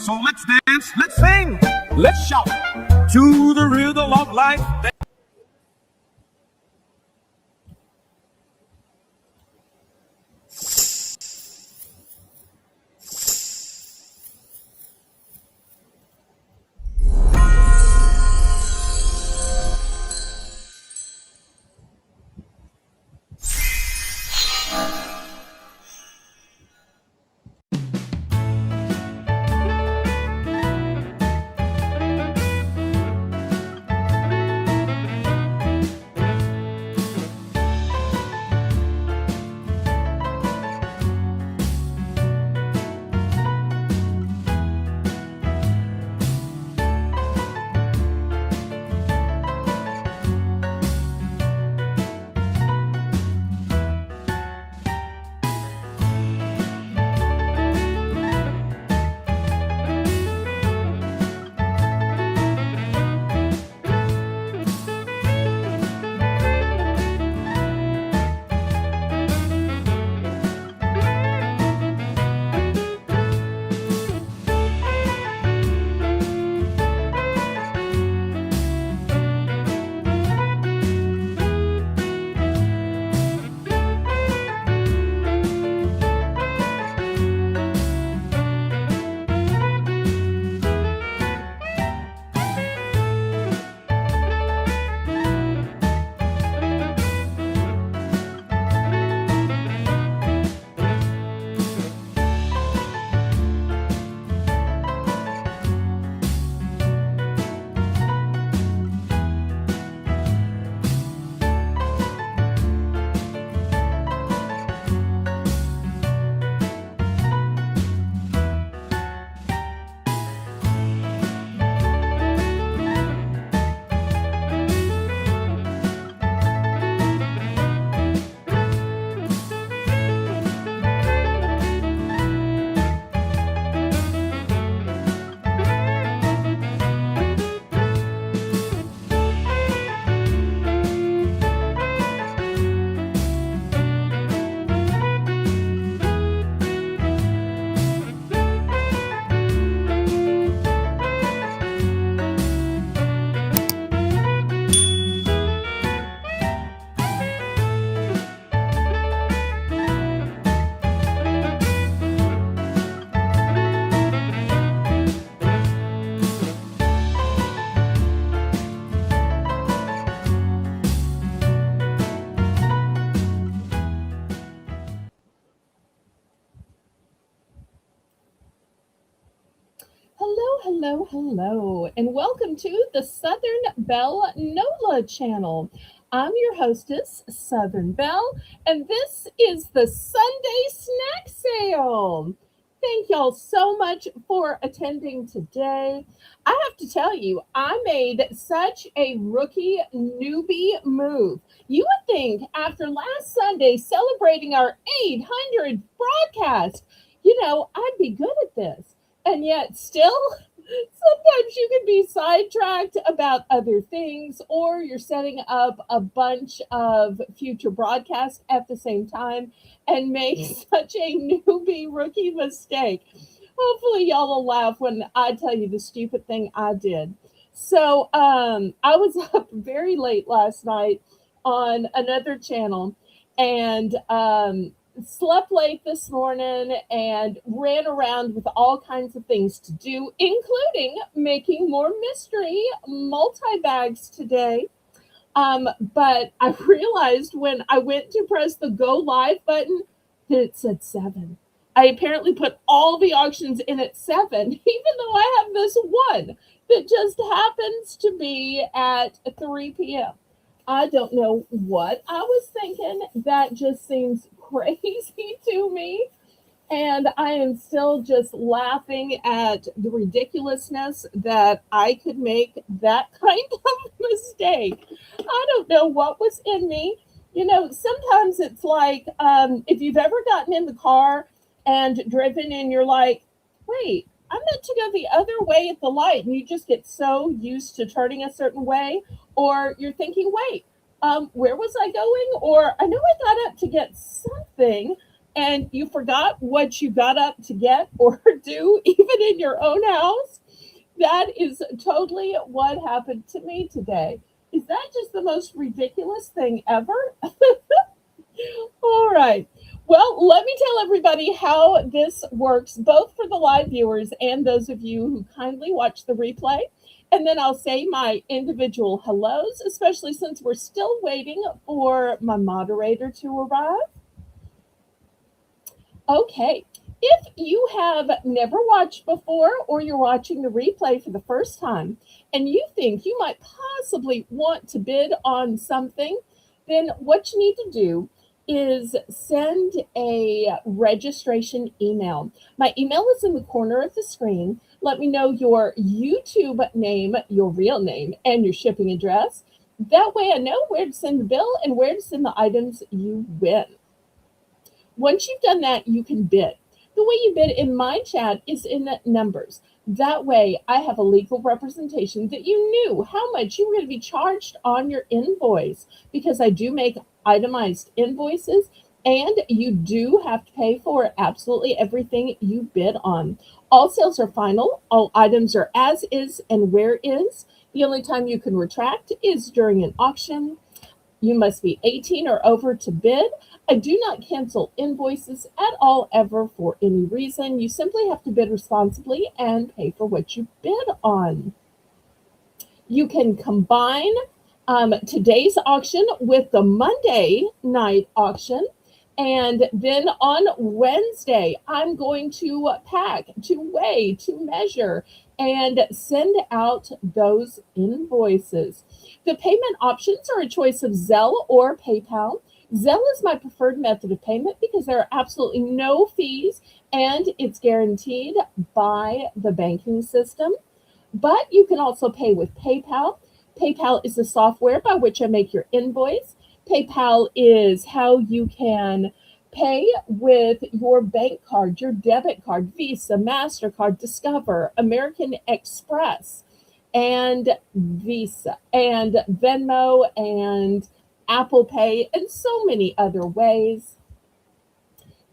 So let's dance, let's sing, let's shout to the rhythm of life. Hello, and welcome to the Southern Belle NOLA channel. I'm your hostess, Southern Belle, and this is the Sunday snack sale. Thank y'all so much for attending today. I have to tell you, I made such a rookie newbie move. You would think after last Sunday celebrating our 800th broadcast, I'd be good at this. And yet, still, sometimes you can be sidetracked about other things, or you're setting up a bunch of future broadcasts at the same time and make such a newbie rookie mistake. Hopefully, y'all will laugh when I tell you the stupid thing I did. So, I was up very late last night on another channel and slept late this morning and ran around with all kinds of things to do, including making more mystery multi-bags today. But I realized when I went to press the go live button that it said 7. I apparently put all the auctions in at 7, even though I have this one that just happens to be at 3 p.m. I don't know what I was thinking. That just seems crazy to me. And I am still just laughing at the ridiculousness that I could make that kind of mistake. I don't know what was in me. Sometimes it's like if you've ever gotten in the car and driven and you're like, wait, I meant to go the other way at the light. And you just get so used to turning a certain way. Or you're thinking, wait, where was I going? Or I know I got up to get something and you forgot what you got up to get or do, even in your own house. That is totally what happened to me today. Is that just the most ridiculous thing ever? All right. Well, let me tell everybody how this works, both for the live viewers and those of you who kindly watch the replay. And then I'll say my individual hellos, especially since we're still waiting for my moderator to arrive. Okay. If you have never watched before or you're watching the replay for the first time and you think you might possibly want to bid on something, then what you need to do is send a registration email. My email is in the corner of the screen. Let me know your YouTube name, your real name, and your shipping address. That way I know where to send the bill and where to send the items you win. Once you've done that, you can bid. The way you bid in my chat is in numbers. That way, I have a legal representation that you knew how much you were going to be charged on your invoice, because I do make itemized invoices and you do have to pay for absolutely everything you bid on. All sales are final. All items are as is and where is. The only time you can retract is during an auction. You must be 18 or over to bid. I do not cancel invoices at all ever for any reason. You simply have to bid responsibly and pay for what you bid on. You can combine today's auction with the Monday night auction. And then on Wednesday, I'm going to pack, to weigh, to measure, and send out those invoices. The payment options are a choice of Zelle or PayPal. Zelle is my preferred method of payment because there are absolutely no fees and it's guaranteed by the banking system. But you can also pay with PayPal. PayPal is the software by which I make your invoice. PayPal is how you can pay with your bank card, your debit card, Visa, MasterCard, Discover, American Express, and Visa, and Venmo, and Apple Pay, and so many other ways.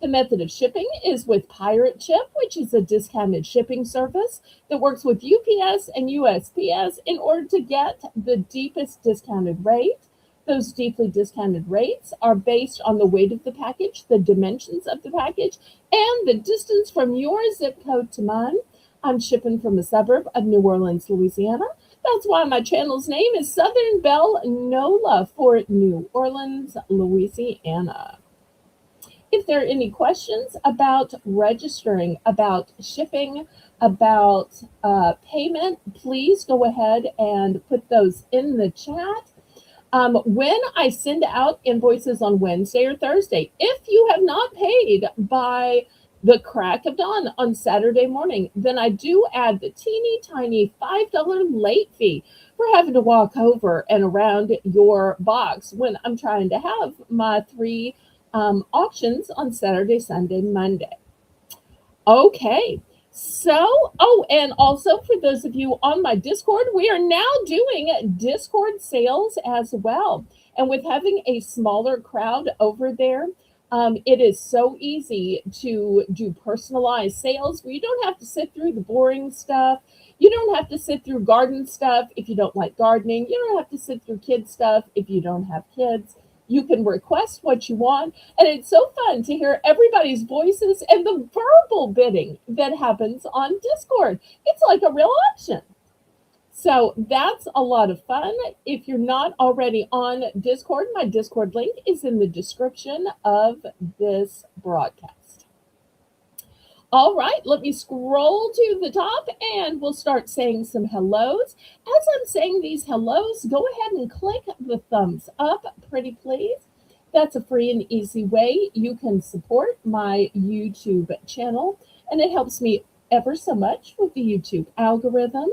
The method of shipping is with Pirate Ship, which is a discounted shipping service that works with UPS and USPS in order to get the deepest discounted rate. Those deeply discounted rates are based on the weight of the package, the dimensions of the package, and the distance from your zip code to mine. I'm shipping from a suburb of New Orleans, Louisiana. That's why my channel's name is Southern Belle NOLA for New Orleans, Louisiana. If there are any questions about registering, about shipping, about payment, please go ahead and put those in the chat. When I send out invoices on Wednesday or Thursday, if you have not paid by the crack of dawn on Saturday morning, then I do add the teeny tiny $5 late fee for having to walk over and around your box when I'm trying to have my 3 auctions on Saturday, Sunday, Monday. Okay. So, and also for those of you on my Discord, we are now doing Discord sales as well. And with having a smaller crowd over there, it is so easy to do personalized sales where you don't have to sit through the boring stuff. You don't have to sit through garden stuff if you don't like gardening. You don't have to sit through kid stuff if you don't have kids. You can request what you want, and it's so fun to hear everybody's voices and the verbal bidding that happens on Discord. It's like a real auction. So that's a lot of fun. If you're not already on Discord, my Discord link is in the description of this broadcast. All right, let me scroll to the top and we'll start saying some hellos. As I'm saying these hellos, go ahead and click the thumbs up, pretty please. That's a free and easy way you can support my YouTube channel, and it helps me ever so much with the YouTube algorithm.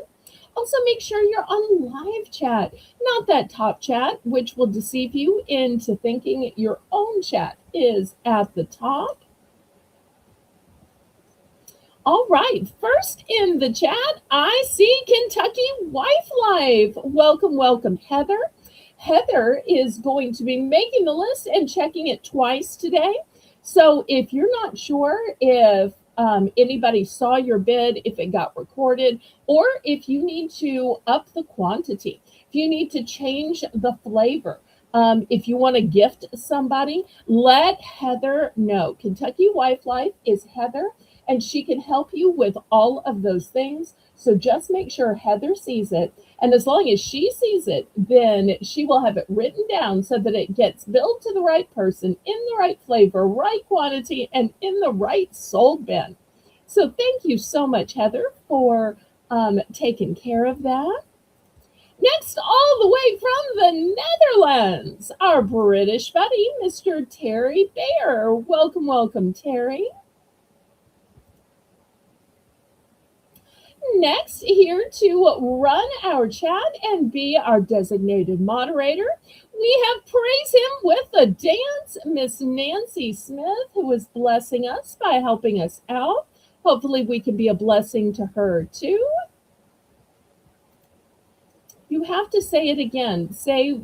Also, make sure you're on live chat, not that top chat, which will deceive you into thinking your own chat is at the top. All right, first in the chat, I see Kentucky Wife Life. Welcome, welcome, Heather. Heather is going to be making the list and checking it twice today. So if you're not sure if anybody saw your bid, if it got recorded, or if you need to up the quantity, if you need to change the flavor, if you want to gift somebody, let Heather know. Kentucky Wife Life is Heather, and she can help you with all of those things. So just make sure Heather sees it. And as long as she sees it, then she will have it written down so that it gets billed to the right person in the right flavor, right quantity, and in the right sold bin. So thank you so much, Heather, for taking care of that. Next, all the way from the Netherlands, our British buddy, Mr. Terry Bear. Welcome, welcome, Terry. Next, here to run our chat and be our designated moderator, we have Praise Him with a Dance, Miss Nancy Smith, who is blessing us by helping us out. Hopefully, we can be a blessing to her too. You have to say it again. Say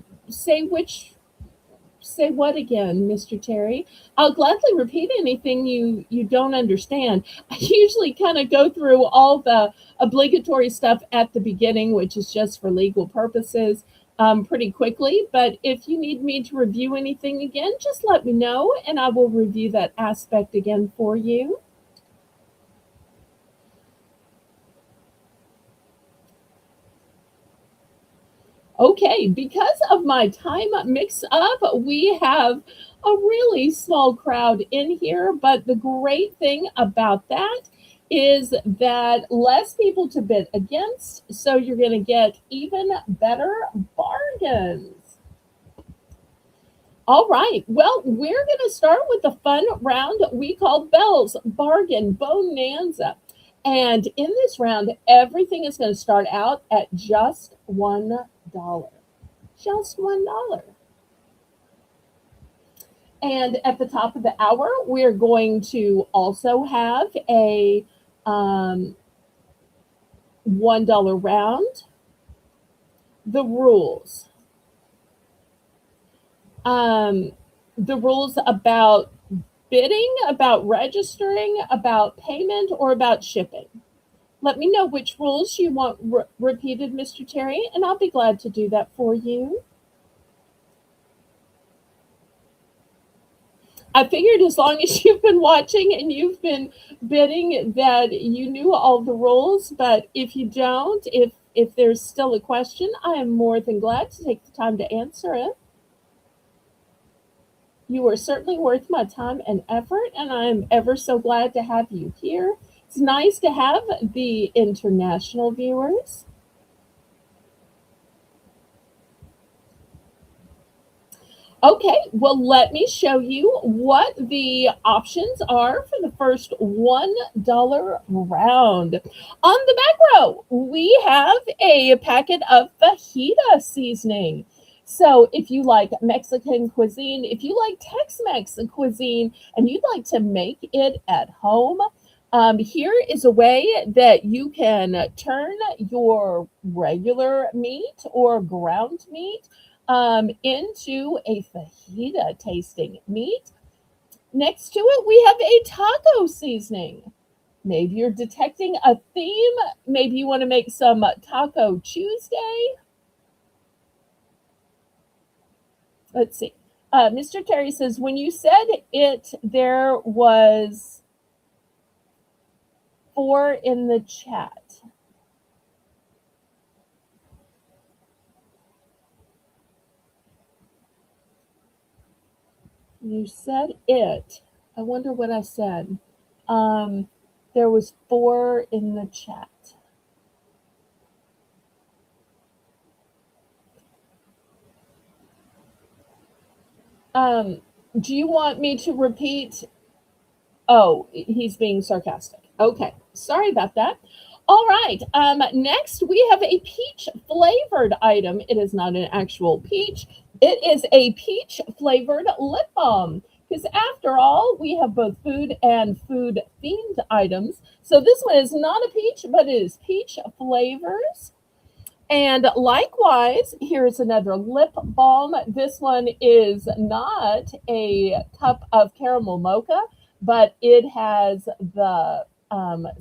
what again, Mr. Terry? I'll gladly repeat anything you don't understand. I usually kind of go through all the obligatory stuff at the beginning, which is just for legal purposes, pretty quickly. But if you need me to review anything again, just let me know, and I will review that aspect again for you. Okay, because of my time mix up, we have a really small crowd in here, but the great thing about that is that less people to bid against, so you're going to get even better bargains. All right, well, we're going to start with the fun round we call Belle's Bargain Bonanza. And in this round, everything is going to start out at just $1. Just $1. And at the top of the hour, we're going to also have a $1 round. The rules. The rules about bidding, about registering, about payment, or about shipping. Let me know which rules you want repeated, Mr. Terry, and I'll be glad to do that for you. I figured as long as you've been watching and you've been bidding that you knew all the rules, but if you don't, if there's still a question, I am more than glad to take the time to answer it. You are certainly worth my time and effort, and I am ever so glad to have you here. It's nice to have the international viewers. Okay, well, let me show you what the options are for the first $1 round. On the back row, we have a packet of fajita seasoning. So if you like Mexican cuisine, if you like Tex-Mex cuisine, and you'd like to make it at home, here is a way that you can turn your regular meat or ground meat into a fajita tasting meat. Next to it, we have a taco seasoning. Maybe you're detecting a theme. Maybe you want to make some Taco Tuesday. Let's see. Mr. Terry says, when you said it, there was 4 in the chat. You said it. I wonder what I said. There was 4 in the chat. Do you want me to repeat? Oh, he's being sarcastic. Okay, sorry about that. All right, next we have a peach flavored item. It is not an actual peach. It is a peach flavored lip balm. Because after all, we have both food and food themed items. So this one is not a peach, but it is peach flavors. And likewise, here's another lip balm. This one is not a cup of caramel mocha, but it has the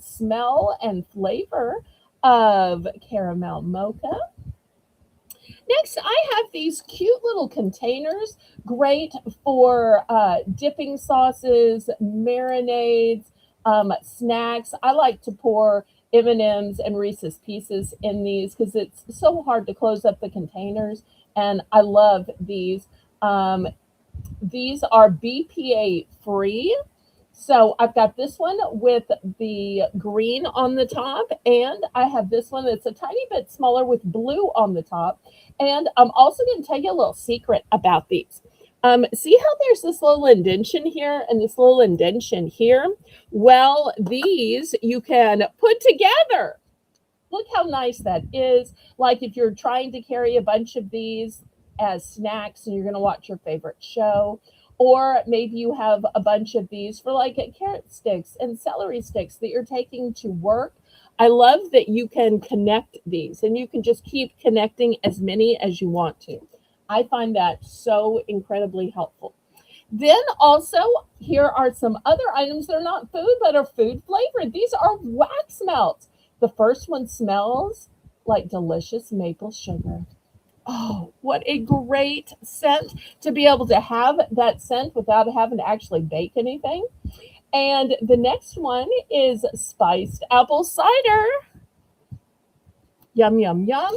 smell and flavor of caramel mocha. Next, I have these cute little containers, great for dipping sauces, marinades, snacks. I like to pour M&Ms and M's and Reese's Pieces in these because it's so hard to close up the containers, and I love these. Um, these are BPA free. So I've got this one with the green on the top, and I have this one that's a tiny bit smaller with blue on the top. And I'm also going to tell you a little secret about these. See how there's this little indentation here and this little indentation here? Well, these you can put together. Look how nice that is. Like if you're trying to carry a bunch of these as snacks and you're going to watch your favorite show, or maybe you have a bunch of these for like carrot sticks and celery sticks that you're taking to work. I love that you can connect these and you can just keep connecting as many as you want to. I find that so incredibly helpful. Then also, here are some other items that are not food but are food flavored. These are wax melts. The first one smells like delicious maple sugar. Oh, what a great scent to be able to have that scent without having to actually bake anything. And the next one is spiced apple cider. Yum, yum, yum.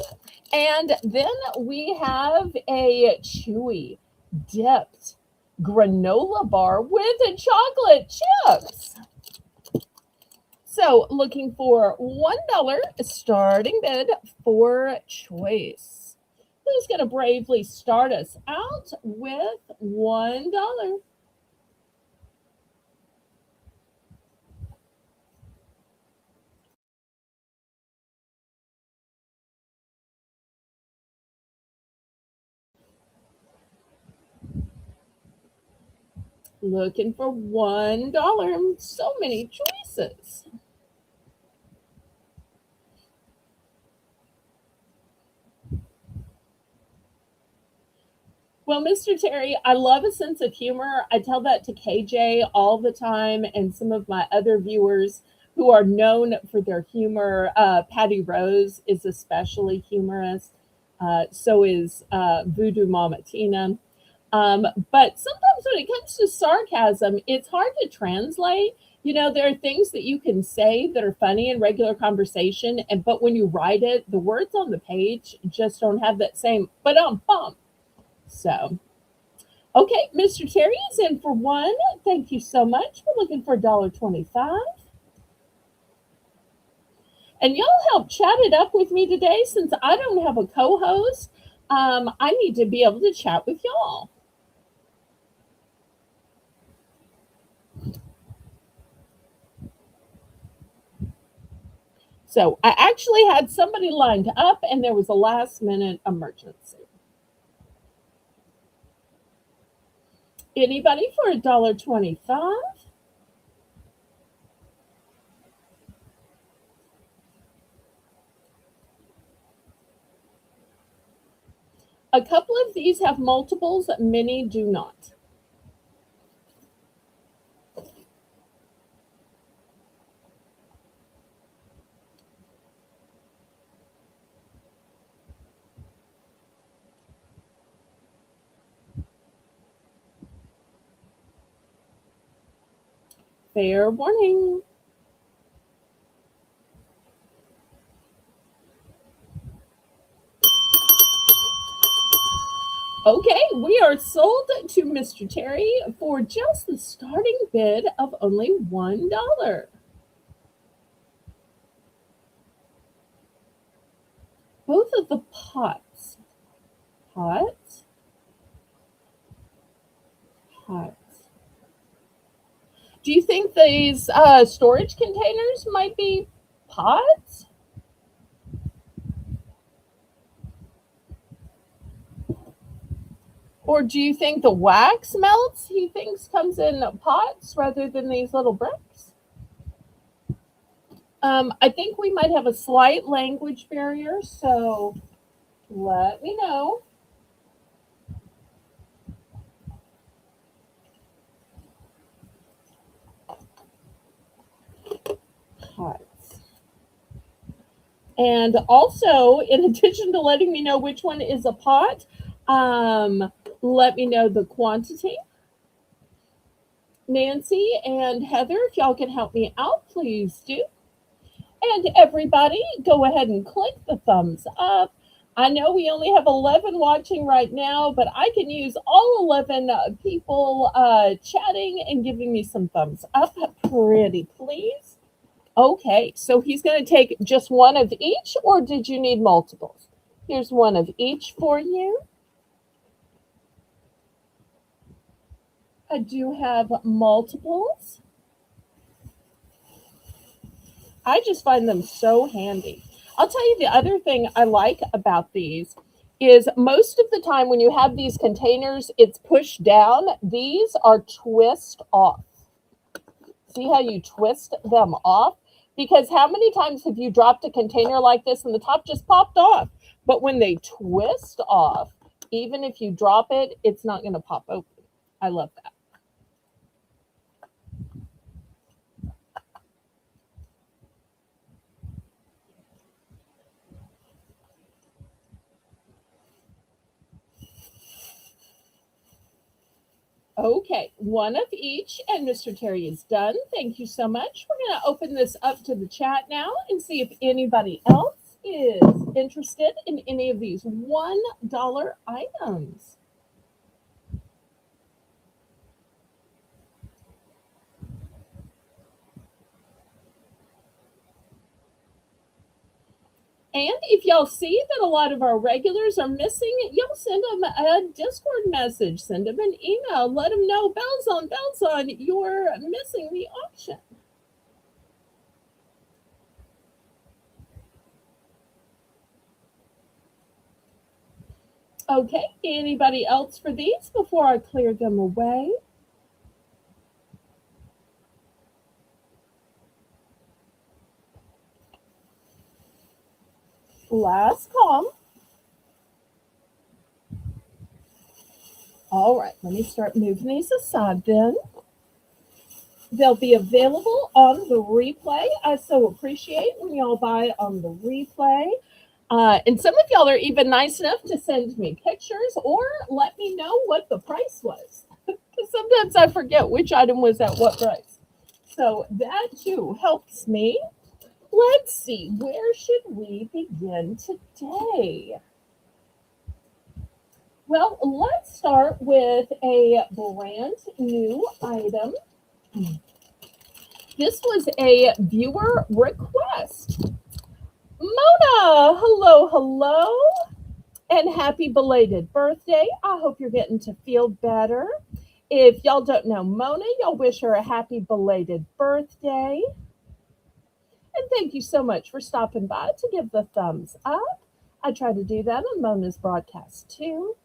And then we have a chewy, dipped granola bar with chocolate chips. So, looking for $1 starting bid for choice. Who's going to bravely start us out with $1? Looking for $1. So many choices. Well, Mr. Terry, I love a sense of humor. I tell that to KJ all the time and some of my other viewers who are known for their humor. Patty Rose is especially humorous. So is Voodoo Mama Tina. But sometimes when it comes to sarcasm, it's hard to translate. You know, there are things that you can say that are funny in regular conversation, and but when you write it, the words on the page just don't have that same but bump. So, okay, Mr. Terry is in for one. Thank you so much. We're looking for $1.25. And y'all help chat it up with me today since I don't have a co host. I need to be able to chat with y'all. So I actually had somebody lined up and there was a last minute emergency. Anybody for $1.25? A couple of these have multiples, many do not. Fair warning. Okay, we are sold to Mr. Terry for just the starting bid of only $1. Both of the pots. Pot, pot. Do you think these storage containers might be pots? Or do you think the wax melts he thinks comes in pots rather than these little bricks? I think we might have a slight language barrier, so let me know. Pots. And also, in addition to letting me know which one is a pot, um, let me know the quantity. Nancy and Heather, if y'all can help me out, please do. And everybody, go ahead and click the thumbs up. I know we only have 11 watching right now, but I can use all 11 people chatting and giving me some thumbs up. Pretty please. Okay, so he's going to take just one of each, or did you need multiples? Here's one of each for you. I do have multiples. I just find them so handy. I'll tell you the other thing I like about these is most of the time when you have these containers, it's pushed down. These are twist off. See how you twist them off? Because how many times have you dropped a container like this and the top just popped off? But when they twist off, even if you drop it, it's not going to pop open. I love that. Okay, one of each, and Mr. Terry is done. Thank you so much. We're going to open this up to the chat now and see if anybody else is interested in any of these $1 items. And if y'all see that a lot of our regulars are missing, y'all send them a Discord message, send them an email, let them know bells on, you're missing the auction. Okay, anybody else for these before I clear them away? Last call. All right, let me start moving these aside then. They'll be available on the replay. I so appreciate when y'all buy on the replay. And some of y'all are even nice enough to send me pictures or let me know what the price was. Because sometimes I forget which item was at what price. So that too helps me. Let's see, where should we begin today? Well, let's start with a brand new item. This was a viewer request. Mona, hello, and happy belated birthday. I hope you're getting to feel better. If y'all don't know Mona, y'all wish her a happy belated birthday. And thank you so much for stopping by to give the thumbs up. I try to do that on Mona's broadcast too.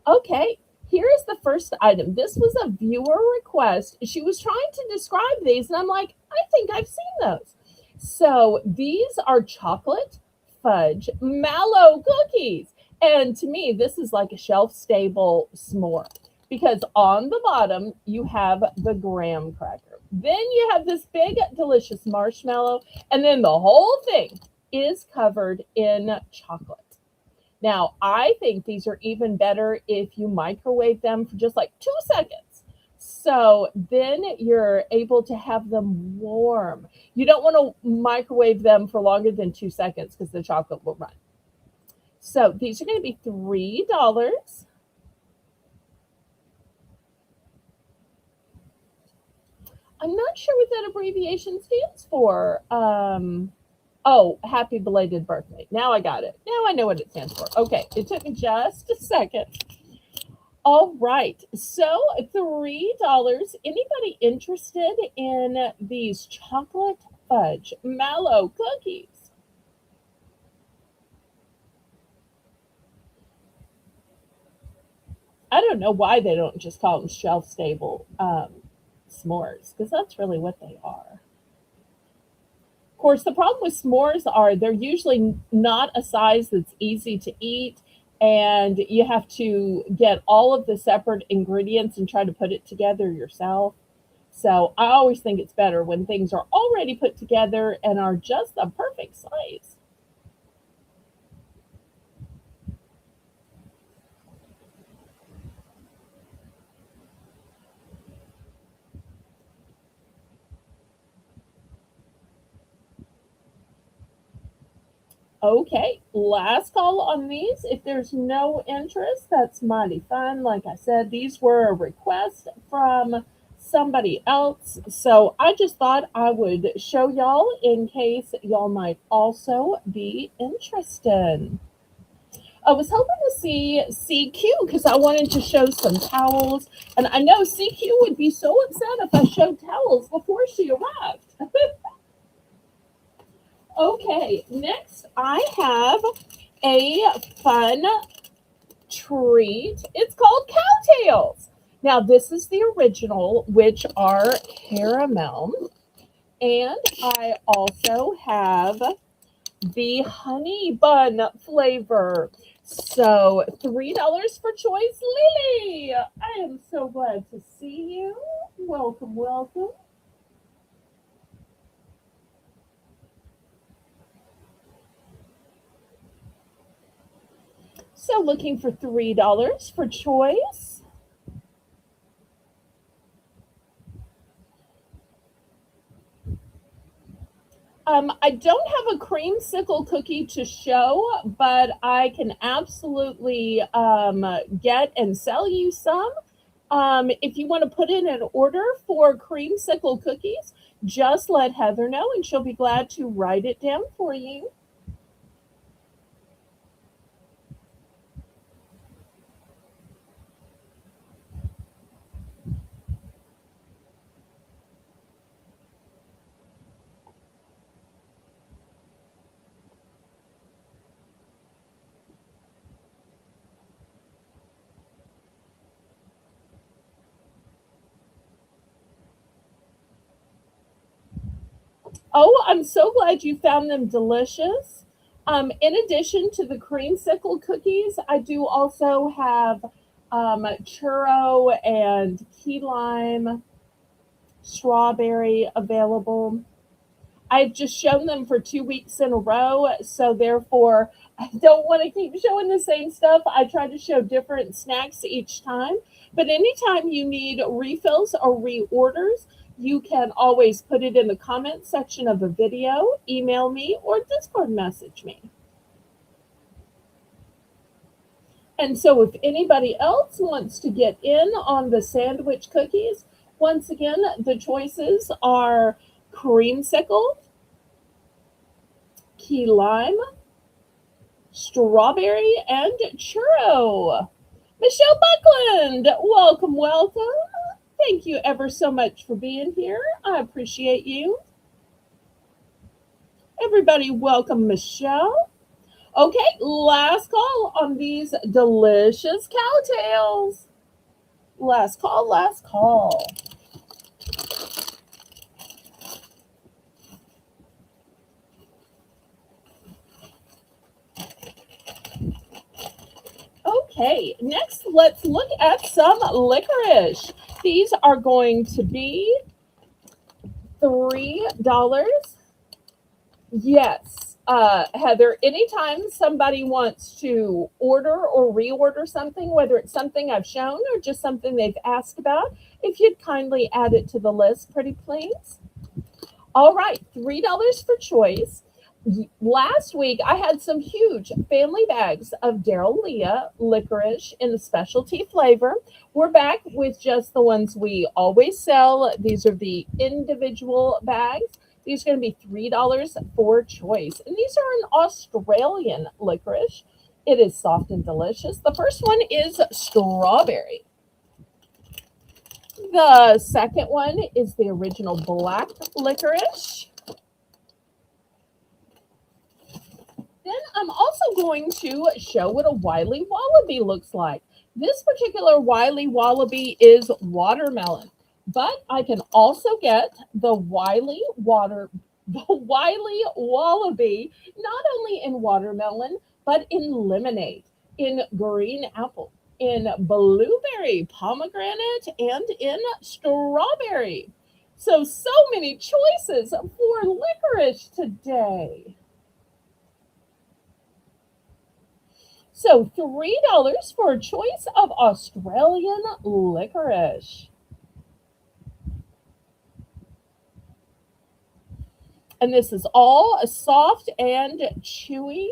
Okay, here is the first item. This was a viewer request. She was trying to describe these, and I'm like, I think I've seen those. So these are chocolate fudge mallow cookies. And to me, this is like a shelf stable s'more because on the bottom, you have the graham cracker. Then you have this big, delicious marshmallow, and then the whole thing is covered in chocolate. Now, I think these are even better if you microwave them for just like 2 seconds. So then you're able to have them warm. You don't want to microwave them for longer than 2 seconds because the chocolate will run. So these are going to be $3. I'm not sure what that abbreviation stands for. Oh, happy belated birthday. Now I got it. Now I know what it stands for. Okay, it took me just a second. All right, so $3. Anybody interested in these chocolate fudge mallow cookies? I don't know why they don't just call them shelf stable s'mores, because that's really what they are. course, the problem with s'mores are they're usually not a size that's easy to eat, and you have to get all of the separate ingredients and try to put it together yourself. So I always think it's better when things are already put together and are just the perfect size. Okay, last call on these. If there's no interest, that's mighty fine. Like I said, these were a request from somebody else. So I just thought I would show y'all in case y'all might also be interested. I was hoping to see CQ because I wanted to show some towels. And I know CQ would be so upset if I showed towels before she arrived. Okay, next I have a fun treat. It's called cowtails. Now, this is the original, which are caramel. And I also have the honey bun flavor. So $3 for choice. Lily, I am so glad to see you. Welcome, welcome. So looking for $3 for choice. I don't have a creamsicle cookie to show, but I can absolutely get and sell you some. If you want to put in an order for creamsicle cookies, just let Heather know and she'll be glad to write it down for you. Oh, I'm so glad you found them delicious. In addition to the creamsicle cookies, I do also have churro and key lime strawberry available. I've just shown them for 2 weeks in a row, so therefore I don't want to keep showing the same stuff. I try to show different snacks each time. But anytime you need refills or reorders, you can always put it in the comment section of a video, email me, or Discord message me. And so if anybody else wants to get in on the sandwich cookies, once again, the choices are creamsicle, key lime, strawberry, and churro. Michelle Buckland, welcome, welcome. Thank you ever so much for being here. I appreciate you. Everybody, welcome, Michelle. Okay, last call on these delicious cowtails. Last call, last call. Okay, next let's look at some licorice. These are going to be $3. Yes, Heather, anytime somebody wants to order or reorder something, whether it's something I've shown or just something they've asked about, if you'd kindly add it to the list, pretty please. All right, $3 for choice. Last week, I had some huge family bags of Daryl Leah licorice in a specialty flavor. We're back with just the ones we always sell. These are the individual bags. These are going to be $3 for choice. And these are an Australian licorice. It is soft and delicious. The first one is strawberry. The second one is the original black licorice. Then I'm also going to show what a Wiley Wallaby looks like. This particular Wiley Wallaby is watermelon, but I can also get the Wiley The Wiley Wallaby, not only in watermelon, but in lemonade, in green apple, in blueberry, pomegranate, and in strawberry. So many choices for licorice today. So $3 for a choice of Australian licorice. And this is all soft and chewy.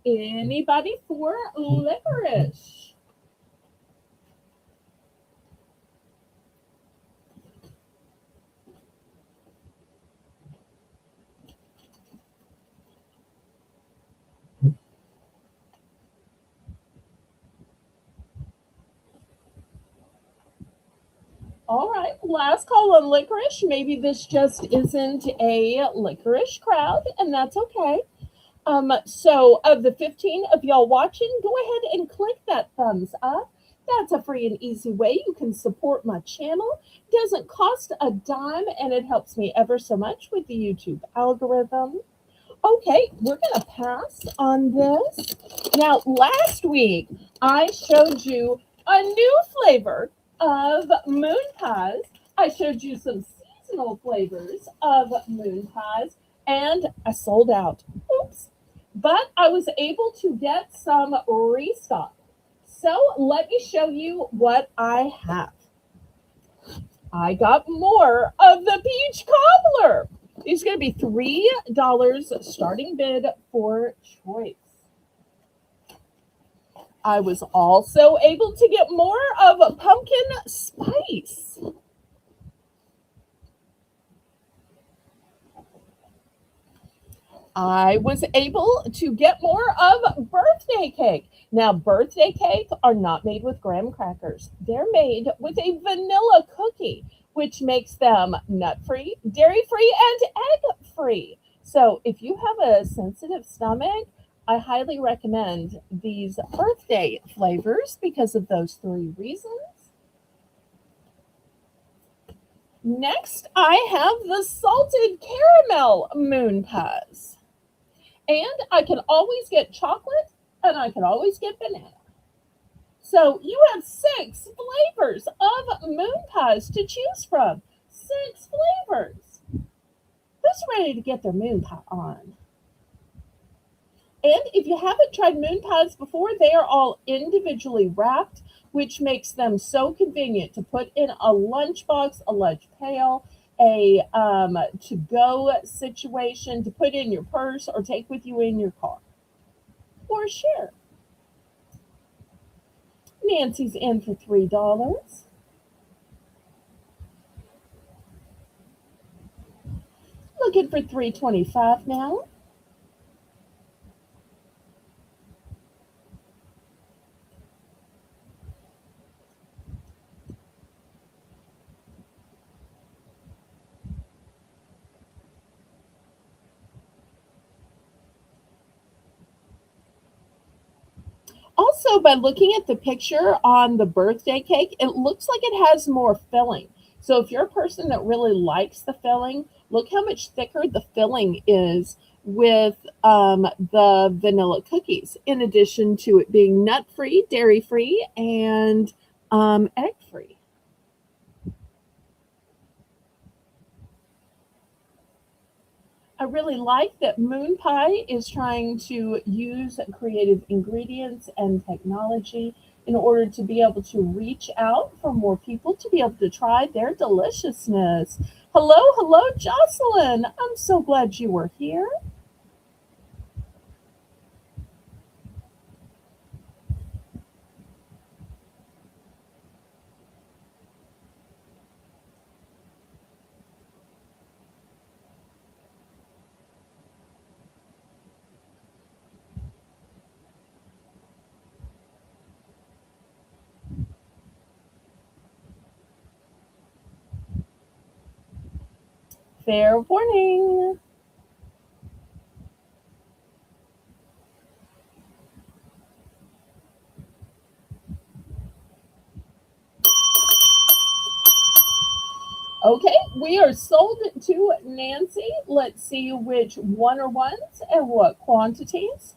Anybody for licorice? All right, last call on licorice. Maybe this just isn't a licorice crowd, and that's okay. So of the 15 of y'all watching, go ahead and click that thumbs up. That's a free and easy way you can support my channel. Doesn't cost a dime, and it helps me ever so much with the YouTube algorithm. Okay, we're gonna pass on this. Now, last week I showed you a new flavor of moon pies. I showed you some seasonal flavors of moon pies, and I sold out. Oops. But I was able to get some restock. So let me show you what I have. I got more of the peach cobbler. It's going to be $3 starting bid for choice. I was also able to get more of pumpkin spice. I was able to get more of birthday cake. Now, birthday cake are not made with graham crackers. They're made with a vanilla cookie, which makes them nut-free, dairy-free, and egg-free. So if you have a sensitive stomach, I highly recommend these birthday flavors because of those three reasons. Next, I have the salted caramel moon pies. And I can always get chocolate and I can always get banana. So you have six flavors of moon pies to choose from. Six flavors. Who's ready to get their moon pie on? And if you haven't tried moon pies before, they are all individually wrapped, which makes them so convenient to put in a lunchbox, a lunch pail, a to go situation to put in your purse or take with you in your car or share. Nancy's in for $3. Looking for 325 now. Also, by looking at the picture on the birthday cake, it looks like it has more filling. So if you're a person that really likes the filling, look how much thicker the filling is with the vanilla cookies, in addition to it being nut free, dairy free, and egg free. I really like that Moon Pie is trying to use creative ingredients and technology in order to be able to reach out for more people to be able to try their deliciousness. Hello, hello, Jocelyn. I'm so glad you were here. Fair warning. Okay, we are sold to Nancy. Let's see which one are ones and what quantities.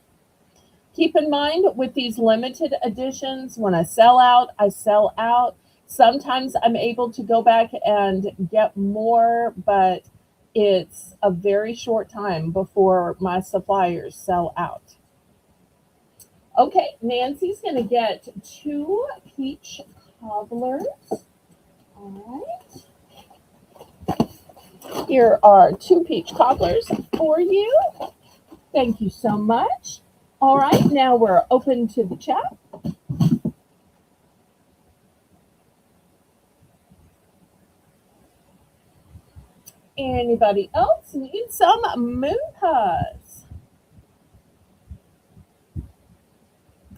Keep in mind with these limited editions, when I sell out, I sell out. Sometimes I'm able to go back and get more, but it's a very short time before my suppliers sell out. Okay, Nancy's going to get two peach cobblers. All right. Here are two peach cobblers for you. Thank you so much. All right, now we're open to the chat. Anybody else need some moon pies?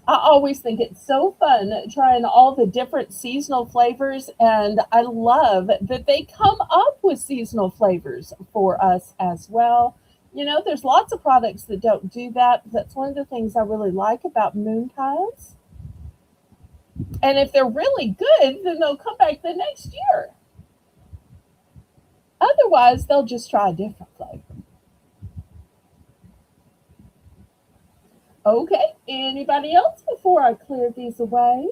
I always think it's so fun trying all the different seasonal flavors, and I love that they come up with seasonal flavors for us as well. You know, there's lots of products that don't do that. That's one of the things I really like about moon pies. And if they're really good, then they'll come back the next year. Otherwise, they'll just try a different flavor. Okay, anybody else before I clear these away?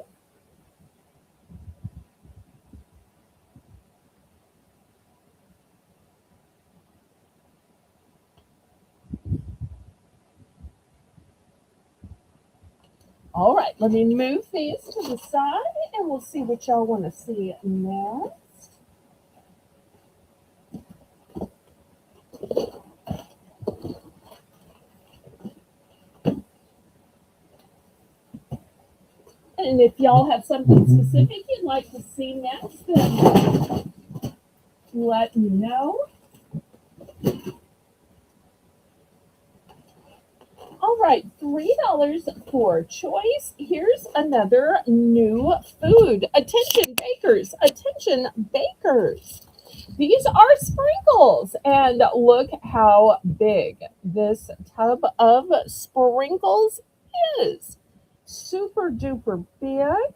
All right, let me move these to the side and we'll see what y'all want to see next. And if y'all have something specific you'd like to see next, then let me know. All right, $3 for choice. Here's another new food. Attention bakers, attention bakers. These are sprinkles, and look how big this tub of sprinkles is. Super duper big.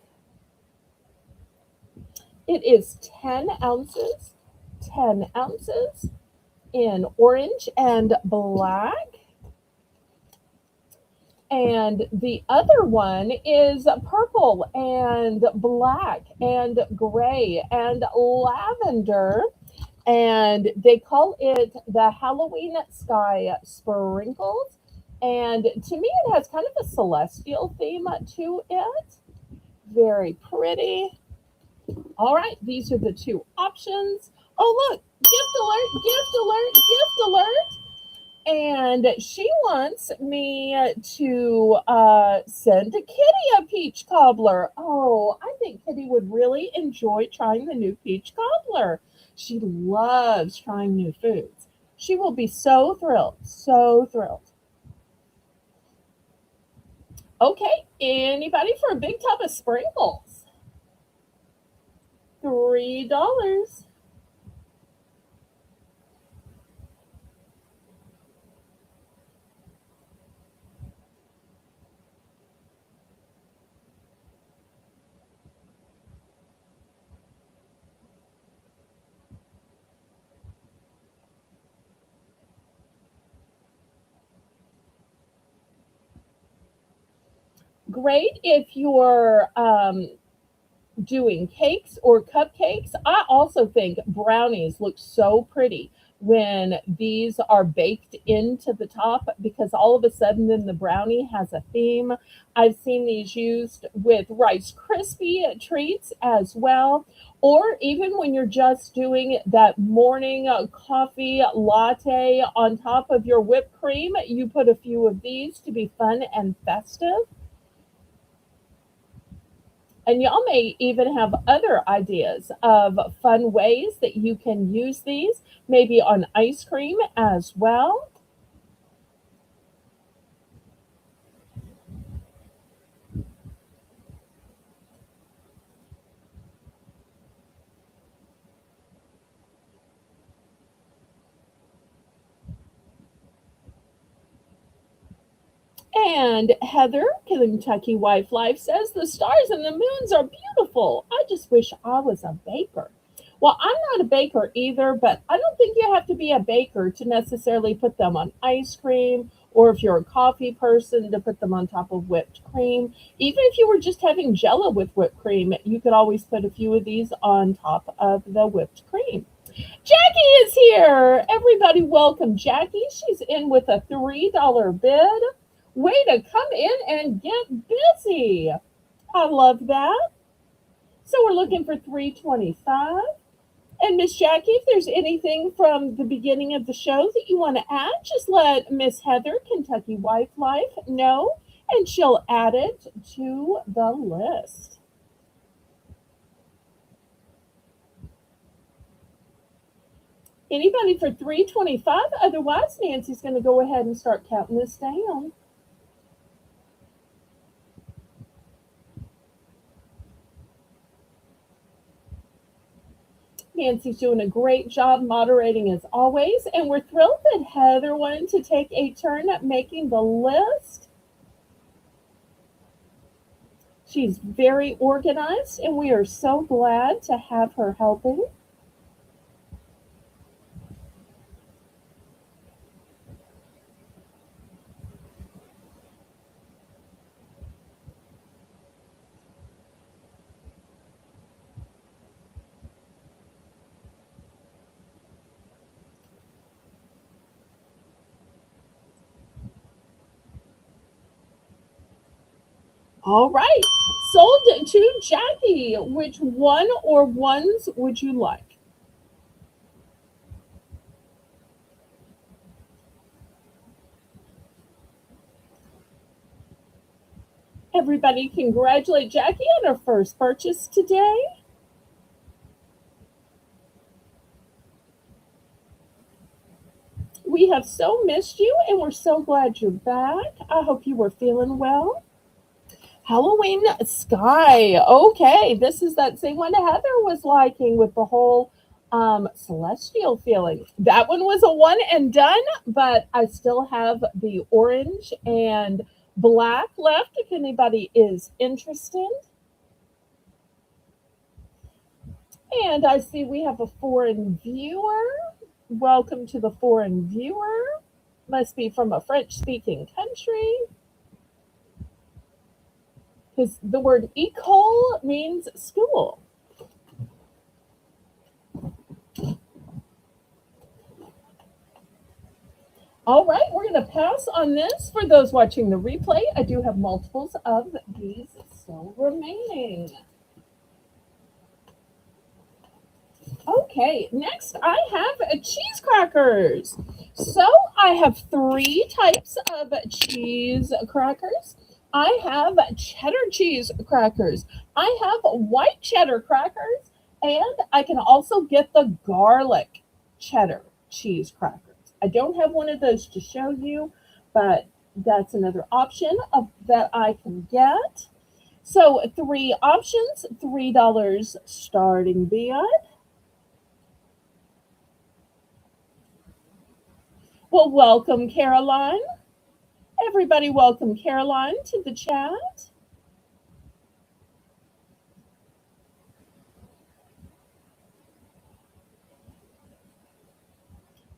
It is 10 ounces, 10 ounces in orange and black. And the other one is purple and black and gray and lavender. And they call it the Halloween Sky Sprinkles. And to me, it has kind of a celestial theme to it. Very pretty. All right, these are the two options. Oh, look, gift alert, gift alert, gift alert. And she wants me to send to Kitty a peach cobbler. Oh, I think Kitty would really enjoy trying the new peach cobbler. She loves trying new foods. She will be so thrilled, so thrilled. Okay, anybody for a big tub of sprinkles? $3. Great if you're doing cakes or cupcakes. I also think brownies look so pretty when these are baked into the top because all of a sudden then the brownie has a theme. I've seen these used with Rice Krispie treats as well. Or even when you're just doing that morning coffee latte on top of your whipped cream, you put a few of these to be fun and festive. And y'all may even have other ideas of fun ways that you can use these, maybe on ice cream as well. And Heather, Kentucky Wife Life, says the stars and the moons are beautiful. I just wish I was a baker. Well, I'm not a baker either, but I don't think you have to be a baker to necessarily put them on ice cream, or if you're a coffee person, to put them on top of whipped cream. Even if you were just having jello with whipped cream, you could always put a few of these on top of the whipped cream. Jackie is here. Everybody, welcome Jackie. She's in with a $3 bid. Way to come in and get busy. I love that. So we're looking for 325. And Miss Jackie, if there's anything from the beginning of the show that you want to add, just let Miss Heather, Kentucky Wife Life, know, and she'll add it to the list. Anybody for 325? Otherwise, Nancy's going to go ahead and start counting this down. Nancy's doing a great job moderating as always, and we're thrilled that Heather wanted to take a turn at making the list. She's very organized, and we are so glad to have her helping. All right, sold to Jackie. Which one or ones would you like? Everybody congratulate Jackie on her first purchase today. We have so missed you, and we're so glad you're back. I hope you were feeling well. Halloween Sky. Okay, this is that same one Heather was liking with the whole celestial feeling. That one was a one and done, but I still have the orange and black left if anybody is interested. And I see we have a foreign viewer. Welcome to the foreign viewer. Must be from a French speaking country. Because the word école means school. All right, we're going to pass on this. For those watching the replay, I do have multiples of these still remaining. Okay, next I have cheese crackers. So I have three types of cheese crackers. I have cheddar cheese crackers. I have white cheddar crackers, and I can also get the garlic cheddar cheese crackers. I don't have one of those to show you, but that's another option that I can get. So three options, $3 starting bid. Well, welcome, Caroline. Everybody, welcome Caroline to the chat.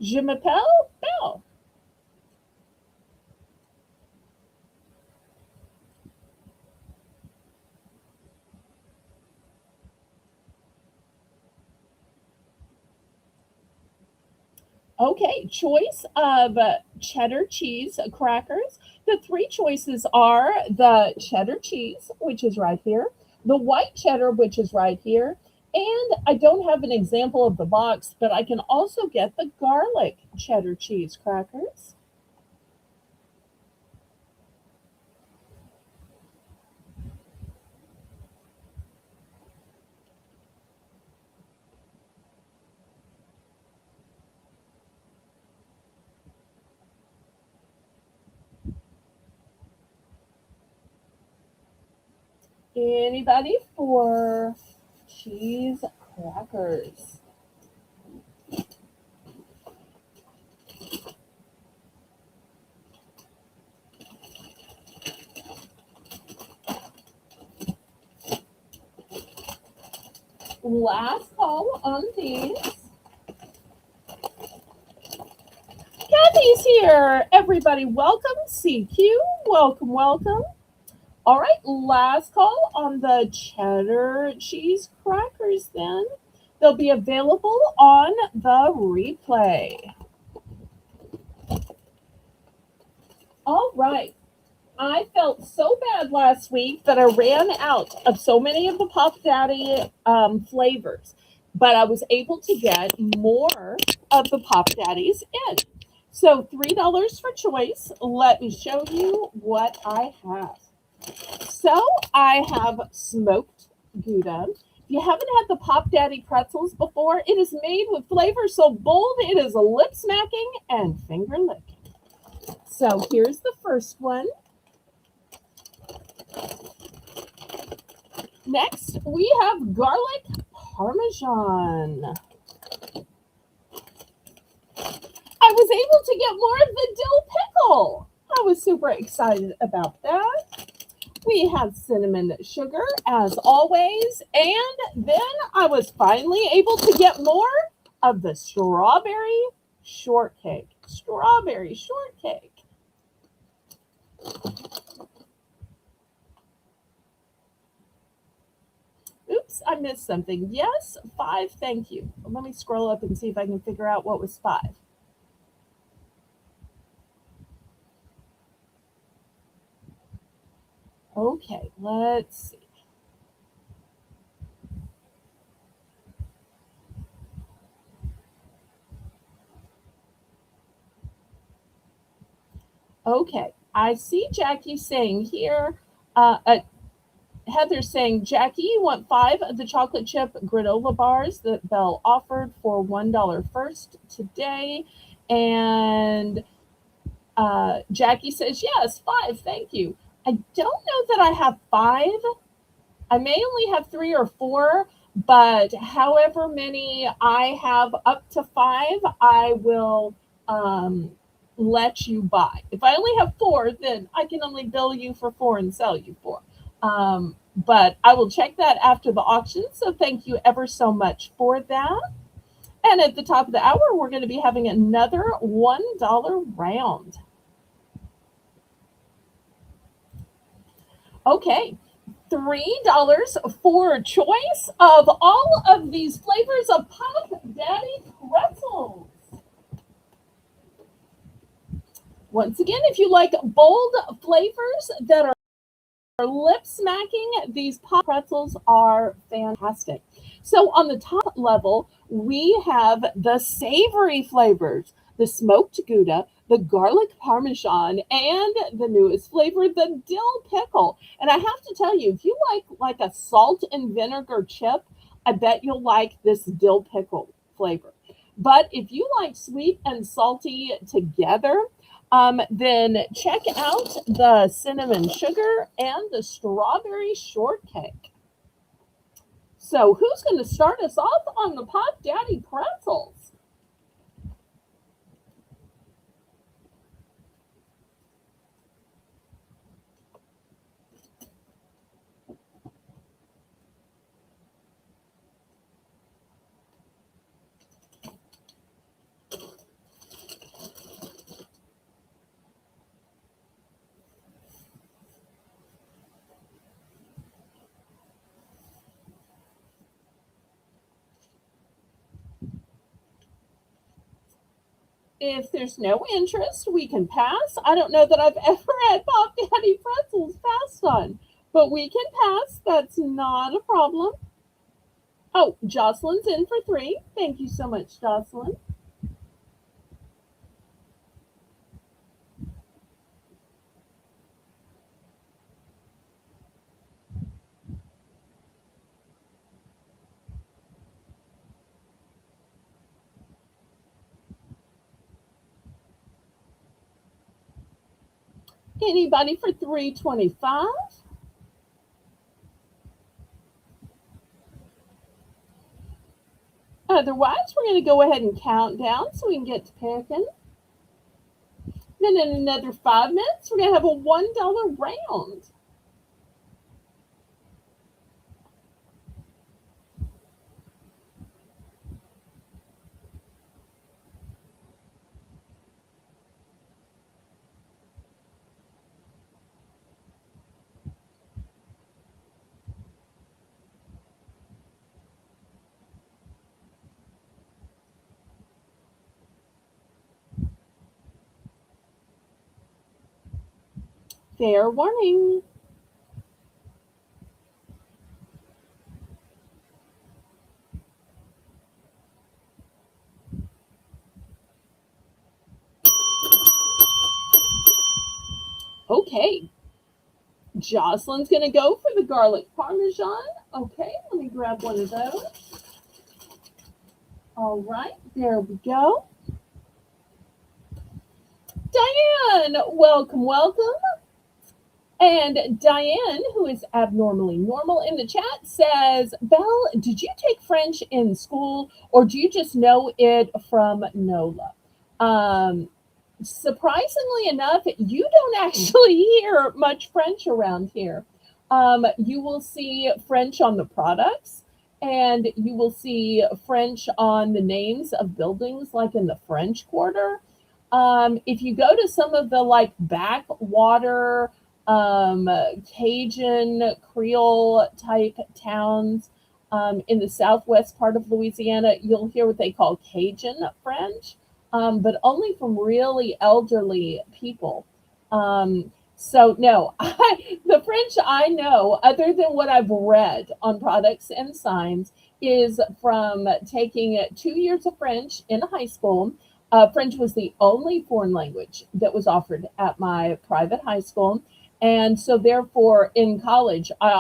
Je m'appelle Belle. Okay, choice of cheddar cheese crackers. The three choices are the cheddar cheese, which is right here, the white cheddar, which is right here, and I don't have an example of the box, but I can also get the garlic cheddar cheese crackers. Anybody for cheese crackers? last call on these. Kathy's here. Everybody, welcome. CQ, welcome, welcome. All right, last call on the cheddar cheese crackers then. They'll be available on the replay. All right. I felt so bad last week that I ran out of so many of the Pop Daddy flavors, but I was able to get more of the Pop Daddies in. So $3 for choice. Let me show you what I have. So I have smoked Gouda. If you haven't had the Pop Daddy pretzels before, it is made with flavor so bold it is lip smacking and finger licking. So here's the first one. Next, we have garlic parmesan. I was able to get more of the dill pickle. I was super excited about that. We have cinnamon sugar as always. And then I was finally able to get more of the strawberry shortcake. Strawberry shortcake. Oops, I missed something. Yes, 5, thank you. Let me scroll up and see if I can figure out what was 5. Okay, let's see. Okay, I see Jackie saying here, Heather saying, Jackie, you want 5 of the chocolate chip granola bars that Belle offered for $1 first today. And Jackie says, yes, 5, thank you. I don't know that I have 5. I may only have 3 or 4, but however many I have up to 5, I will let you buy. If I only have 4, then I can only bill you for 4 and sell you 4. But I will check that after the auction. So thank you ever so much for that. And at the top of the hour, we're going to be having another $1 round. Okay, $3 for choice of all of these flavors of Pop Daddy pretzels. Once again, if you like bold flavors that are lip smacking, these pop pretzels are fantastic. So on the top level, we have the savory flavors, the smoked Gouda, the garlic parmesan, and the newest flavor, the dill pickle. And I have to tell you, if you like a salt and vinegar chip, I bet you'll like this dill pickle flavor. But if you like sweet and salty together, then check out the cinnamon sugar and the strawberry shortcake. So who's going to start us off on the Pop Daddy pretzels? If there's no interest, we can pass. I don't know that I've ever had Pop Daddy pretzels passed on, but we can pass. That's not a problem. Oh, Jocelyn's in for 3. Thank you so much, Jocelyn. Anybody for 325? Otherwise, we're going to go ahead and count down so we can get to picking. Then in another 5 minutes, we're going to have a $1 round. Fair warning. Okay, Jocelyn's going to go for the garlic parmesan. Okay, let me grab one of those. All right, there we go. Diane, welcome, welcome. And Diane, who is abnormally normal in the chat, says, Belle, did you take French in school or do you just know it from NOLA? Surprisingly enough, you don't actually hear much French around here. You will see French on the products, and you will see French on the names of buildings, like in the French Quarter. If you go to some of the like backwater um, Cajun Creole type towns in the southwest part of Louisiana, you'll hear what they call Cajun French, but only from really elderly people. So no, the French I know, other than what I've read on products and signs, is from taking 2 years of French in high school. French was the only foreign language that was offered at my private high school. And so therefore in college, I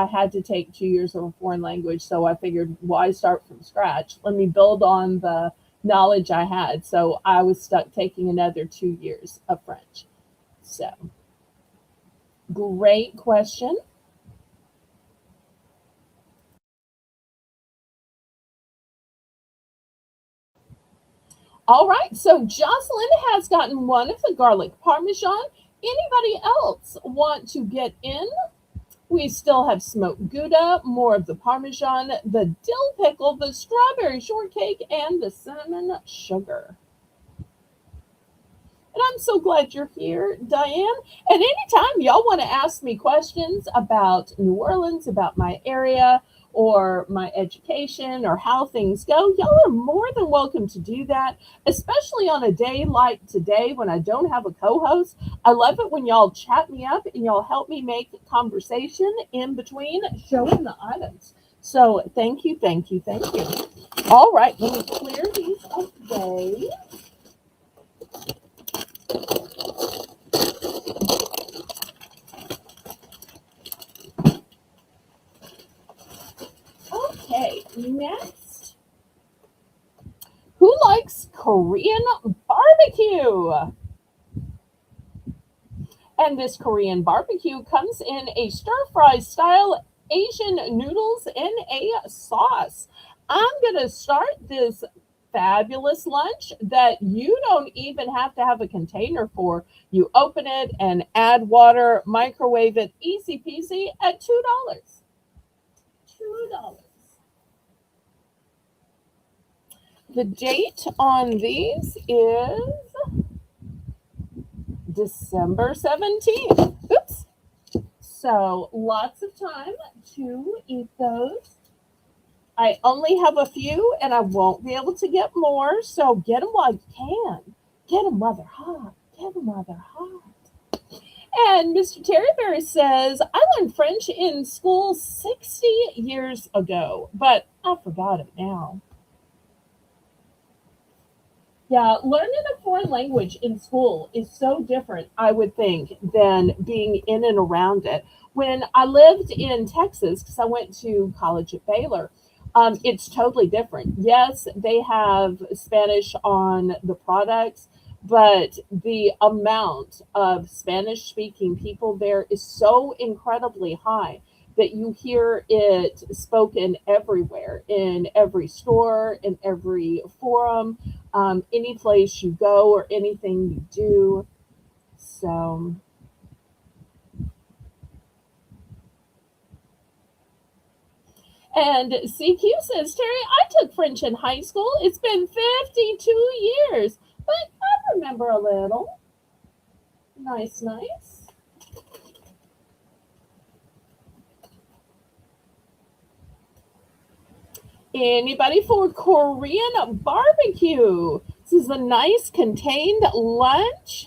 had to take 2 years of a foreign language. So I figured, why start from scratch? Let me build on the knowledge I had. So I was stuck taking another 2 years of French. So great question. All right, so Jocelyn has gotten one of the garlic parmesan. Anybody else want to get in? We still have smoked Gouda, more of the Parmesan, the dill pickle, the strawberry shortcake, and the cinnamon sugar. And I'm so glad you're here, Diane. And anytime y'all want to ask me questions about New Orleans, about my area, or my education, or how things go, y'all are more than welcome to do that, especially on a day like today when I don't have a co host. I love it when y'all chat me up and y'all help me make conversation in between showing the items. So thank you, thank you, thank you. All right, let me clear these away. Okay, next. Who likes Korean barbecue? And this Korean barbecue comes in a stir fry style Asian noodles in a sauce. I'm going to start this fabulous lunch that you don't even have to have a container for. You open it and add water, microwave it, easy peasy at $2. $2. The date on these is December 17th. Oops. So lots of time to eat those. I only have a few and I won't be able to get more. So get them while you can. Get them while they're hot. Get them while they're hot. And Mr. Terryberry says, I learned French in school 60 years ago, but I forgot it now. Yeah, learning a foreign language in school is so different, I would think, than being in and around it. When I lived in Texas, because I went to college at Baylor, it's totally different. Yes, they have Spanish on the products, but the amount of Spanish speaking people there is so incredibly high that you hear it spoken everywhere, in every store, in every forum, any place you go or anything you do. So, and CQ says, Terry, I took French in high school. It's been 52 years, but I remember a little. Nice, nice. Anybody for Korean barbecue? This is a nice contained lunch.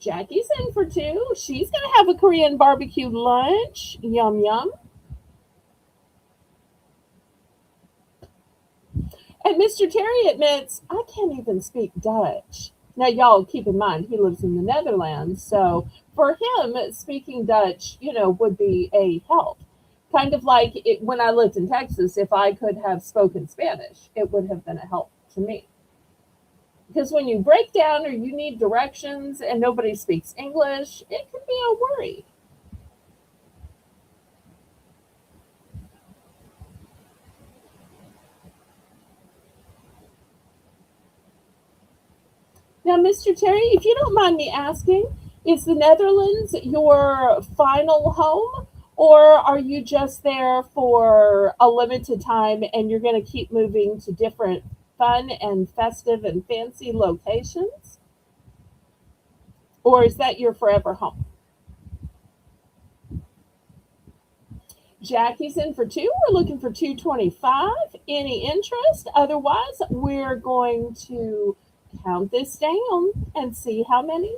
Jackie's in for two. She's going to have a Korean barbecue lunch. Yum, yum. And Mr. Terry admits, I can't even speak Dutch. Now, y'all keep in mind, he lives in the Netherlands. So for him, speaking Dutch, would be a help. Kind of like when I lived in Texas, if I could have spoken Spanish, it would have been a help to me. Because when you break down or you need directions and nobody speaks English, it can be a worry. Now, Mr. Terry, if you don't mind me asking, is the Netherlands your final home, or are you just there for a limited time and you're going to keep moving to different fun and festive and fancy locations? Or is that your forever home? Jackie's in for two. We're looking for 225. Any interest? Otherwise, we're going to count this down and see how many.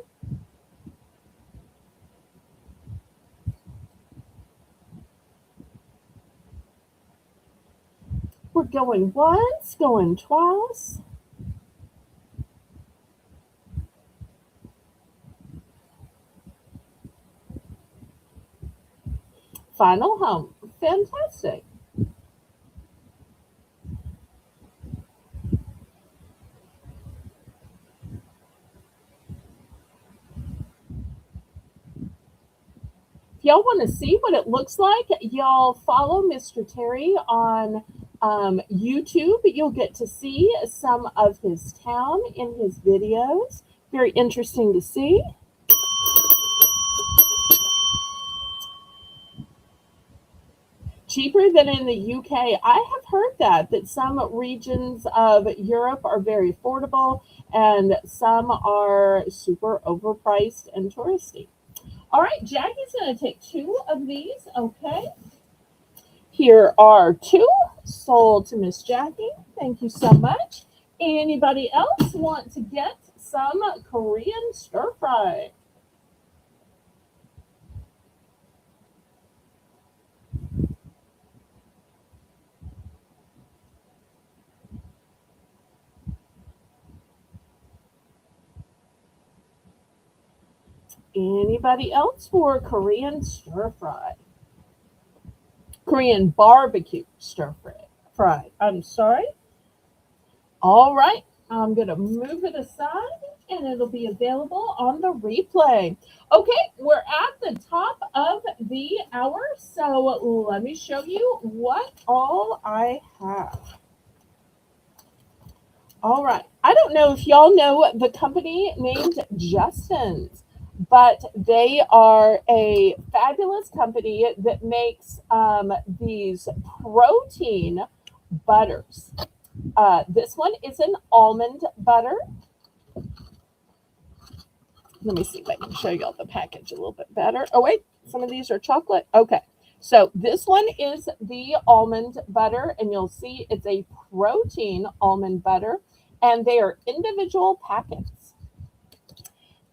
We're going once, going twice. Final home. Fantastic. If y'all want to see what it looks like, y'all follow Mr. Terry on YouTube. You'll get to see some of his town in his videos. Very interesting to see. Cheaper than in the UK. I have heard that some regions of Europe are very affordable and some are super overpriced and touristy. All right, Jackie's going to take two of these. Okay. Here are two sold to Miss Jackie. Thank you so much. Anybody else want to get some Korean stir fry? Anybody else for Korean stir fry? Korean barbecue stir fry. I'm sorry. All right. I'm going to move it aside and it'll be available on the replay. Okay, we're at the top of the hour. So let me show you what all I have. All right. I don't know if y'all know the company named Justin's, but they are a fabulous company that makes these protein butters. This one is an almond butter. Let me see if I can show y'all the package a little bit better. Oh, wait, some of these are chocolate. Okay. So this one is the almond butter, and you'll see it's a protein almond butter, and they are individual packets.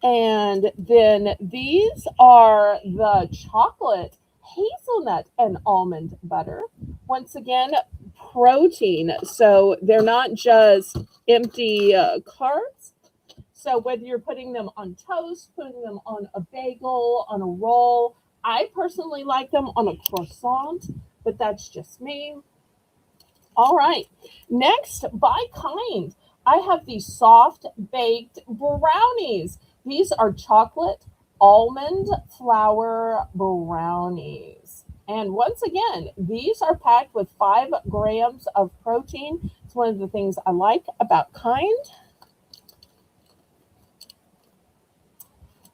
And then these are the chocolate hazelnut and almond butter. Once again, protein. So they're not just empty carbs. So whether you're putting them on toast, putting them on a bagel, on a roll, I personally like them on a croissant, but that's just me. All right. Next, by kind, I have these soft baked brownies. These are chocolate almond flour brownies. And once again, these are packed with 5 grams of protein. It's one of the things I like about Kind.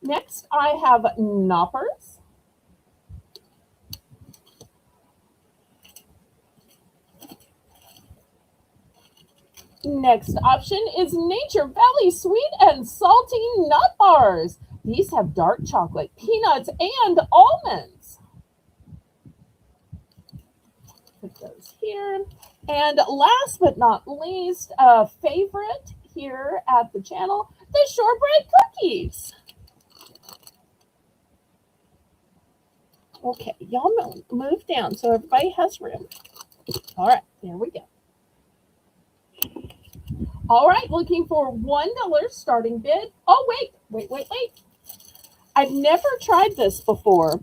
Next, I have Knoppers. Next option is Nature Valley Sweet and Salty Nut Bars. These have dark chocolate, peanuts, and almonds. Put those here. And last but not least, a favorite here at the channel, the shortbread cookies. Okay, y'all move down so everybody has room. All right, there we go. All right, looking for $1 starting bid. Oh, wait. I've never tried this before,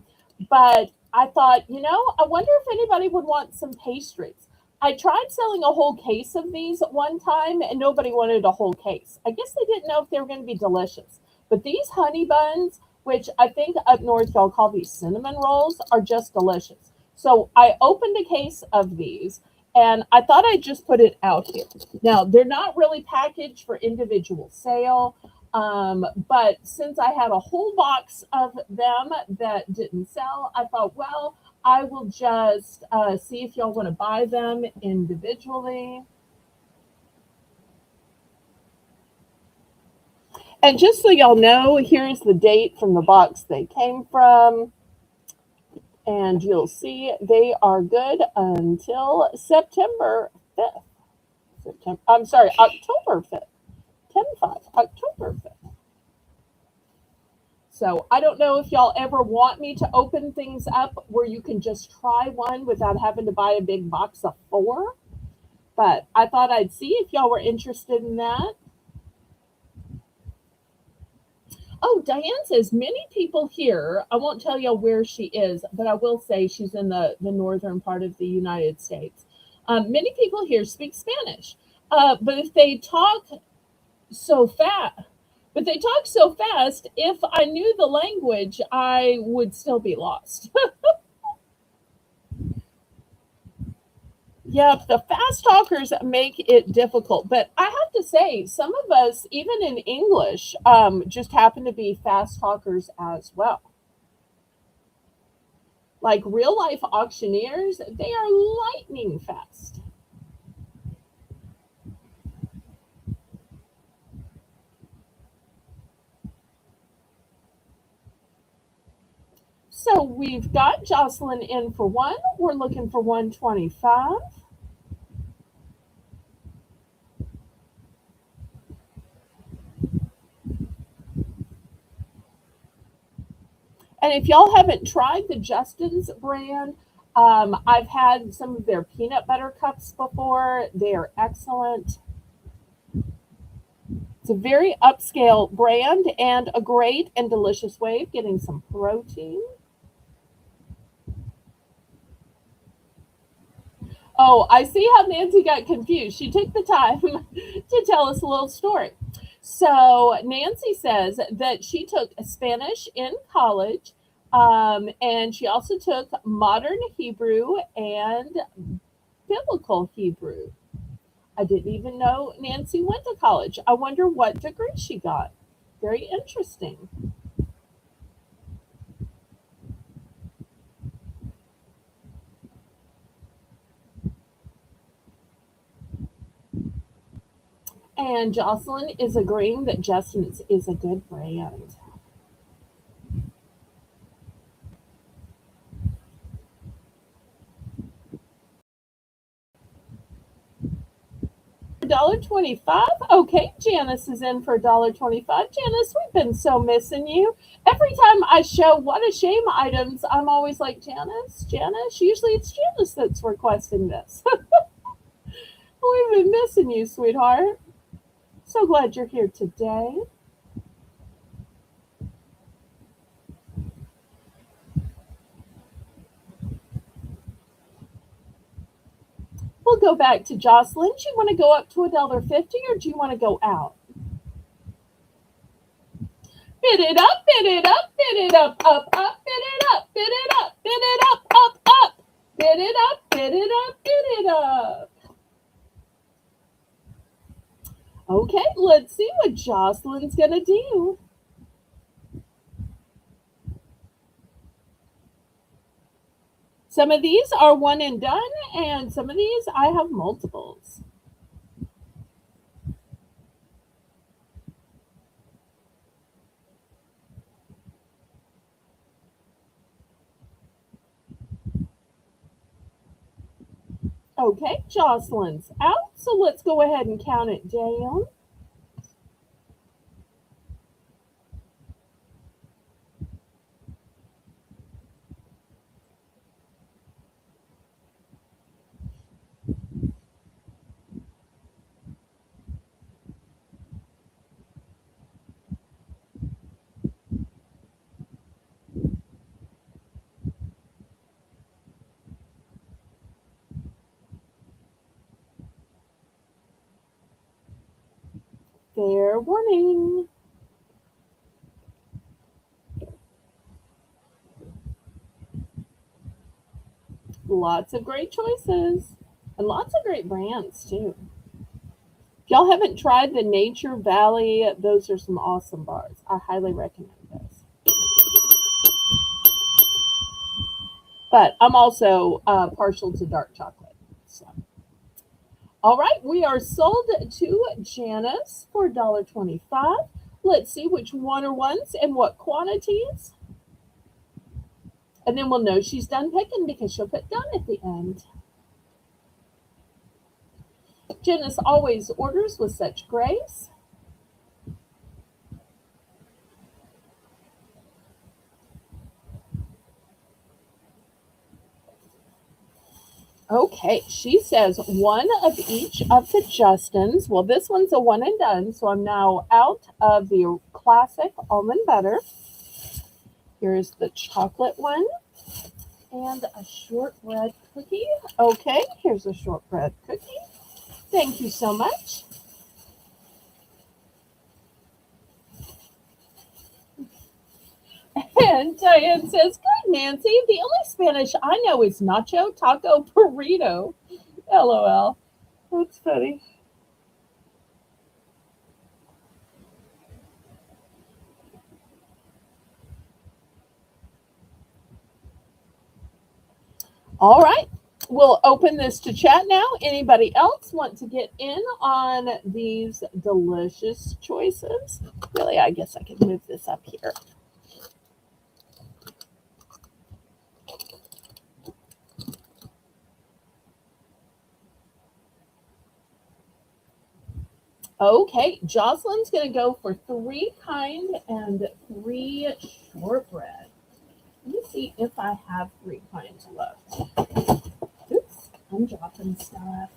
but I thought, I wonder if anybody would want some pastries. I tried selling a whole case of these at one time and nobody wanted a whole case. I guess they didn't know if they were going to be delicious. But these honey buns, which I think up north y'all call these cinnamon rolls, are just delicious. So I opened a case of these and I thought I'd just put it out here. Now, they're not really packaged for individual sale. But since I had a whole box of them that didn't sell, I thought, well, I will just see if y'all want to buy them individually. And just so y'all know, here's the date from the box they came from. And you'll see they are good until September 5th. I'm sorry, October 5th. 10/5, October 5th. So I don't know if y'all ever want me to open things up where you can just try one without having to buy a big box of four. But I thought I'd see if y'all were interested in that. Oh, Diane says many people here. I won't tell y'all where she is, but I will say she's in the northern part of the United States. Many people here speak Spanish, but if they talk so fast, if I knew the language, I would still be lost. Yeah, the fast talkers make it difficult. But I have to say, some of us, even in English, just happen to be fast talkers as well. Like real life auctioneers, they are lightning fast. So we've got Jocelyn in for one. We're looking for 125. And if y'all haven't tried the Justin's brand, I've had some of their peanut butter cups before. They are excellent. It's a very upscale brand and a great and delicious way of getting some protein. Oh, I see how Nancy got confused. She took the time to tell us a little story. So, Nancy says that she took Spanish in college, and she also took modern Hebrew and biblical Hebrew. I didn't even know Nancy went to college. I wonder what degree she got. Very interesting. And Jocelyn is agreeing that Justin's is a good brand. $1.25. Okay, Janice is in for $1.25. Janice, we've been so missing you. Every time I show what a shame items, I'm always like, Janice. Usually it's Janice that's requesting this. We've been missing you, sweetheart. So glad you're here today. We'll go back to Jocelyn. Do you want to go up to $1.50 or do you want to go out? Bid it up, bid it up, bid it up, up, bid it up, bid it up, bid it up, bid it up, bid it up, bid it up. Okay, let's see what Jocelyn's gonna do. Some of these are one and done, and some of these I have multiples. Okay, Jocelyn's out, so let's go ahead and count it down. Fair warning. Lots of great choices and lots of great brands too. If y'all haven't tried the Nature Valley, those are some awesome bars. I highly recommend those. But I'm also partial to dark chocolate. So, all right, we are sold to Janice for $1.25. Let's see which one are ones and what quantities. And then we'll know she's done picking because she'll put done at the end. Janice always orders with such grace. Okay, she says one of each of the Justins. Well, this one's a one and done, so I'm now out of the classic almond butter. Here's the chocolate one and a shortbread cookie. Okay, here's a shortbread cookie. Thank you so much. And Diane says, good, Nancy. The only Spanish I know is nacho, taco, burrito. LOL. That's funny. All right. We'll open this to chat now. Anybody else want to get in on these delicious choices? Really, I guess I could move this up here. Okay, Jocelyn's going to go for 3 kind and 3 shortbread. Let me see if I have 3 kinds left. Oops, I'm dropping stuff.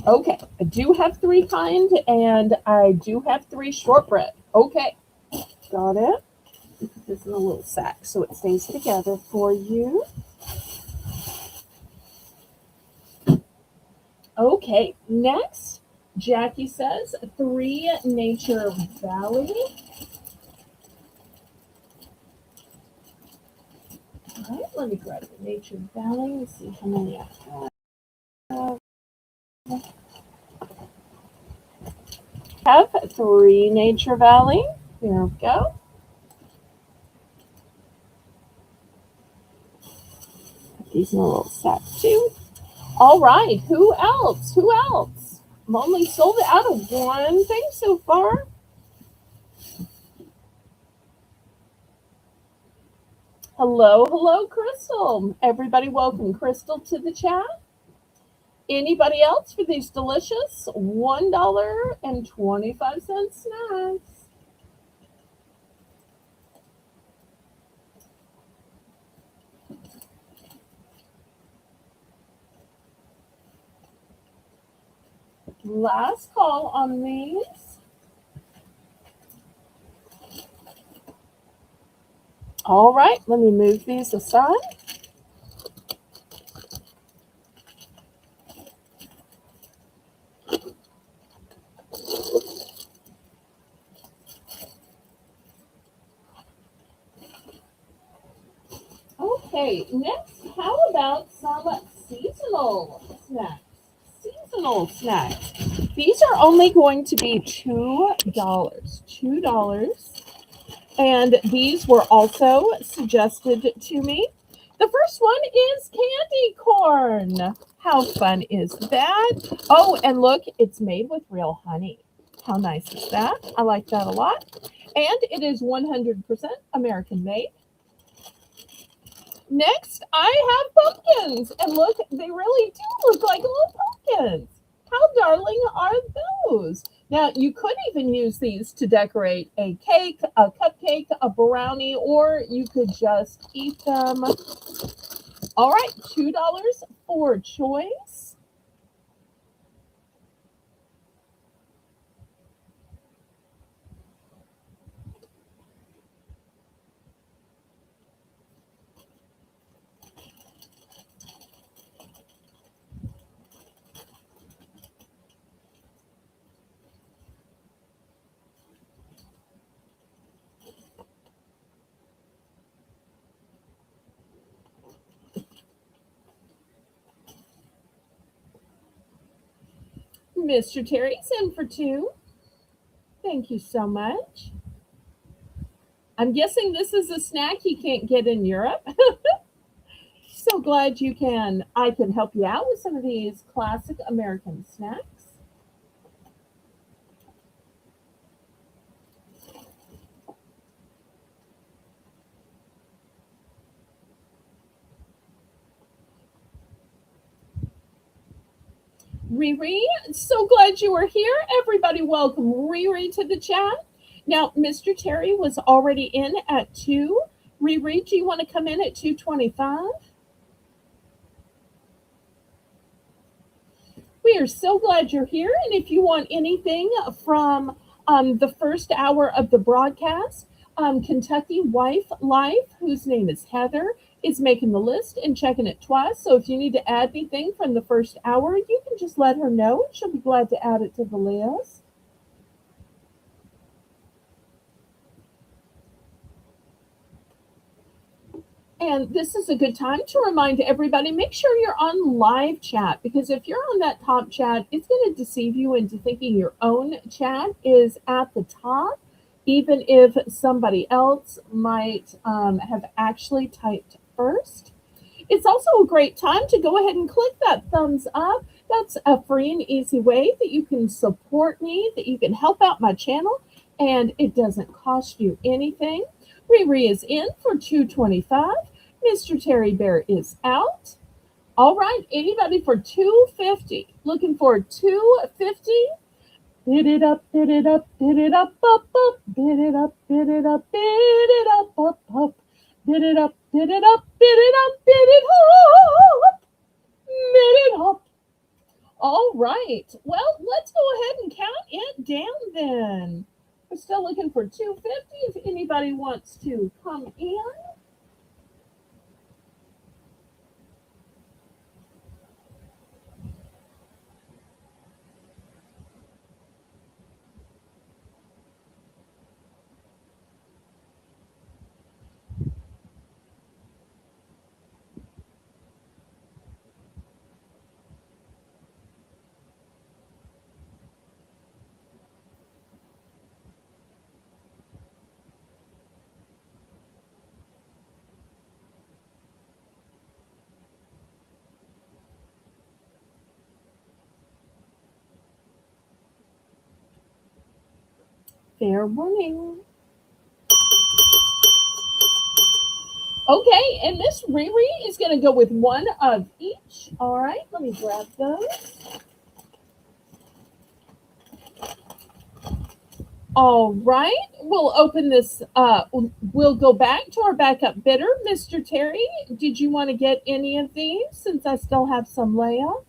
Okay, I do have 3 kind and I do have 3 shortbread. Okay, got it. Put this in a little sack so it stays together for you. Okay, next, Jackie says 3 Nature Valley. All right, let me grab the Nature Valley and see how many I have. 3 Nature Valley. Here we go. Put these in a little sack too. All right, who else? Who else? I'm only sold out of one thing so far. Hello, hello, Crystal. Everybody welcome Crystal to the chat. Anybody else for these delicious $1.25 snacks? Last call on these. All right, let me move these aside. Okay, next, how about some seasonal snacks? Seasonal snacks. These are only going to be $2. $2. And these were also suggested to me. The first one is candy corn. How fun is that? Oh, and look, it's made with real honey. How nice is that? I like that a lot. And it is 100% American made. Next, I have pumpkins. And look, they really do look like little pumpkins. How darling are those? Now, you could even use these to decorate a cake, a cupcake, a brownie, or you could just eat them. All right, $2 for choice. Mr. Terry's in for two. Thank you so much. I'm guessing this is a snack you can't get in Europe. So glad I can help you out with some of these classic American snacks. Riri, so glad you are here. Everybody, welcome Riri to the chat. Now, Mr. Terry was already in at 2. Riri, do you want to come in at 2:25? We are so glad you're here. And if you want anything from the first hour of the broadcast, Kentucky Wife Life, whose name is Heather, is making the list and checking it twice. So if you need to add anything from the first hour, you can just let her know. She'll be glad to add it to the list. And this is a good time to remind everybody, make sure you're on live chat, because if you're on that top chat, it's going to deceive you into thinking your own chat is at the top, even if somebody else might have actually typed first. It's also a great time to go ahead and click that thumbs up. That's a free and easy way that you can support me, that you can help out my channel, and it doesn't cost you anything. Riri is in for 2:25. Mr. Terry Bear is out. All right, anybody for 250? Looking for 250? Bid it up, bid it up, bid it up, up, up, bid it up, bid it up, bid it up, up, up, bid it up, bid it up, bid it up, bid it up, bid it up. All right, well, let's go ahead and count it down then. We're still looking for 250 if anybody wants to come in. Fair warning. Okay, and Miss Riri is going to go with one of each. All right, let me grab those. All right, we'll open this. We'll go back to our backup bidder, Mr. Terry. Did you want to get any of these since I still have some left?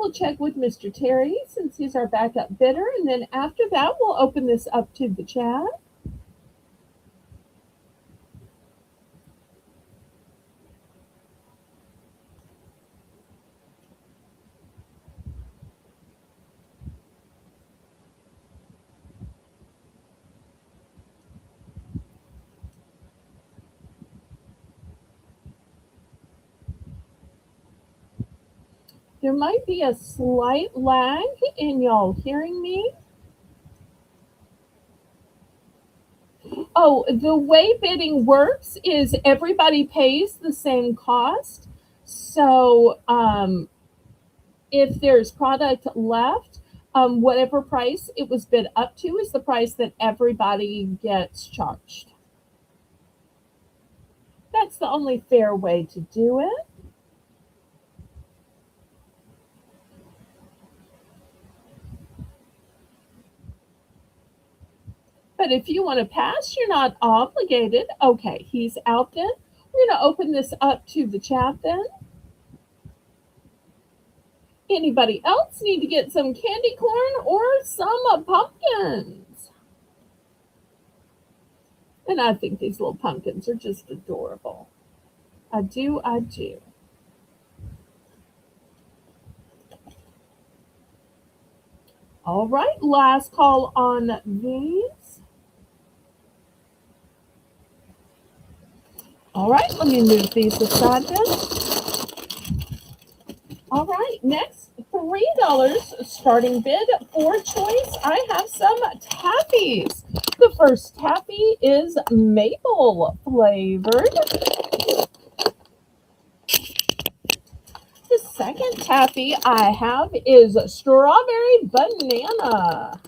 We'll check with Mr. Terry since he's our backup bidder, and then after that, we'll open this up to the chat. There might be a slight lag in y'all hearing me. Oh, the way bidding works is everybody pays the same cost. So if there's product left, whatever price it was bid up to is the price that everybody gets charged. That's the only fair way to do it. But if you want to pass, you're not obligated. Okay, he's out then. We're going to open this up to the chat then. Anybody else need to get some candy corn or some pumpkins? And I think these little pumpkins are just adorable. I do, I do. All right, last call on these. All right, let me move these aside then. All right, next $3 starting bid for choice. I have some taffies. The first taffy is maple flavored. The second taffy I have is strawberry banana.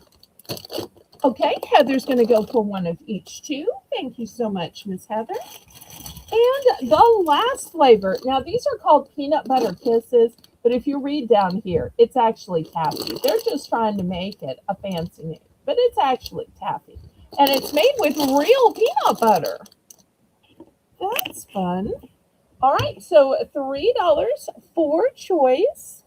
Okay, Heather's going to go for one of each too. Thank you so much, Miss Heather. And the last flavor. Now, these are called peanut butter kisses, but if you read down here, it's actually taffy. They're just trying to make it a fancy name, but it's actually taffy. And it's made with real peanut butter. That's fun. All right, so $3 for choice.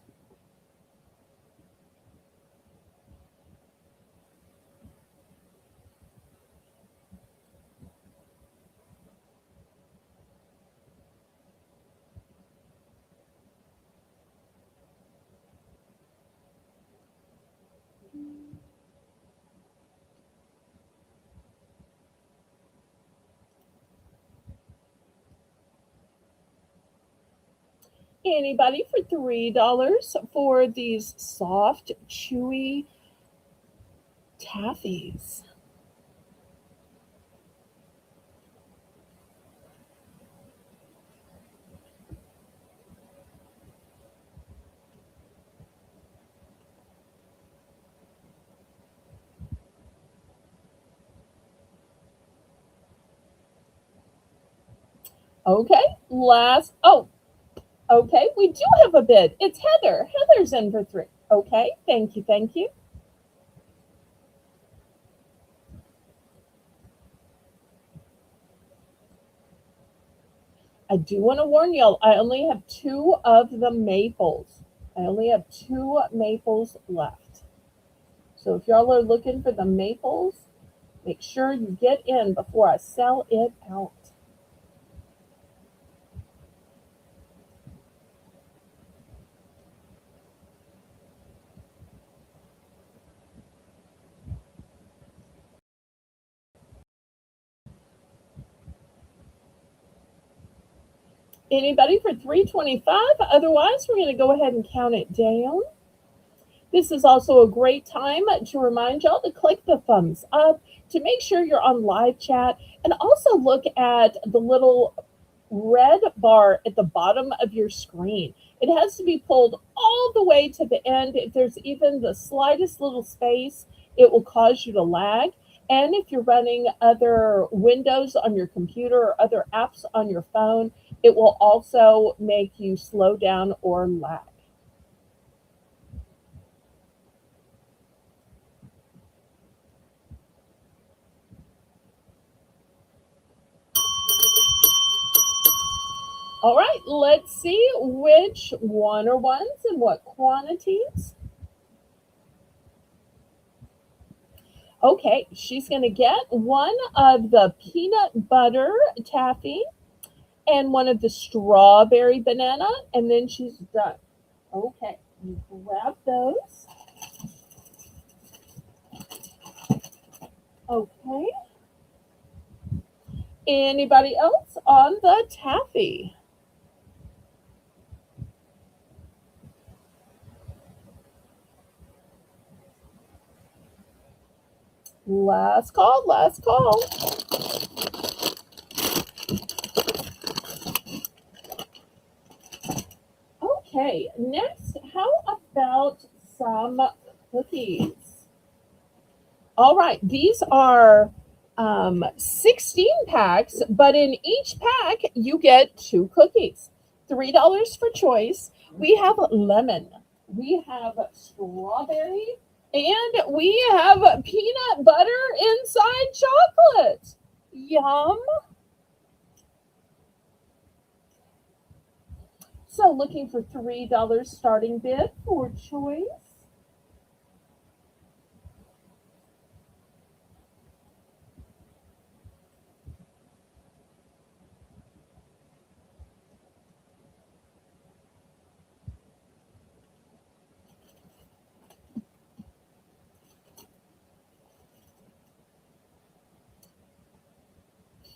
Anybody for $3 for these soft, chewy taffies? Okay, last. Oh, okay, we do have a bid. It's Heather. Heather's in for three. Okay, thank you, thank you. I do want to warn y'all, I only have two of the maples. I only have two maples left. So if y'all are looking for the maples, make sure you get in before I sell it out. Anybody for 325? Otherwise, we're going to go ahead and count it down. This is also a great time to remind y'all to click the thumbs up to make sure you're on live chat and also look at the little red bar at the bottom of your screen. It has to be pulled all the way to the end. If there's even the slightest little space, it will cause you to lag. And if you're running other windows on your computer or other apps on your phone, it will also make you slow down or lag. All right, let's see which one are ones and what quantities. Okay, she's going to get one of the peanut butter taffy and one of the strawberry banana, and then she's done. Okay, you grab those. Okay. Anybody else on the taffy? Last call, last call. Okay, next, how about some cookies? All right, these are 16 packs, but in each pack, you get two cookies. $3 for choice. We have lemon, we have strawberry, and we have peanut butter inside chocolate. Yum. So, looking for $3 starting bid for choice.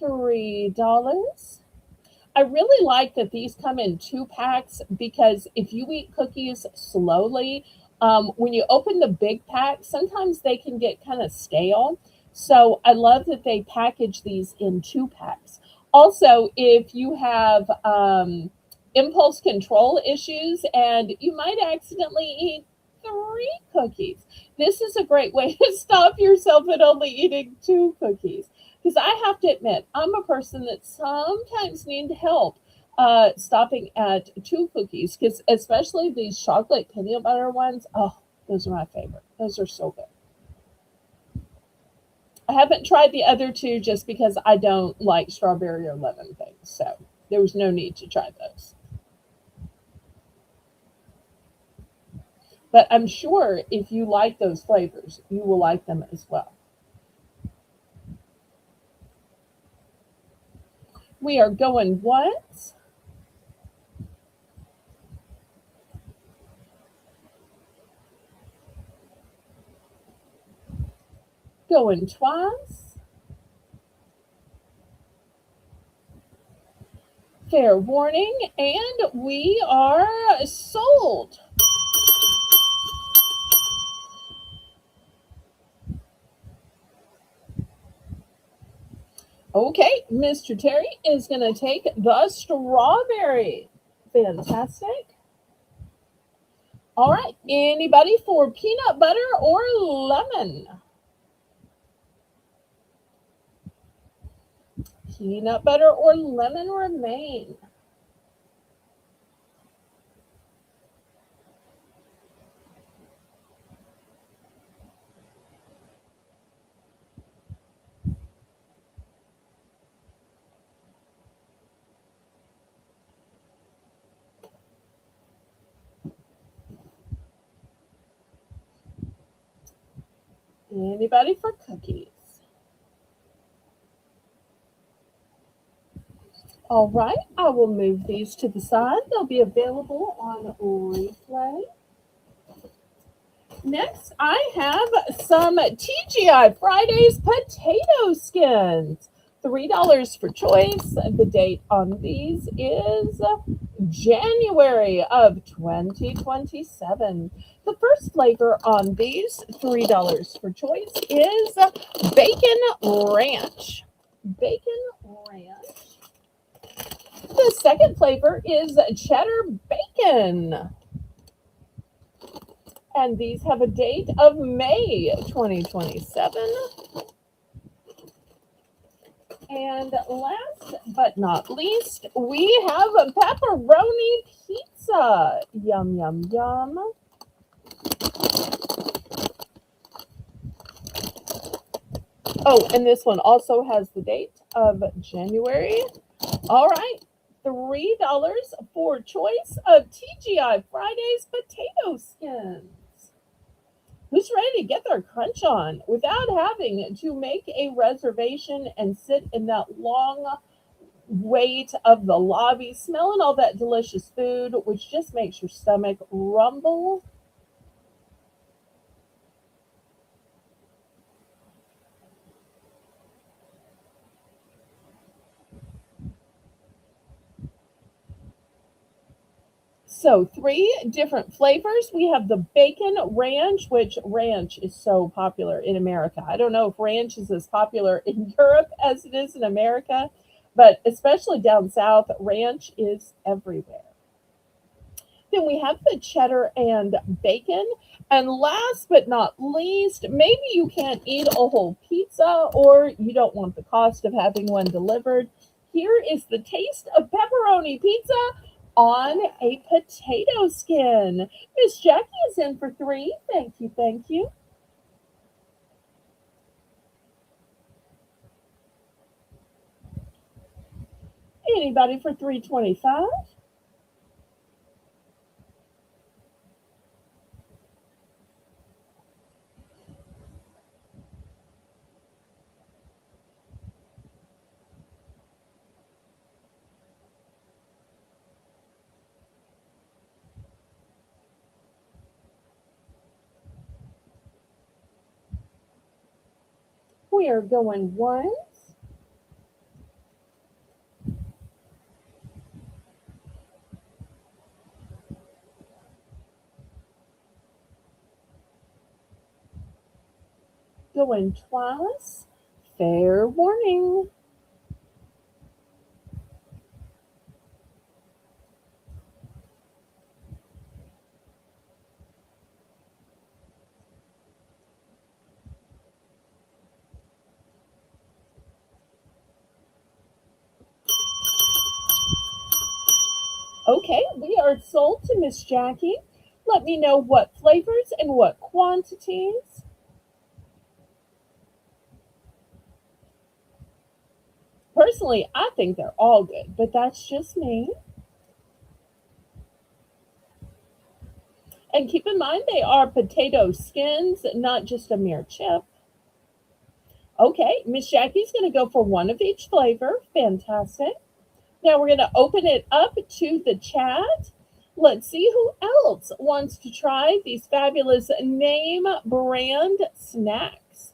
$3. I really like that these come in 2 packs because if you eat cookies slowly, when you open the big pack, sometimes they can get kind of stale. So I love that they package these in 2 packs. Also, if you have impulse control issues and you might accidentally eat 3 cookies, this is a great way to stop yourself at only eating 2 cookies. Because I have to admit, I'm a person that sometimes need help stopping at 2 cookies. Because especially these chocolate peanut butter ones, oh, those are my favorite. Those are so good. I haven't tried the other two just because I don't like strawberry or lemon things. So there was no need to try those. But I'm sure if you like those flavors, you will like them as well. We are going once, going twice. Fair warning, and we are sold. Okay, Mr. Terry is going to take the strawberry. Fantastic. All right, anybody for peanut butter or lemon? Peanut butter or lemon remain. Anybody for cookies? All right, I will move these to the side. They'll be available on replay. Next, I have some TGI Fridays potato skins. $3 for choice. The date on these is January of 2027. The first flavor on these, $3 for choice, is Bacon Ranch. Bacon Ranch. The second flavor is Cheddar Bacon. And these have a date of May 2027. And last but not least, we have a pepperoni pizza. Yum, yum, yum. Oh, and this one also has the date of January. All right, $3 for choice of TGI Fridays potato skins. Who's ready to get their crunch on without having to make a reservation and sit in that long wait of the lobby, smelling all that delicious food, which just makes your stomach rumble? So, 3 different flavors. We have the bacon ranch, which ranch is so popular in America. I don't know if ranch is as popular in Europe as it is in America, but especially down south, ranch is everywhere. Then we have the cheddar and bacon. And last but not least, maybe you can't eat a whole pizza or you don't want the cost of having one delivered. Here is the taste of pepperoni pizza on a potato skin. Miss Jackie is in for 3. Thank you, thank you. Anybody for 325? We are going once, Going twice. Fair warning. Okay, we are sold to Miss Jackie. Let me know what flavors and what quantities. Personally, I think they're all good, but that's just me. And keep in mind, they are potato skins, not just a mere chip. Okay, Miss Jackie's going to go for one of each flavor. Fantastic. Now we're going to open it up to the chat. Let's see who else wants to try these fabulous name brand snacks.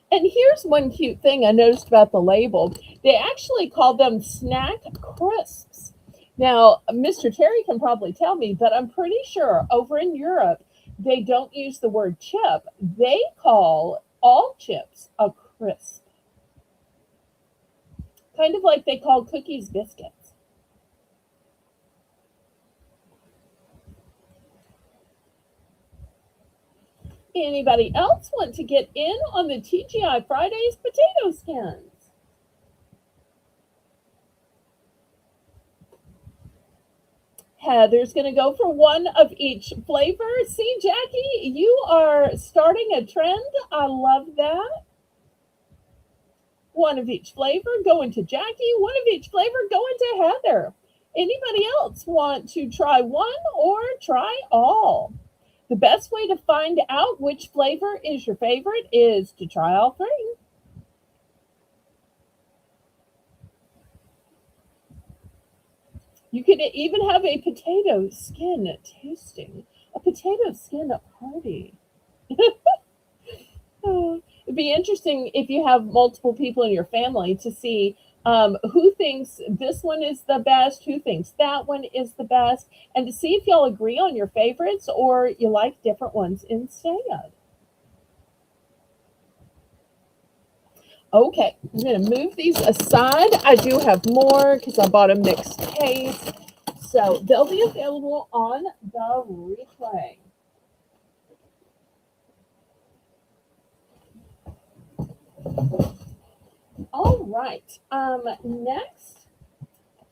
And here's one cute thing I noticed about the label. They actually call them snack crisps. Now, Mr. Terry can probably tell me, but I'm pretty sure over in Europe, they don't use the word chip. They call all chips a crisp, kind of like they call cookies biscuits. Anybody else want to get in on the TGI Fridays potato skins? Heather's going to go for one of each flavor. See, Jackie, you are starting a trend. I love that. One of each flavor going to Jackie, one of each flavor going to Heather. Anybody else want to try one or try all? The best way to find out which flavor is your favorite is to try all three. You could even have a potato skin tasting, a potato skin party. It'd be interesting if you have multiple people in your family to see who thinks this one is the best, who thinks that one is the best, and to see if y'all agree on your favorites or you like different ones instead. Okay, I'm going to move these aside. I do have more because I bought a mixed case. So they'll be available on the replay. All right. Next,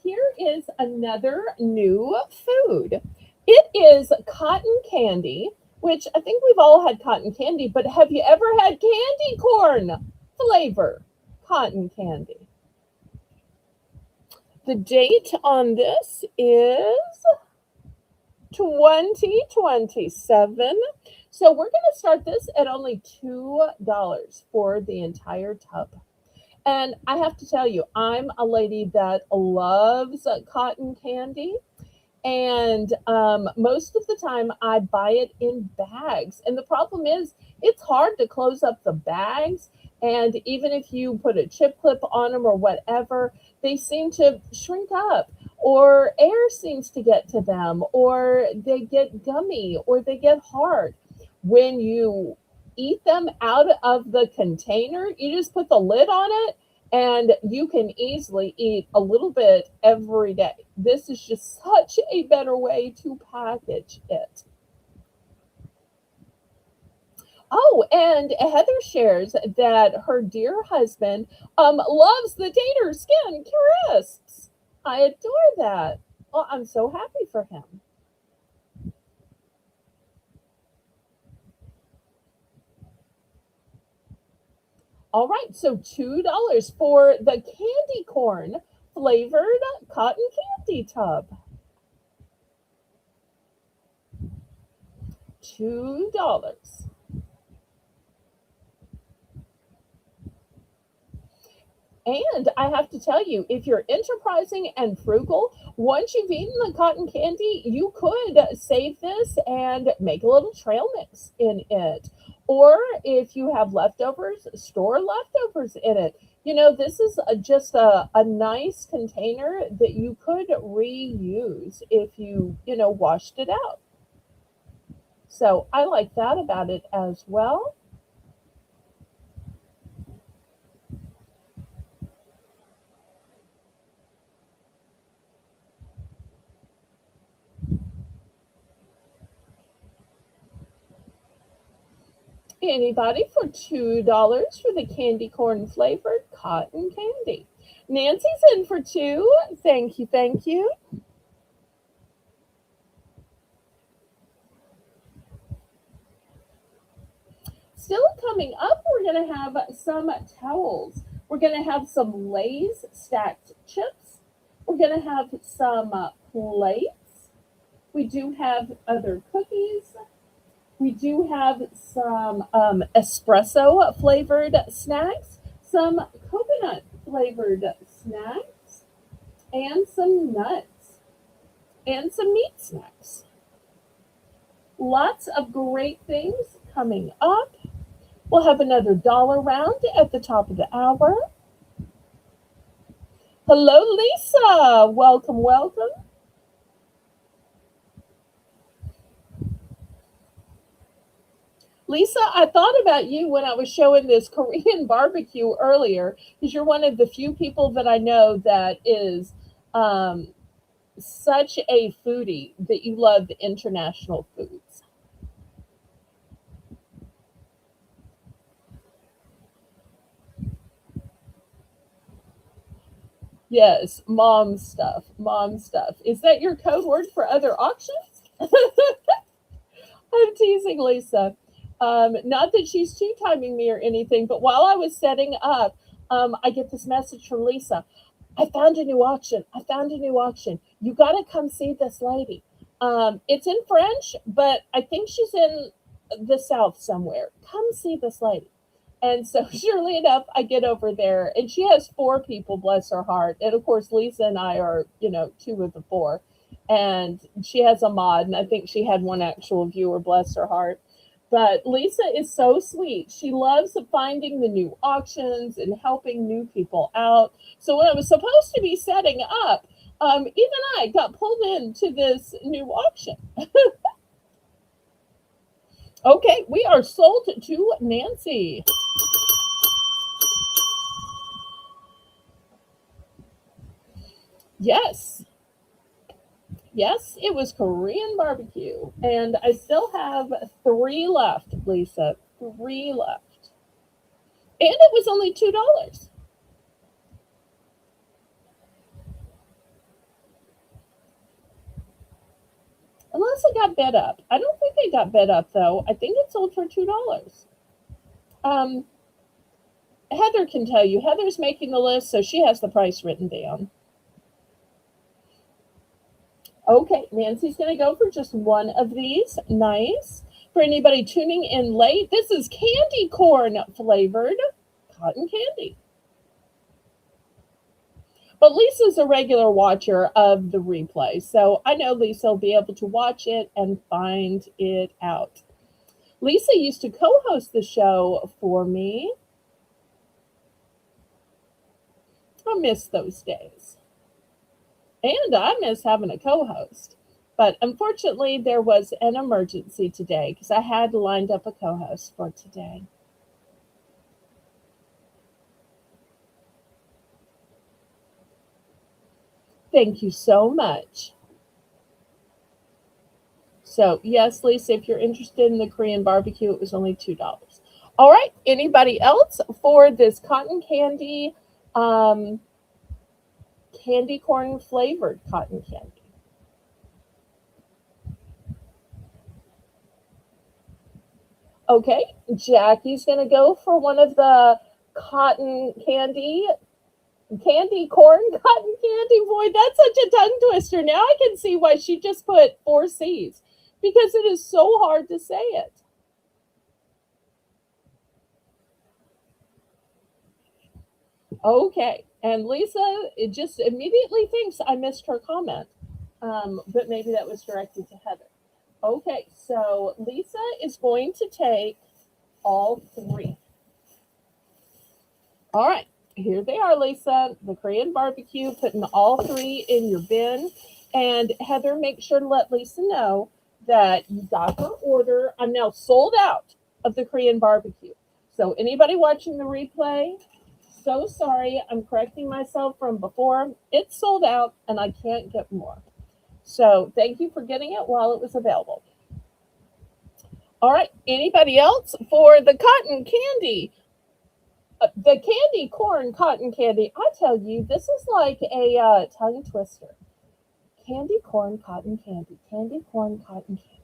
here is another new food. It is cotton candy, which I think we've all had cotton candy, but have you ever had candy corn flavor cotton candy? The date on this is 2027. So we're going to start this at only $2 for the entire tub. And I have to tell you, I'm a lady that loves cotton candy. And most of the time I buy it in bags. And the problem is it's hard to close up the bags. And even if you put a chip clip on them or whatever, they seem to shrink up, or air seems to get to them, or they get gummy, or they get hard. When you eat them out of the container, you just put the lid on it and you can easily eat a little bit every day. This is just such a better way to package it. Oh, and Heather shares that her dear husband loves the tater skin crisps. I adore that. Well, I'm so happy for him. All right, so $2 for the candy corn flavored cotton candy tub. $2. And I have to tell you, if you're enterprising and frugal, once you've eaten the cotton candy, you could save this and make a little trail mix in it. Or if you have leftovers, store leftovers in it. This is just a nice container that you could reuse if you washed it out. So I like that about it as well. Anybody for $2 for the candy corn flavored cotton candy. Nancy's in for two. Thank you, thank you. Still coming up, we're going to have some towels. We're going to have some Lay's stacked chips. We're going to have some plates. We do have other cookies. We do have some espresso flavored snacks, some coconut flavored snacks, and some nuts, and some meat snacks. Lots of great things coming up. We'll have another dollar round at the top of the hour. Hello, Lisa. Welcome, welcome. Lisa, I thought about you when I was showing this Korean barbecue earlier because you're one of the few people that I know that is um, such a foodie that you love the international foods. Yes, mom stuff, mom stuff. Is that your code word for other auctions? I'm teasing Lisa. Not that she's two timing me or anything, but while I was setting up, I get this message from Lisa. I found a new auction. I found a new auction. You got to come see this lady. It's in French, but I think she's in the South somewhere. Come see this lady. And so, surely enough, I get over there, and she has four people, bless her heart. And of course, Lisa and I are two of the four. And she has a mod, and I think she had one actual viewer, bless her heart. But Lisa is so sweet. She loves finding the new auctions and helping new people out. So when I was supposed to be setting up, even I got pulled into this new auction. Okay, we are sold to Nancy. Yes, yes, it was Korean barbecue. And I still have three left, Lisa. Three left. And it was only $2. Unless it got bid up. I don't think it got bid up though. I think it sold for $2. Um, Heather can tell you. Heather's making the list, so she has the price written down. Okay, Nancy's going to go for just one of these. Nice. For anybody tuning in late, this is candy corn flavored cotton candy. But Lisa's a regular watcher of the replay, so I know Lisa will be able to watch it and find it out. Lisa used to co host the show for me. I miss those days. And I miss having a co host. But unfortunately, there was an emergency today because I had lined up a co host for today. Thank you so much. So, yes, Lisa, if you're interested in the Korean barbecue, it was only $2. All right. Anybody else for this cotton candy, um, candy corn flavored cotton candy? Okay. Jackie's going to go for one of the cotton candy corn cotton candy. Boy, that's such a tongue twister. Now I can see why she just put four C's because it is so hard to say it. Okay. And Lisa it just immediately thinks I missed her comment. But maybe that was directed to Heather. Okay, so Lisa is going to take all three. All right, here they are, Lisa. The Korean barbecue, putting all three in your bin. And Heather, make sure to let Lisa know that you got her order. I'm now sold out of the Korean barbecue. So anybody watching the replay, so sorry. I'm correcting myself from before. It's sold out and I can't get more. So thank you for getting it while it was available. All right, anybody else for the cotton candy? The candy corn cotton candy. I tell you, this is like a tongue twister. Candy corn cotton candy. Candy corn cotton candy.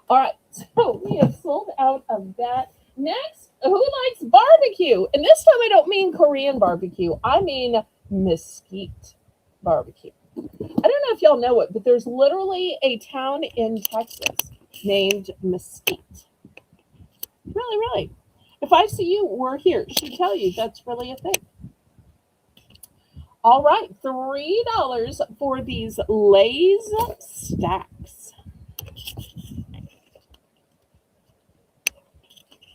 All right, so we have sold out of that. Next, who likes barbecue? And this time I don't mean Korean barbecue. I mean mesquite barbecue. I don't know if y'all know it, but there's literally a town in Texas named Mesquite. Really, really. If I see you, we're here. Should tell you that's really a thing. All right, $3 for these Lay's stacks.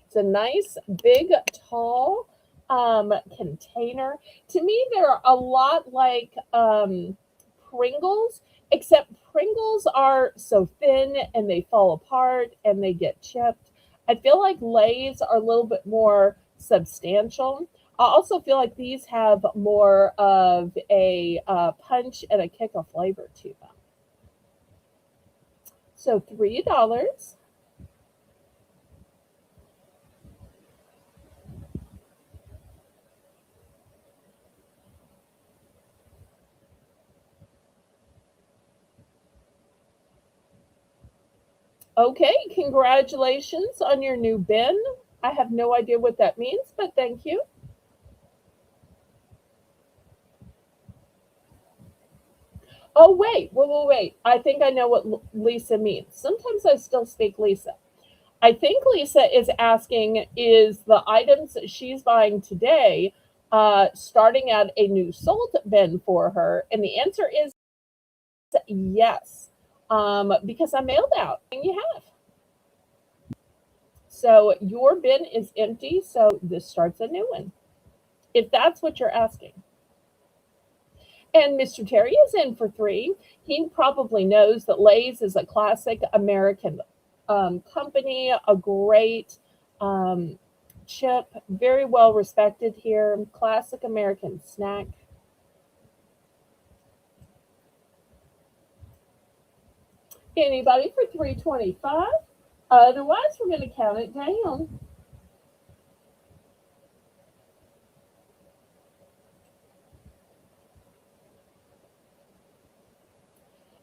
It's a nice, big, tall container. To me, they're a lot like Pringles, except Pringles are so thin and they fall apart and they get chipped. I feel like Lay's are a little bit more substantial. I also feel like these have more of a punch and a kick of flavor to them. So $3. Okay, congratulations on your new bin. I have no idea what that means, but thank you. Oh, wait. I think I know what Lisa means. Sometimes I still speak Lisa. I think Lisa is asking, is the items that she's buying today starting at a new sold bin for her? And the answer is yes, because I mailed out and you have. So your bin is empty, so this starts a new one, if that's what you're asking. And Mr. Terry is in for 3. He probably knows that Lay's is a classic American company, a great chip, very well respected here, classic American snack. Anybody for $3.25? Otherwise, we're going to count it down.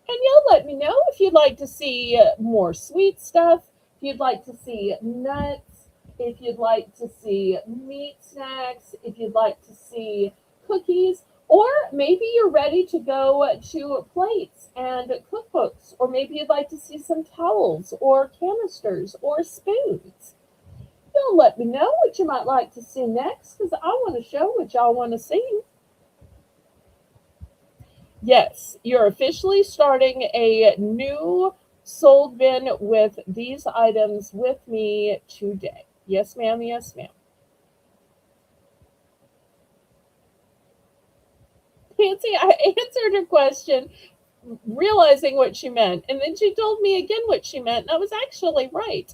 And you'll let me know if you'd like to see more sweet stuff, if you'd like to see nuts, if you'd like to see meat snacks, if you'd like to see cookies, or maybe you're ready to go to plates and cookbooks, or maybe you'd like to see some towels or canisters or spoons. You'll let me know what you might like to see next because I want to show what y'all want to see. Yes, you're officially starting a new sold bin with these items with me today. Yes, ma'am. Yes, ma'am. Nancy, I answered her question realizing what she meant, and then she told me again what she meant, and I was actually right.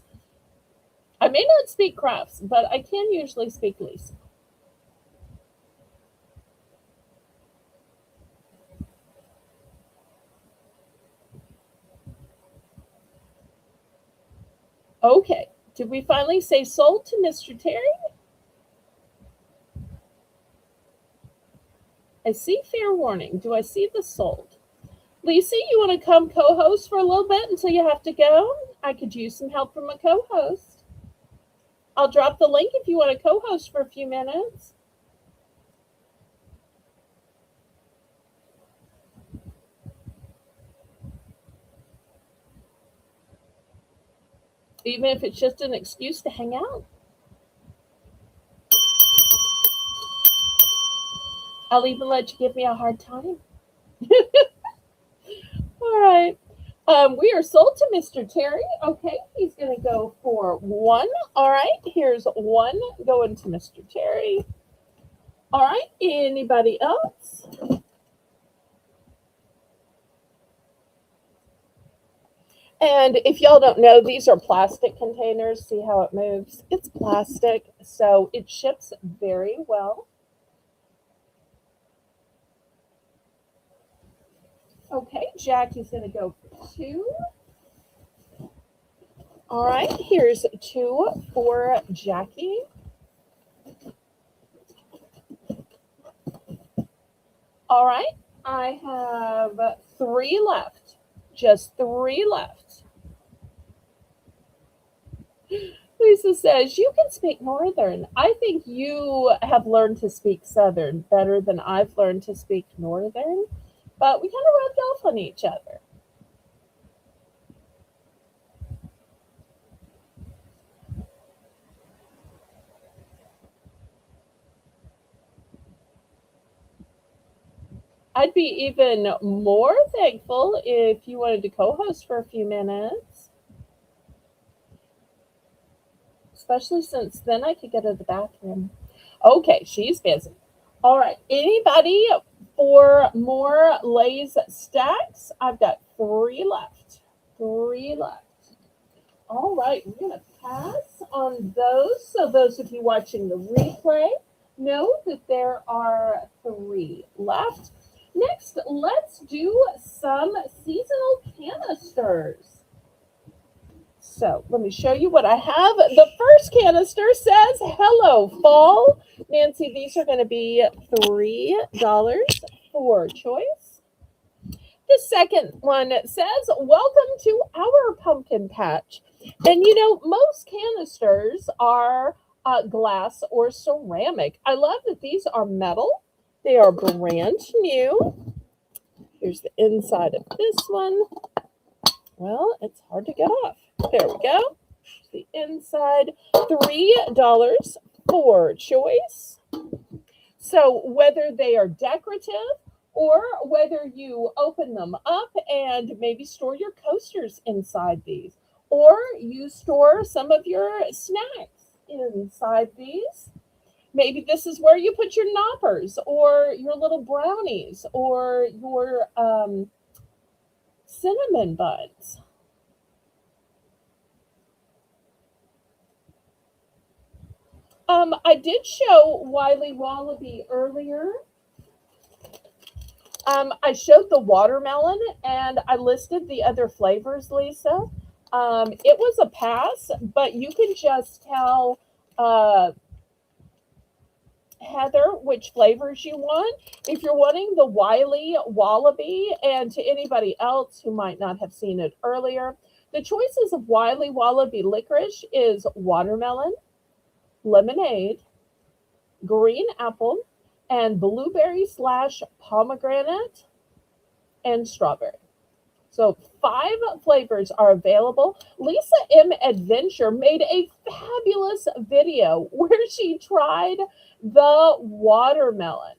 I may not speak crafts, but I can usually speak Lisa. Okay, did we finally say sold to Mr. Terry? I see fair warning. Do I see the sold? Lisa, you want to come co-host for a little bit until you have to go? I could use some help from a co-host. I'll drop the link if you want to co-host for a few minutes. Even if it's just an excuse to hang out. I'll even let you give me a hard time. All right. We are sold to Mr. Terry. Okay, he's going to go for one. All right, here's one going to Mr. Terry. All right, anybody else? And if y'all don't know, these are plastic containers. See how it moves? It's plastic, so it ships very well. Okay, Jackie's going to go for two. All right, here's two for Jackie. All right, I have three left. Just three left. Lisa says, you can speak Northern. I think you have learned to speak Southern better than I've learned to speak Northern, but we kind of rubbed off on each other. I'd be even more thankful if you wanted to co-host for a few minutes, especially since then I could go to the bathroom. Okay, she's busy. All right, anybody for more Lay's stacks? I've got three left. Three left. All right, we're going to pass on those. So those of you watching the replay know that there are three left. Next, let's do some seasonal canisters. So let me show you what I have. The first canister says, hello, fall. Nancy, these are going to be $3 for choice. The second one says, welcome to our pumpkin patch. And you know, most canisters are glass or ceramic. I love that these are metal. They are brand new. Here's the inside of this one. Well, it's hard to get off. There we go. The inside, $3 for choice. So whether they are decorative or whether you open them up and maybe store your coasters inside these, or you store some of your snacks inside these. Maybe this is where you put your knoppers or your little brownies or your cinnamon buns. I did show Wiley Wallaby earlier. I showed the watermelon and I listed the other flavors, Lisa. It was a pass, but you can just tell Heather which flavors you want. If you're wanting the Wiley Wallaby, and to anybody else who might not have seen it earlier, the choices of Wiley Wallaby licorice is watermelon, lemonade, green apple, and blueberry / pomegranate and strawberry. So 5 flavors are available. Lisa M. Adventure made a fabulous video where she tried the watermelon.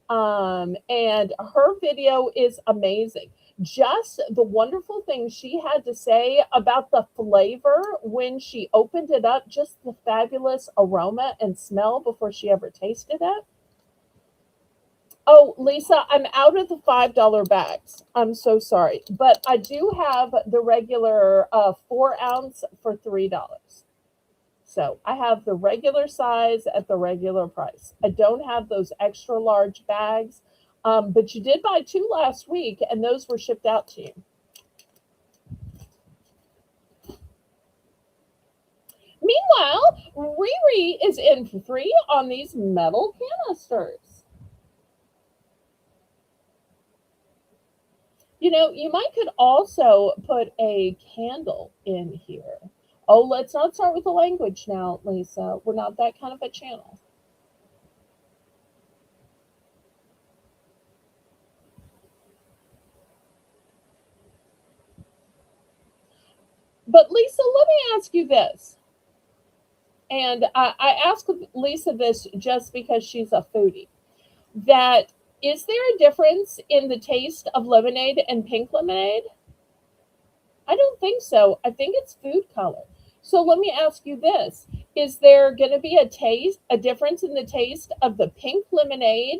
And her video is amazing. Just the wonderful things she had to say about the flavor when she opened it up, just the fabulous aroma and smell before she ever tasted it. Oh, Lisa, I'm out of the $5 bags. I'm so sorry. But I do have the regular 4-ounce for $3. So I have the regular size at the regular price. I don't have those extra large bags. But you did buy 2 last week, and those were shipped out to you. Meanwhile, Riri is in for free on these metal canisters. You know, you could also put a candle in here. Oh, let's not start with the language now, Lisa. We're not that kind of a channel. But Lisa, let me ask you this. And I asked Lisa this just because she's a foodie. That is there a difference in the taste of lemonade and pink lemonade? I don't think so. I think it's food color. So let me ask you this. Is there going to be a difference in the taste of the pink lemonade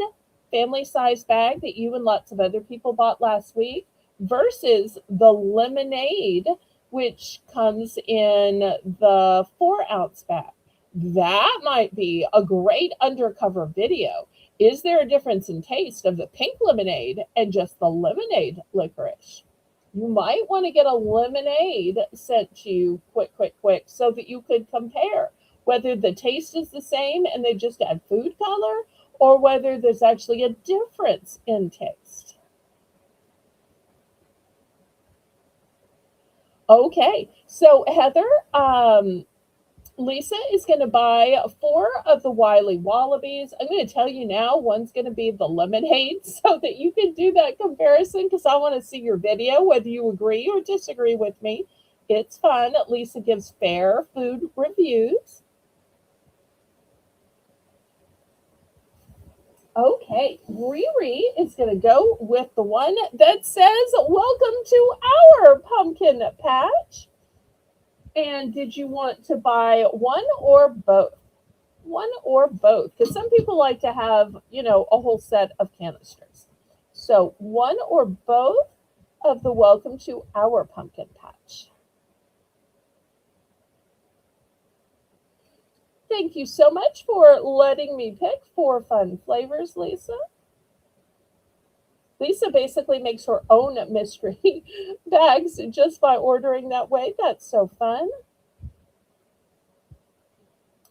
family size bag that you and lots of other people bought last week versus the lemonade, which comes in the 4-ounce bag? That might be a great undercover video. Is there a difference in taste of the pink lemonade and just the lemonade licorice? You might want to get a lemonade sent to you quick, quick, quick so that you could compare whether the taste is the same and they just add food color or whether there's actually a difference in taste. Okay, so Heather, Lisa is going to buy 4 of the Wiley Wallabies. I'm going to tell you now, one's going to be the lemonade so that you can do that comparison because I want to see your video, whether you agree or disagree with me. It's fun. Lisa gives fair food reviews. Okay, Riri is going to go with the one that says, "Welcome to our pumpkin patch." And did you want to buy one or both? One or both? Because some people like to have, a whole set of canisters. So one or both of the Welcome to Our Pumpkin Patch. Thank you so much for letting me pick 4 fun flavors, Lisa. Lisa basically makes her own mystery bags just by ordering that way. That's so fun.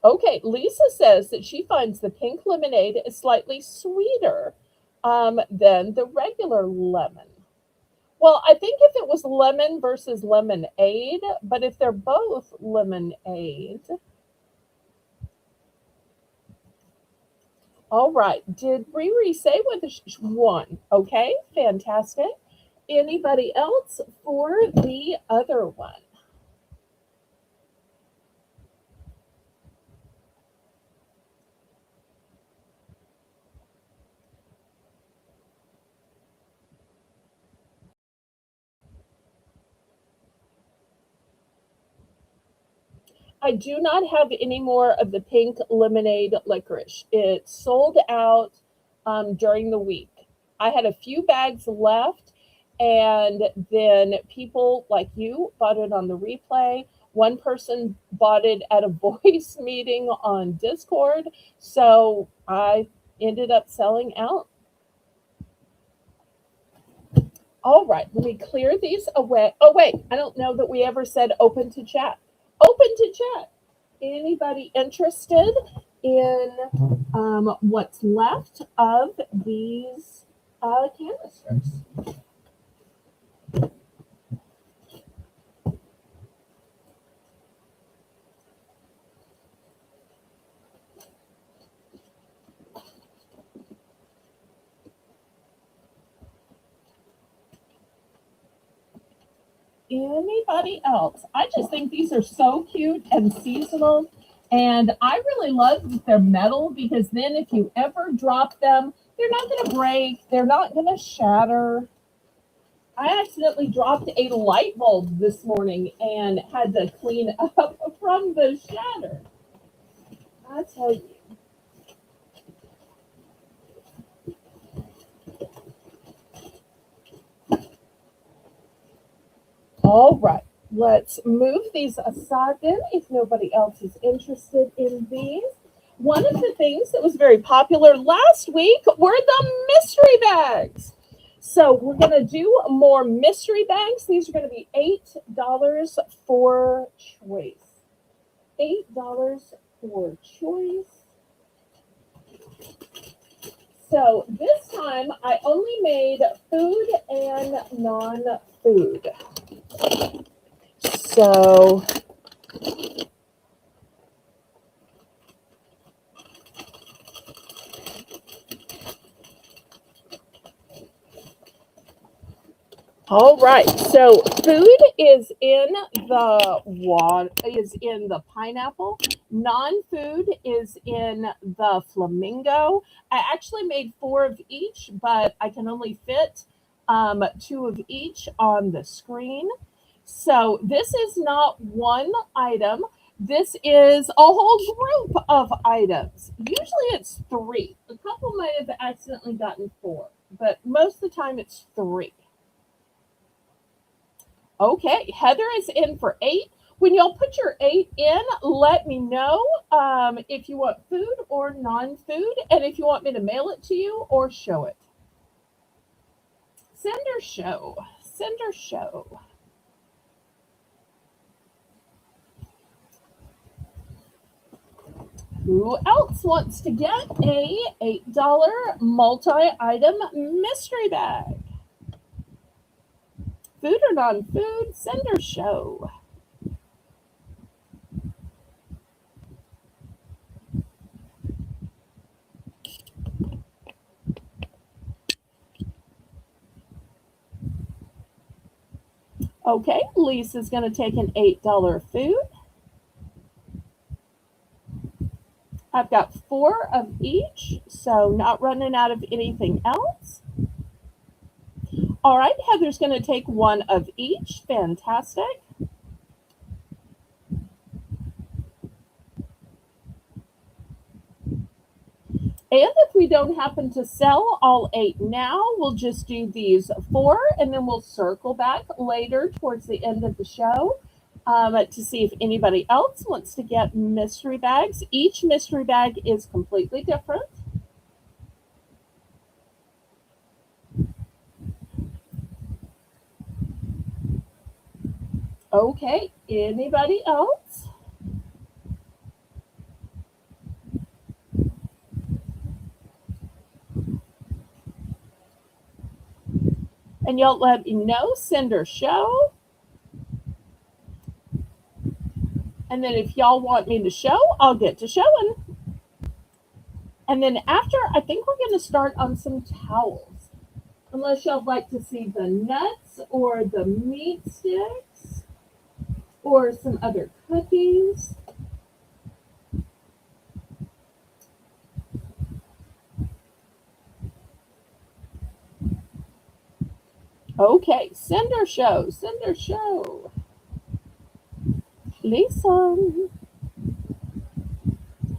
Okay, Lisa says that she finds the pink lemonade is slightly sweeter than the regular lemon. Well, I think if it was lemon versus lemonade, but if they're both lemonade. All right. Did Riri say whether she won? Okay, fantastic. Anybody else for the other one? I do not have any more of the pink lemonade licorice. It sold out during the week. I had a few bags left, and then people like you bought it on the replay. One person bought it at a voice meeting on Discord, so I ended up selling out. All right, let me clear these away. Oh, wait, I don't know that we ever said open to chat. Open to chat. Anybody interested in what's left of these canisters? Anybody else? I just think these are so cute and seasonal. And I really love that they're metal because then if you ever drop them, they're not going to break, they're not going to shatter. I accidentally dropped a light bulb this morning and had to clean up from the shatter. I tell you. All right, let's move these aside then if nobody else is interested in these. One of the things that was very popular last week were the mystery bags. So we're going to do more mystery bags. These are going to be $8 for choice. $8 for choice. So this time I only made food and non-food. So all right. So food is in the pineapple. Non-food is in the flamingo. I actually made 4 of each, but I can only fit 2 of each on the screen. So this is not one item. This is a whole group of items. Usually it's three. A couple might have accidentally gotten four, but most of the time it's three. Okay, Heather is in for eight. When y'all put your eight in, let me know if you want food or non-food, and if you want me to mail it to you or show it. Send or show. Send or show. Who else wants to get a $8 multi-item mystery bag? Food or non-food, send or show. Okay, Lisa's going to take an $8 food. I've got four of each, so not running out of anything else. All right, Heather's going to take one of each. Fantastic. And if we don't happen to sell all eight now, we'll just do these four, and then we'll circle back later towards the end of the show to see if anybody else wants to get mystery bags. Each mystery bag is completely different. Okay, anybody else? And y'all let me know, send or show. And then if y'all want me to show, I'll get to showing. And then after, I think we're going to start on some towels. Unless y'all like to see the nuts or the meat sticks or some other cookies. Okay, send or show, send or show. Lisa.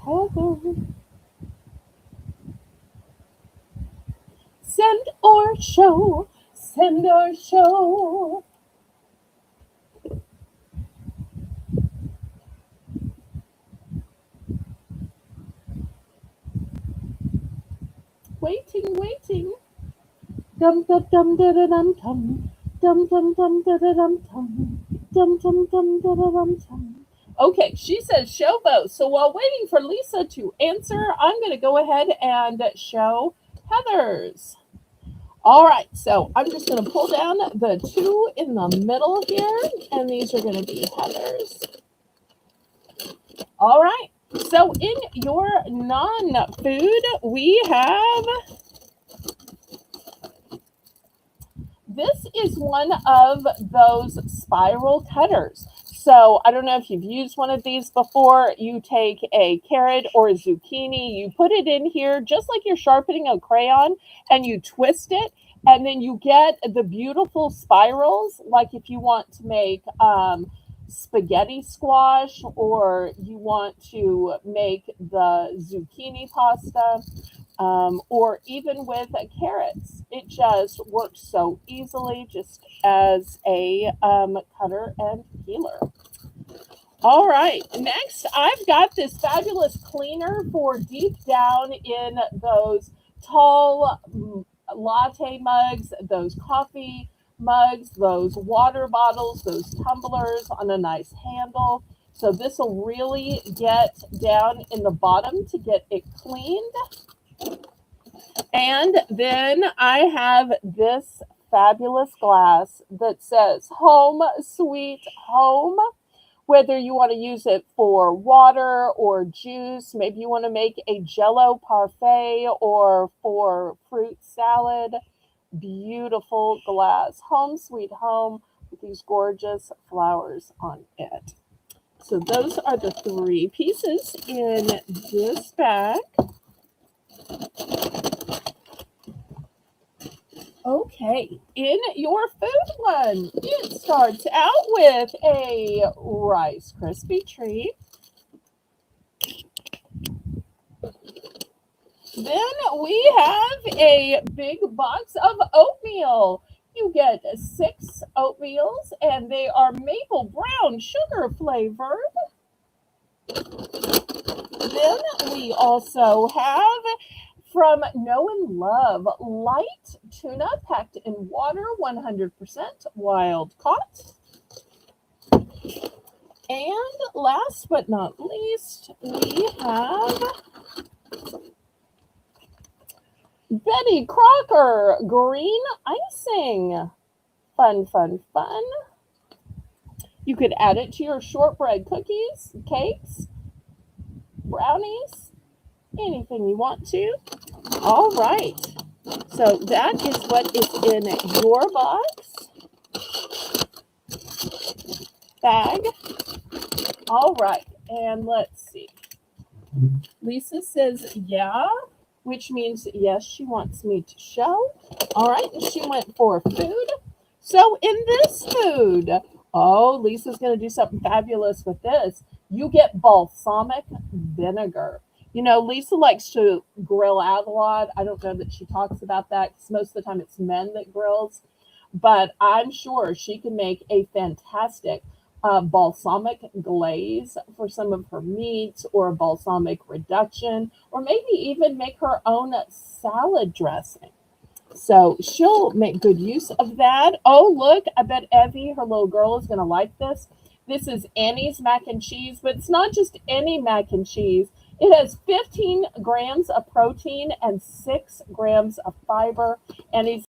Heather. Send or show, send or show. Waiting, waiting. Dum dum dum da da dum dum. Dum dum dum da da dum dum. Dum dum dum da da dum dum. Okay, she says show both. So while waiting for Lisa to answer, I'm going to go ahead and show Heather's. All right, so I'm just going to pull down the two in the middle here, and these are going to be Heather's. All right, so in your non-food, we have, this is one of those spiral cutters. So I don't know if you've used one of these before. You take a carrot or a zucchini, you put it in here just like you're sharpening a crayon, and you twist it, and then you get the beautiful spirals. Like if you want to make spaghetti squash, or you want to make the zucchini pasta, or even with carrots. It just works so easily, just as a cutter and peeler. All right, next I've got this fabulous cleaner for deep down in those tall latte mugs, those coffee mugs, those water bottles, those tumblers on a nice handle. So this will really get down in the bottom to get it cleaned. And then I have this fabulous glass that says Home Sweet Home. Whether you want to use it for water or juice, maybe you want to make a Jello parfait or for fruit salad. Beautiful glass. Home Sweet Home with these gorgeous flowers on it. So those are the three pieces in this bag. Okay, in your food one, it starts out with a Rice Krispie treat. Then we have a big box of oatmeal. You get 6 oatmeals, and they are maple brown sugar flavored. Then we also have from Know and Love light tuna packed in water, 100% wild caught. And last but not least, we have Betty Crocker green icing. Fun, fun, fun. You could add it to your shortbread cookies, cakes, brownies, anything you want to. All right. So that is what is in your box bag. All right. And let's see. Lisa says, yeah, which means yes, she wants me to show. All right. And she went for food. So in this food, oh, Lisa's going to do something fabulous with this. You get balsamic vinegar. You know, Lisa likes to grill out a lot. I don't know that she talks about that because most of the time it's men that grills, but I'm sure she can make a fantastic balsamic glaze for some of her meats or a balsamic reduction, or maybe even make her own salad dressing. So she'll make good use of that. Oh, look, I bet Evie, her little girl, is going to like this. This is Annie's mac and cheese, but it's not just any mac and cheese. It has 15 grams of protein and 6 grams of fiber. Annie's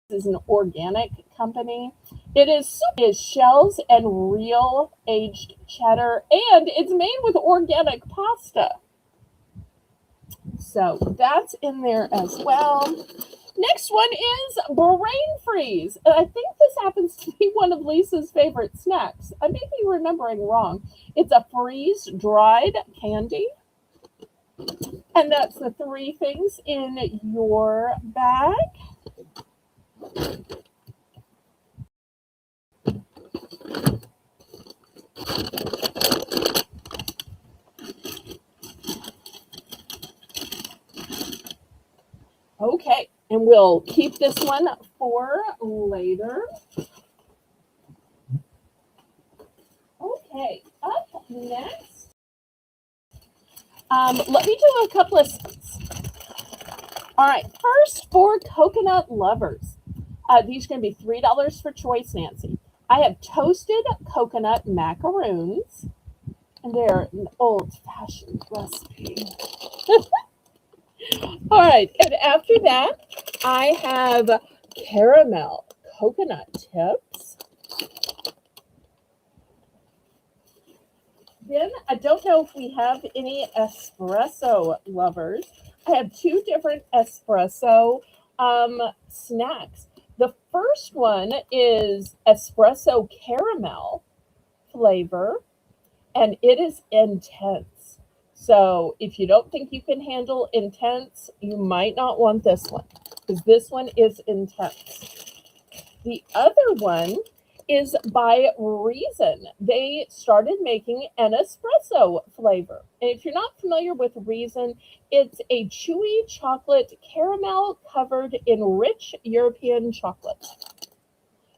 is an organic company. It is shells and real aged cheddar, and it's made with organic pasta. So that's in there as well. Next one is brain freeze. And I think this happens to be one of Lisa's favorite snacks. I may be remembering wrong. It's a freeze dried candy. And that's the 3 things in your bag. Okay, and we'll keep this one for later. Okay, up next. Let me do a couple of. All right, first for coconut lovers. These are going to be $3 for choice, Nancy. I have toasted coconut macaroons, and they're an old-fashioned recipe. All right, and after that, I have caramel coconut tips. Then I don't know if we have any espresso lovers. I have 2 different espresso snacks. The first one is espresso caramel flavor, and it is intense. So if you don't think you can handle intense, you might not want this one because this one is intense. The other one is by Reason. They started making an espresso flavor. And if you're not familiar with Reason, it's a chewy chocolate caramel covered in rich European chocolate.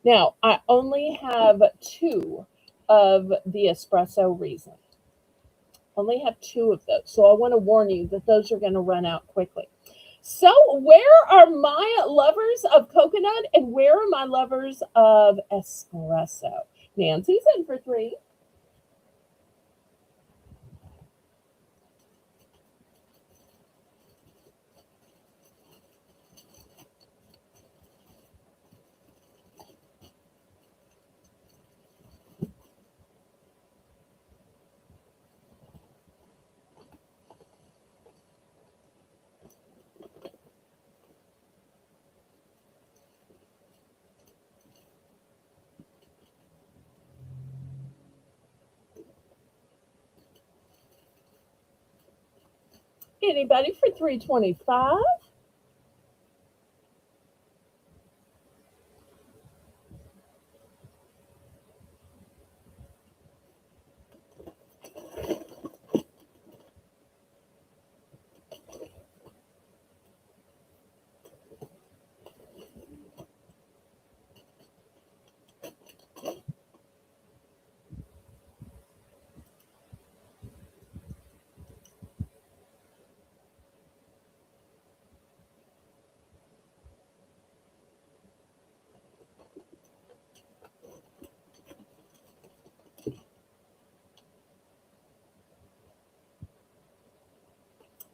Now, I only have 2 of the espresso Reason. Only have 2 of those. So I want to warn you that those are going to run out quickly. So, where are my lovers of coconut and where are my lovers of espresso? Nancy's in for 3. Anybody for 325?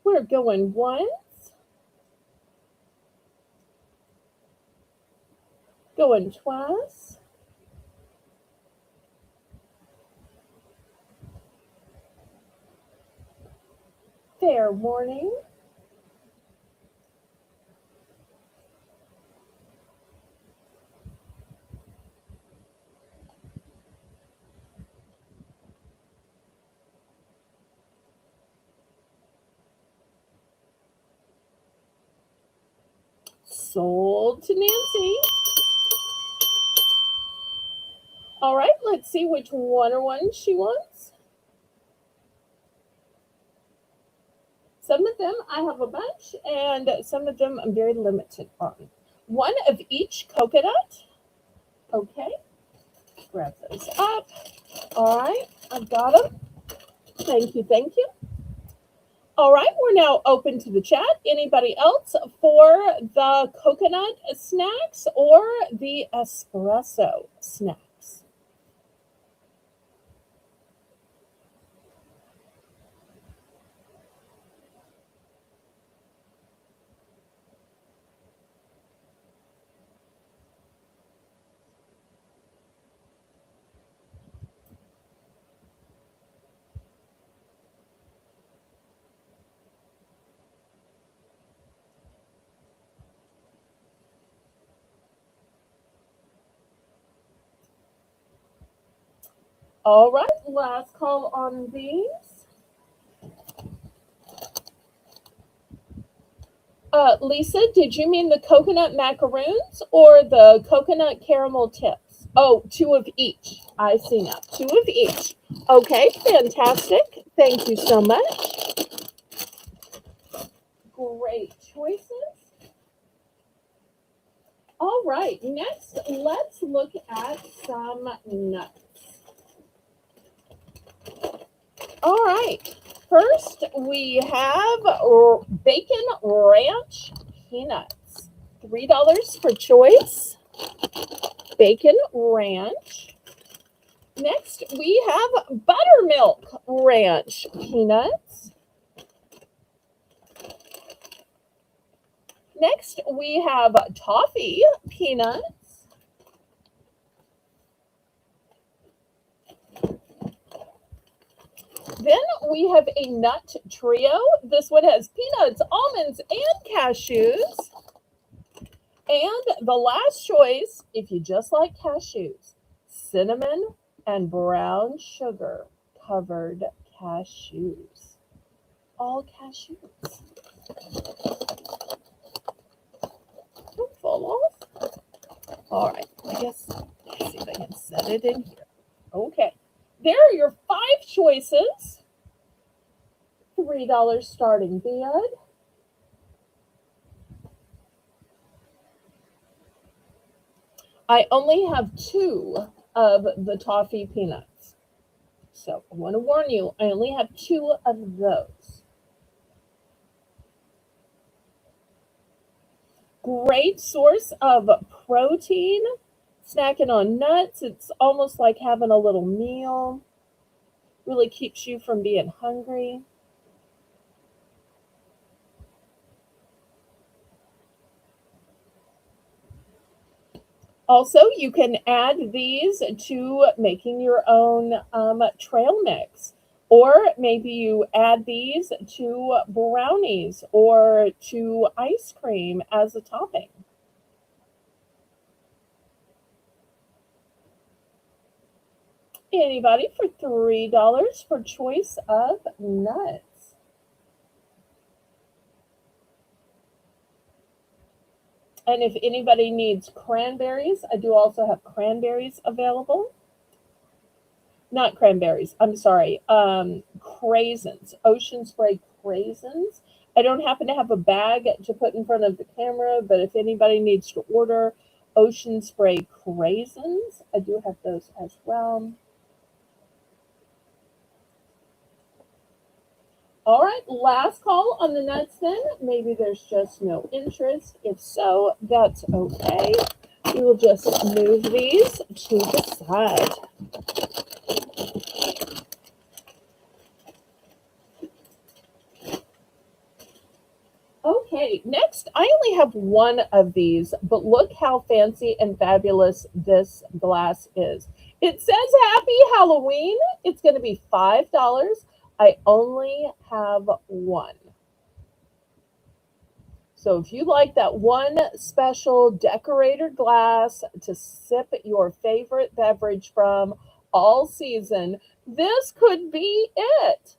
We're going once, going twice. Fair warning. Sold to Nancy. All right, let's see which one she wants. Some of them I have a bunch, and some of them I'm very limited on. One of each coconut. Okay, grab those up. All right, I've got them. Thank you, thank you. All right, we're now open to the chat. Anybody else for the coconut snacks or the espresso snacks? All right, last call on these. Lisa, did you mean the coconut macaroons or the coconut caramel tips? Oh, two of each. I see now. Two of each. Okay, fantastic. Thank you so much. Great choices. All right, next, let's look at some nuts. All right. First, we have bacon ranch peanuts. $3 per choice. Bacon ranch. Next, we have buttermilk ranch peanuts. Next, we have toffee peanuts. Then we have a nut trio. This one has peanuts, almonds, and cashews. And the last choice, if you just like cashews, cinnamon and brown sugar covered cashews. All cashews. Don't fall off. All right, I guess, let's see if I can set it in here. Okay. There are your 5 choices. $3 starting bid. I only have 2 of the toffee peanuts. So I want to warn you, I only have 2 of those. Great source of protein. Snacking on nuts, it's almost like having a little meal. Really keeps you from being hungry. Also, you can add these to making your own trail mix. Or maybe you add these to brownies or to ice cream as a topping. Anybody for $3 for choice of nuts? And if anybody needs cranberries, I do also have cranberries available. Not cranberries, I'm sorry, craisins, ocean spray craisins. I don't happen to have a bag to put in front of the camera, but if anybody needs to order ocean spray craisins, I do have those as well. All right, last call on the nuts then. Maybe there's just no interest. If so, that's okay. We will just move these to the side. right, next, I only have one of these, but look how fancy and fabulous this glass is. It says Happy Halloween. It's going to be $5. I only have one. So if you like that one special decorator glass to sip your favorite beverage from all season, this could be it.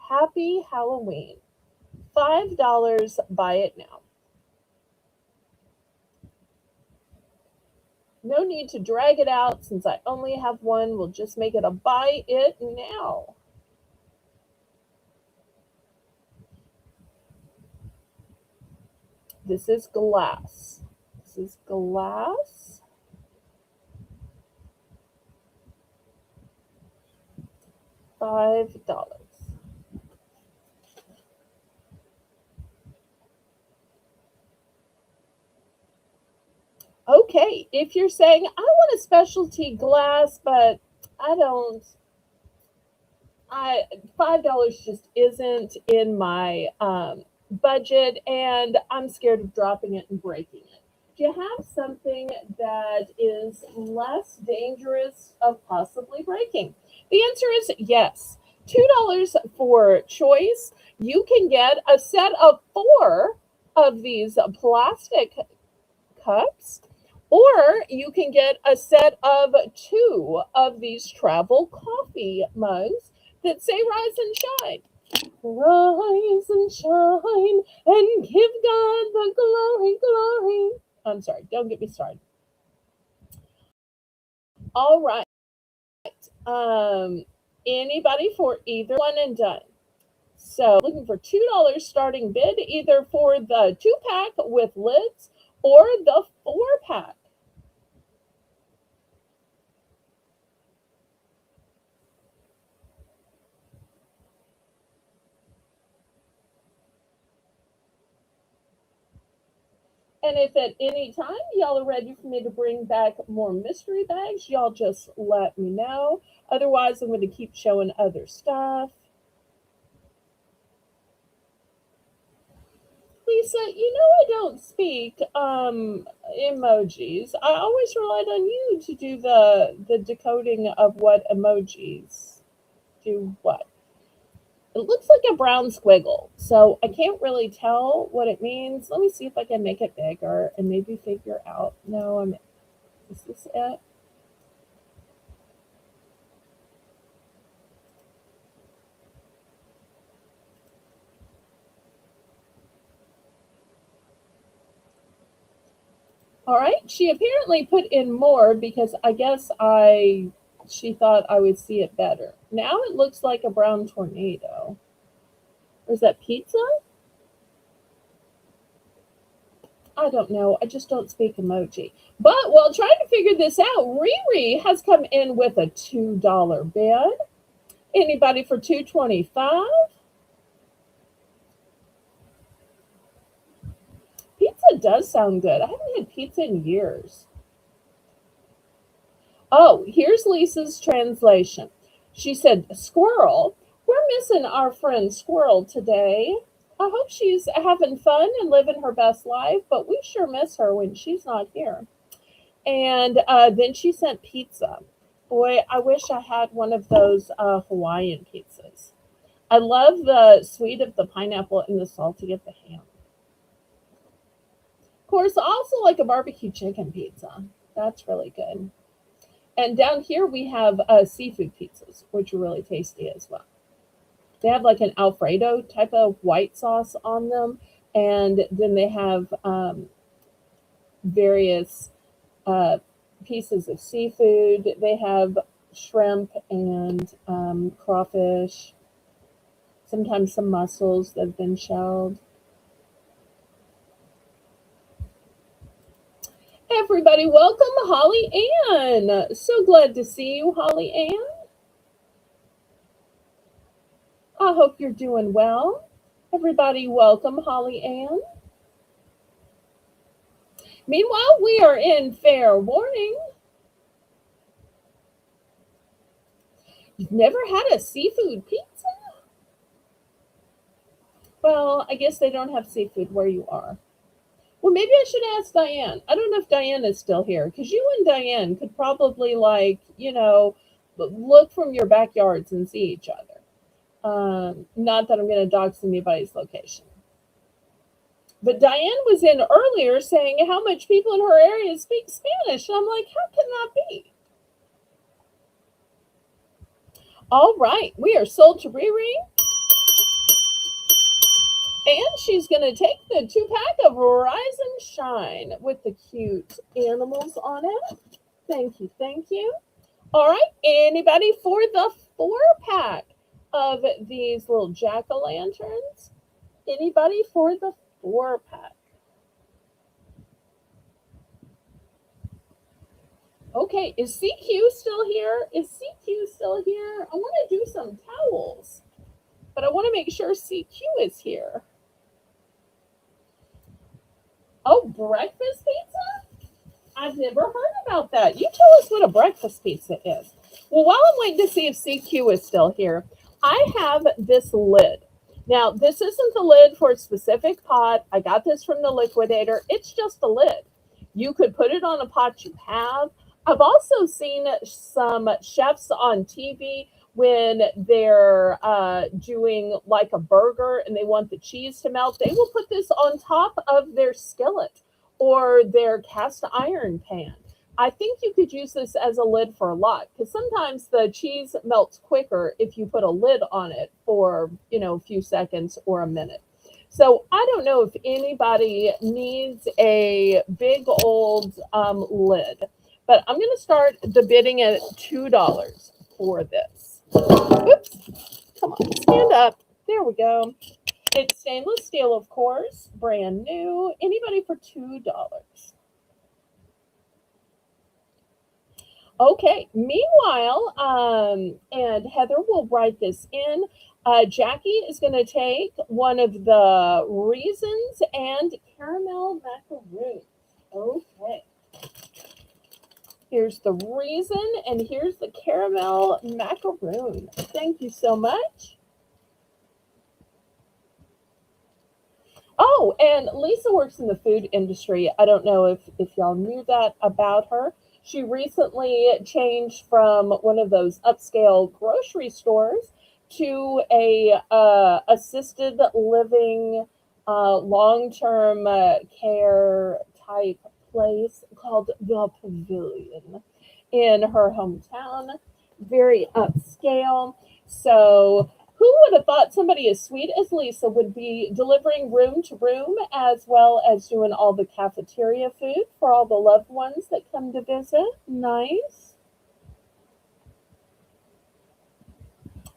Happy Halloween. $5. Buy it now. No need to drag it out since I only have one. We'll just make it a buy it now. This is glass. This is glass. $5. Okay, if you're saying, I want a specialty glass, but I don't, $5 just isn't in my budget, and I'm scared of dropping it and breaking it. Do you have something that is less dangerous of possibly breaking? The answer is yes. $2 for choice. You can get a set of 4 of these plastic cups, or you can get a set of 2 of these travel coffee mugs that say rise and shine. Rise and shine and give God the glory, glory. I'm sorry, don't get me started. All right. Anybody for either one and done? So looking for $2 starting bid, either for the 2-pack with lids or the 4-pack. And if at any time y'all are ready for me to bring back more mystery bags, y'all just let me know. Otherwise, I'm going to keep showing other stuff. Lisa, you know I don't speak emojis. I always relied on you to do the decoding of what emojis do what. It looks like a brown squiggle, so I can't really tell what it means. Let me see if I can make it bigger and maybe figure out. No, is this it? All right, she apparently put in more because I guess she thought I would see it better. Now it looks like a brown tornado. Or is that pizza? I don't know. I just don't speak emoji. But while trying to figure this out, Riri has come in with a $2 bid. Anybody for $2.25? Pizza does sound good. I haven't had pizza in years. Oh, here's Lisa's translation. She said, Squirrel, we're missing our friend Squirrel today. I hope she's having fun and living her best life, but we sure miss her when she's not here. And then she sent pizza. Boy, I wish I had one of those Hawaiian pizzas. I love the sweet of the pineapple and the salty of the ham. Of course, I also like a barbecue chicken pizza. That's really good. And down here we have seafood pizzas, which are really tasty as well. They have like an Alfredo type of white sauce on them, and then they have various pieces of seafood. They have shrimp and crawfish, sometimes some mussels that have been shelled. Everybody, welcome Holly Ann. So glad to see you, Holly Ann. I hope you're doing well. Everybody, welcome Holly Ann. Meanwhile, we are in fair warning. You've never had a seafood pizza? Well, I guess they don't have seafood where you are. Well, maybe I should ask Diane. I don't know if Diane is still here because you and Diane could probably, like, look from your backyards and see each other. Not that I'm going to dox anybody's location. But Diane was in earlier saying how much people in her area speak Spanish. And I'm like, how can that be? All right, we are sold to Riri. And she's going to take the 2-pack of Rise and Shine with the cute animals on it. Thank you, thank you. All right, anybody for the 4-pack of these little jack-o'-lanterns? Anybody for the 4-pack? Okay, is CQ still here? Is CQ still here? I want to do some towels, but I want to make sure CQ is here. Oh, breakfast pizza? I've never heard about that. You tell us what a breakfast pizza is. Well, while I'm waiting to see if CQ is still here, I have this lid. Now, this isn't the lid for a specific pot. I got this from the liquidator. It's just a lid. You could put it on a pot you have. I've also seen some chefs on TV when they're doing like a burger and they want the cheese to melt. They will put this on top of their skillet or their cast iron pan. I think you could use this as a lid for a lot because sometimes the cheese melts quicker if you put a lid on it for, a few seconds or a minute. So I don't know if anybody needs a big old lid, but I'm going to start the bidding at $2 for this. Oops. Come on, stand up. There we go. It's stainless steel, of course, brand new. Anybody for $2? Okay. Meanwhile, and Heather will write this in. Jackie is going to take one of the Reasons and caramel macaroons. Okay. Here's the Reason and here's the caramel macaroon. Thank you so much. Oh, and Lisa works in the food industry. I don't know if y'all knew that about her. She recently changed from one of those upscale grocery stores to a assisted living, long-term care type place called the Pavilion in her hometown. Very upscale. So who would have thought somebody as sweet as Lisa would be delivering room to room as well as doing all the cafeteria food for all the loved ones that come to visit? Nice.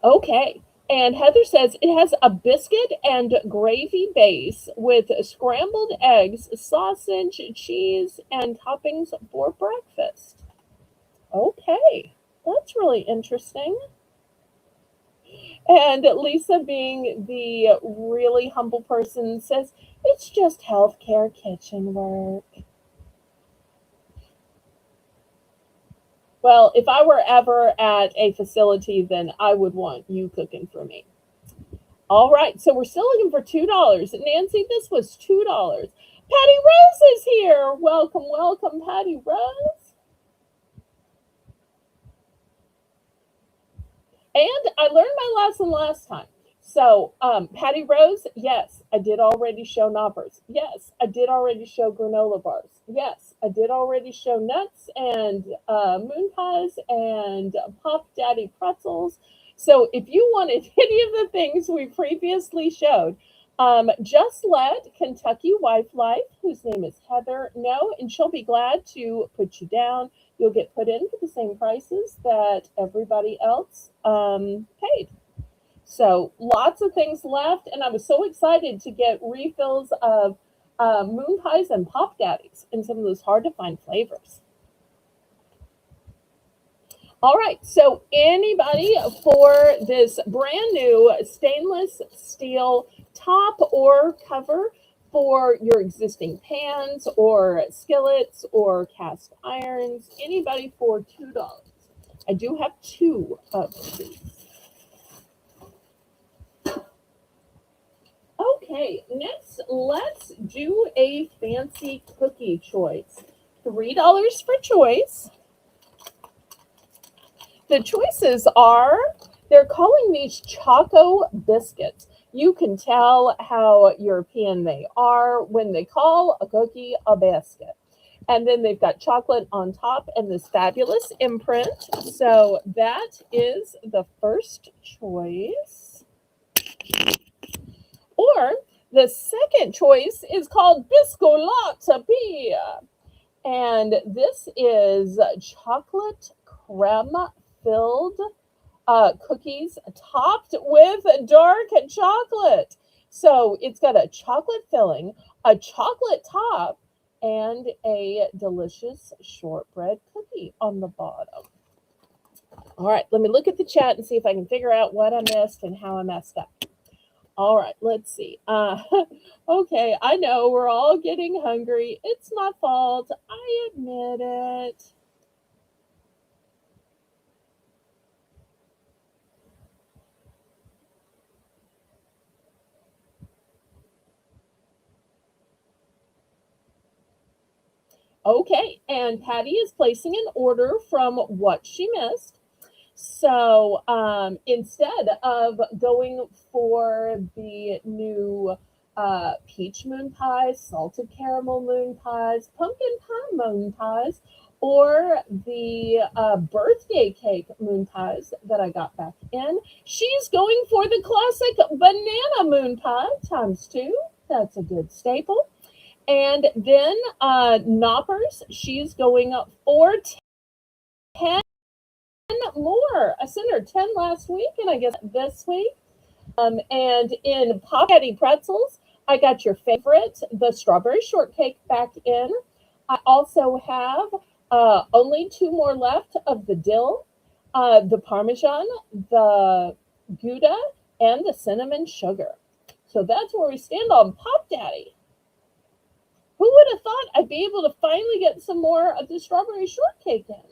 Okay. And Heather says it has a biscuit and gravy base with scrambled eggs, sausage, cheese, and toppings for breakfast. Okay. That's really interesting. And Lisa, being the really humble person, says it's just healthcare kitchen work. Well, if I were ever at a facility, then I would want you cooking for me. All right, so we're still looking for $2. Nancy, this was $2. Patty Rose is here. Welcome, welcome, Patty Rose. And I learned my lesson last time. So, Patty Rose, yes, I did already show knoppers. Yes, I did already show granola bars. Yes, I did already show nuts and moon pies and Pop Daddy pretzels. So, if you wanted any of the things we previously showed, just let Kentucky Wife Life, whose name is Heather, know, and she'll be glad to put you down. You'll get put in for the same prices that everybody else paid. So lots of things left, and I was so excited to get refills of moon pies and pop daddies and some of those hard to find flavors. All right, so anybody for this brand new stainless steel top or cover for your existing pans or skillets or cast irons? Anybody for $2? I do have 2 of these. Okay, next let's do a fancy cookie choice. $3 for choice. The choices are, they're calling these Choco biscuits. You can tell how European they are when they call a cookie a biscuit. And then they've got chocolate on top and this fabulous imprint. So that is the first choice. Or the second choice is called Biscolatapia. And this is chocolate creme filled cookies topped with dark chocolate. So it's got a chocolate filling, a chocolate top, and a delicious shortbread cookie on the bottom. All right, let me look at the chat and see if I can figure out what I missed and how I messed up. All right, let's see. Okay, I know we're all getting hungry. It's my fault. I admit it. Okay, and Patty is placing an order from what she missed. So instead of going for the new peach moon pies, salted caramel moon pies, pumpkin pie moon pies, or the birthday cake moon pies that I got back in, she's going for the classic banana moon pie times two. That's a good staple. And then Knoppers, she's going up for 10 more. I sent her 10 last week, and I guess this week. And in Pop Daddy Pretzels, I got your favorite, the strawberry shortcake, back in. I also have only two more left of the dill, the Parmesan, the Gouda, and the cinnamon sugar. So that's where we stand on Pop Daddy. Who would have thought I'd be able to finally get some more of the strawberry shortcake in?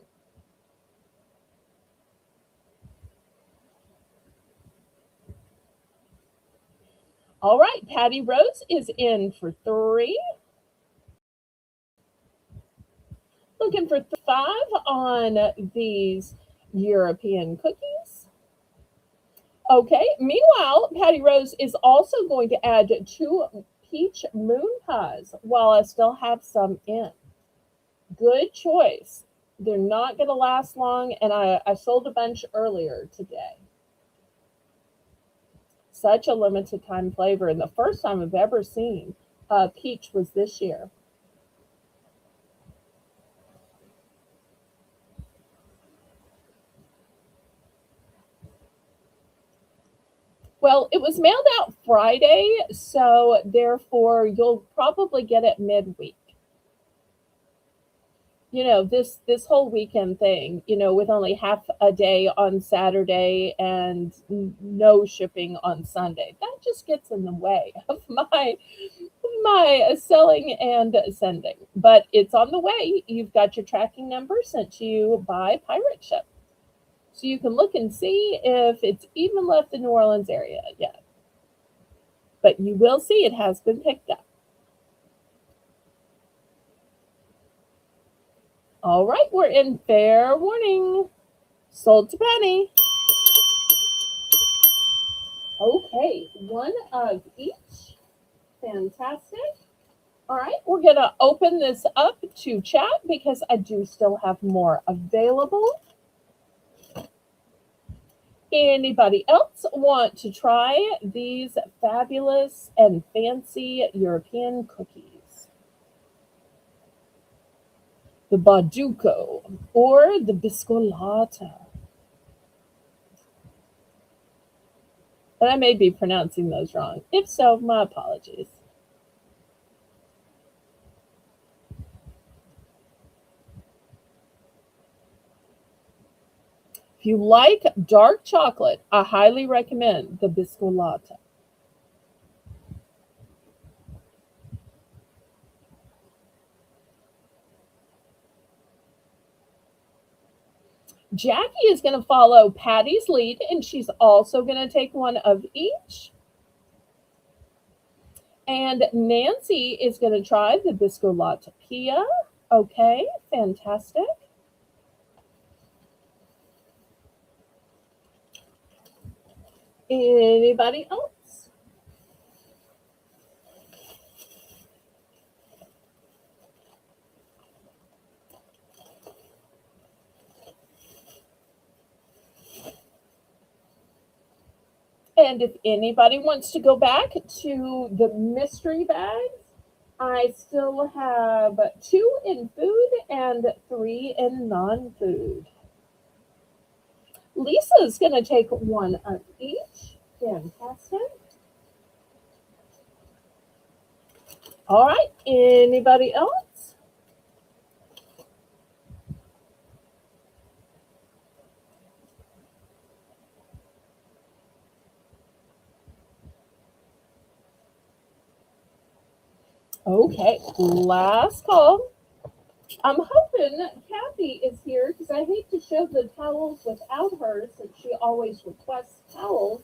All right, Patty Rose is in for 3. Looking for 5 on these European cookies. Okay, meanwhile, Patty Rose is also going to add 2 peach moon pies while I still have some in. Good choice. They're not going to last long, and I sold a bunch earlier today. Such a limited time flavor, and the first time I've ever seen peach was this year. Well, it was mailed out Friday, so therefore you'll probably get it midweek. You know, this whole weekend thing, with only half a day on Saturday and no shipping on Sunday. That just gets in the way of my selling and sending. But it's on the way. You've got your tracking number sent to you by Pirate Ship. So you can look and see if it's even left the New Orleans area yet. But you will see it has been picked up. All right, we're in fair warning. Sold to Penny. Okay, 1 of each. Fantastic. All right, we're going to open this up to chat because I do still have more available. Anybody else want to try these fabulous and fancy European cookies? The Barduco or the Biscolata. And I may be pronouncing those wrong. If so, my apologies. If you like dark chocolate, I highly recommend the Biscolata. Jackie is going to follow Patty's lead, and she's also going to take 1 of each. And Nancy is going to try the Biscolatapia. Okay, fantastic. Anybody else? And if anybody wants to go back to the mystery bags, I still have two in food and three in non food. Lisa's going to take one of each. Fantastic. All right. Anybody else? Okay. Last call. I'm hoping Kathy is here because I hate to show the towels without her since she always requests towels.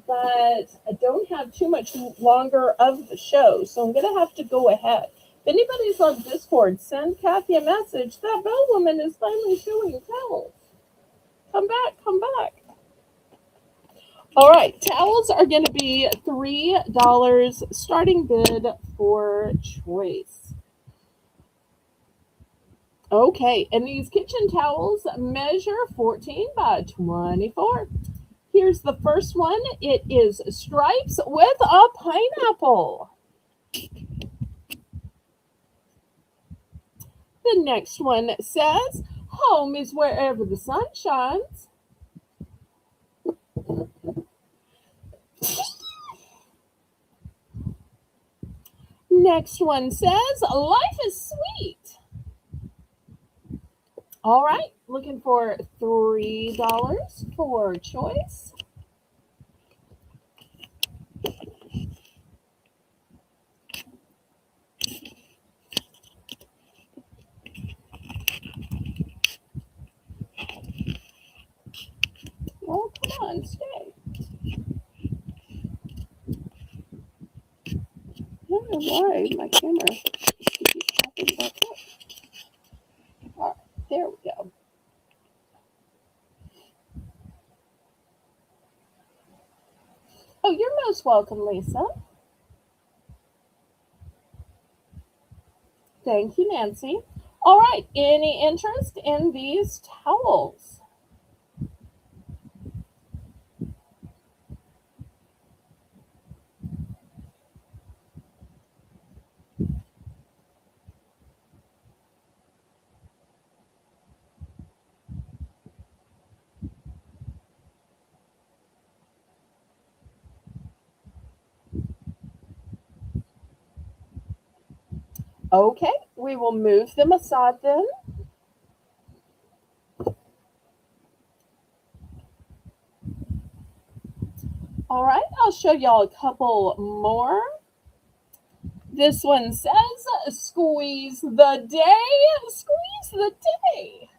But I don't have too much longer of the show, so I'm going to have to go ahead. If anybody's on Discord, send Kathy a message. That bell woman is finally showing towels. Come back, come back. All right, towels are going to be $3 starting bid for choice. Okay, and these kitchen towels measure 14 by 24. Here's the first one. It is stripes with a pineapple. The next one says, home is wherever the sun shines. Next one says, life is sweet. All right, looking for $3 for choice. Oh, come on, stay. I don't know why my camera keeps popping back up. All right, there we go. Oh, you're most welcome, Lisa. Thank you, Nancy. All right, any interest in these towels? Okay, we will move them aside then. All right, I'll show y'all a couple more. This one says, squeeze the day, squeeze the day.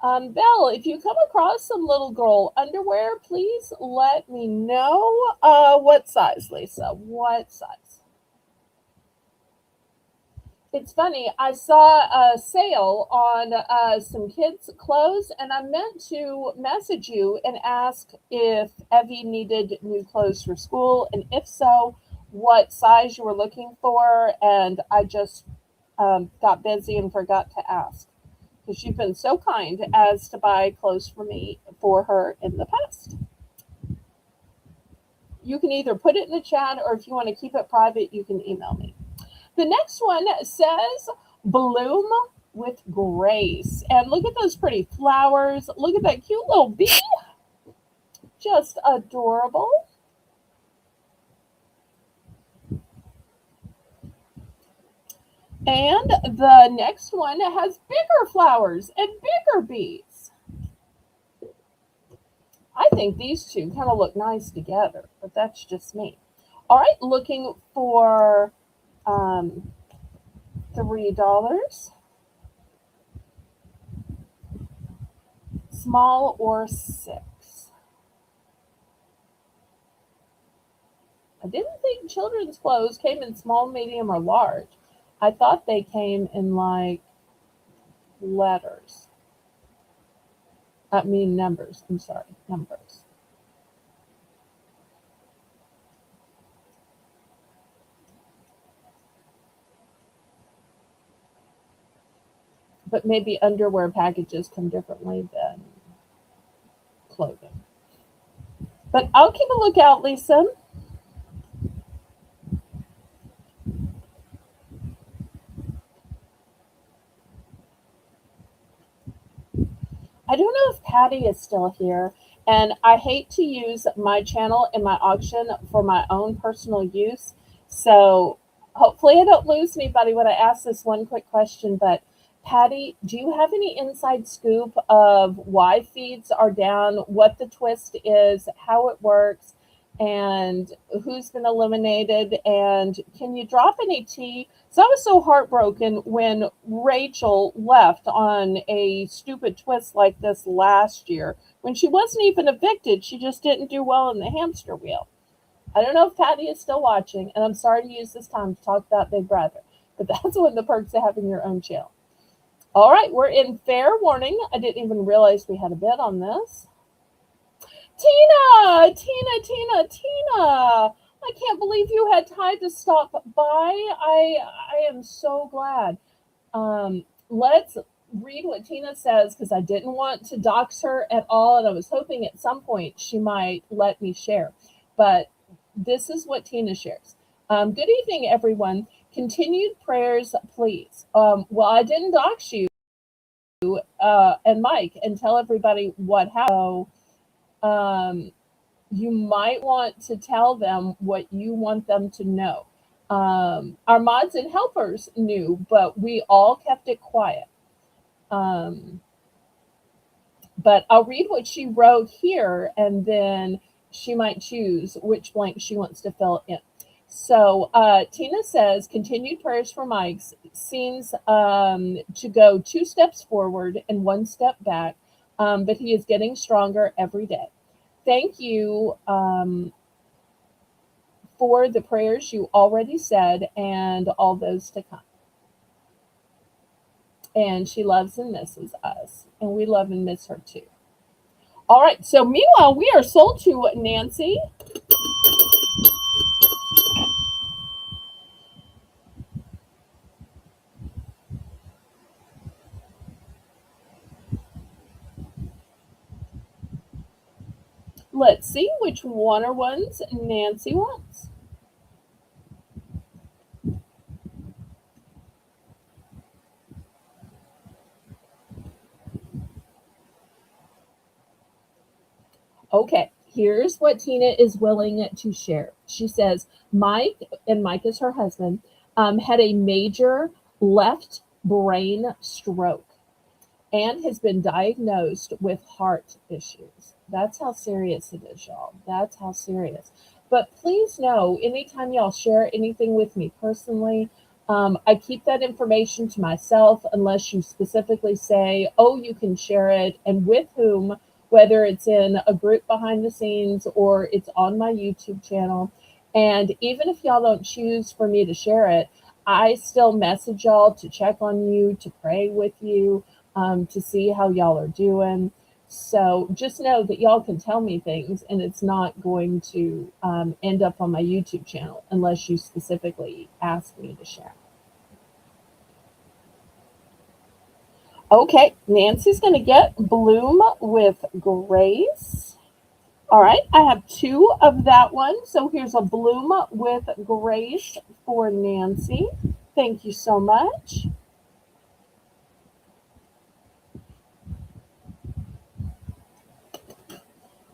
Belle, if you come across some little girl underwear, please let me know. What size, Lisa? What size? It's funny. I saw a sale on some kids' clothes, and I meant to message you and ask if Evie needed new clothes for school, and if so, what size you were looking for. And I just got busy and forgot to ask because you've been so kind as to buy clothes for her in the past. You can either put it in the chat, or if you want to keep it private, you can email me. The next one says bloom with grace. And look at those pretty flowers. Look at that cute little bee. Just adorable. And the next one has bigger flowers and bigger bees. I think these two kind of look nice together, but that's just me. All right, looking for $3. Small or 6. I didn't think children's clothes came in small, medium, or large. I thought they came in like letters. I mean numbers. I'm sorry, numbers. But maybe underwear packages come differently than clothing. But I'll keep a lookout, Lisa. I don't know if Patty is still here, and I hate to use my channel and my auction for my own personal use. So hopefully I don't lose anybody when I ask this one quick question. But Patty, do you have any inside scoop of why feeds are down, what the twist is, how it works, and who's been eliminated? And can you drop any tea? So I was so heartbroken when Rachel left on a stupid twist like this last year when she wasn't even evicted. She just didn't do well in the hamster wheel. I don't know if Patty is still watching, and I'm sorry to use this time to talk about Big Brother, but that's one of the perks of having your own channel. All right, we're in fair warning. I didn't even realize we had a bid on this. Tina. I can't believe you had time to stop by. I am so glad. Let's read what Tina says because I didn't want to dox her at all, and I was hoping at some point she might let me share. But this is what Tina shares. Good evening, everyone. Continued prayers, please. Well, I didn't dox you and Mike and tell everybody what happened. So, you might want to tell them what you want them to know. Our mods and helpers knew, but we all kept it quiet. Um, but I'll read what she wrote here, and then she might choose which blank she wants to fill in. So Tina says, continued prayers for Mike seems to go 2 steps forward and 1 step back, but he is getting stronger every day. Thank you for the prayers you already said and all those to come. And she loves and misses us, and we love and miss her too. All right, so meanwhile, we are sold to Nancy. Let's see which one or ones Nancy wants. Okay, here's what Tina is willing to share. She says, Mike, and Mike is her husband, had a major left brain stroke and has been diagnosed with heart issues. That's how serious it is, y'all. That's how serious. But please know, anytime y'all share anything with me personally, I keep that information to myself unless you specifically say, oh, you can share it, and with whom, whether it's in a group behind the scenes or it's on my YouTube channel. And even if y'all don't choose for me to share it, I still message y'all to check on you, to pray with you, to see how y'all are doing. So just know that y'all can tell me things and it's not going to end up on my YouTube channel unless you specifically ask me to share. Okay, Nancy's going to get Bloom with Grace. All right, I have 2 of that one. So here's a Bloom with Grace for Nancy. Thank you so much.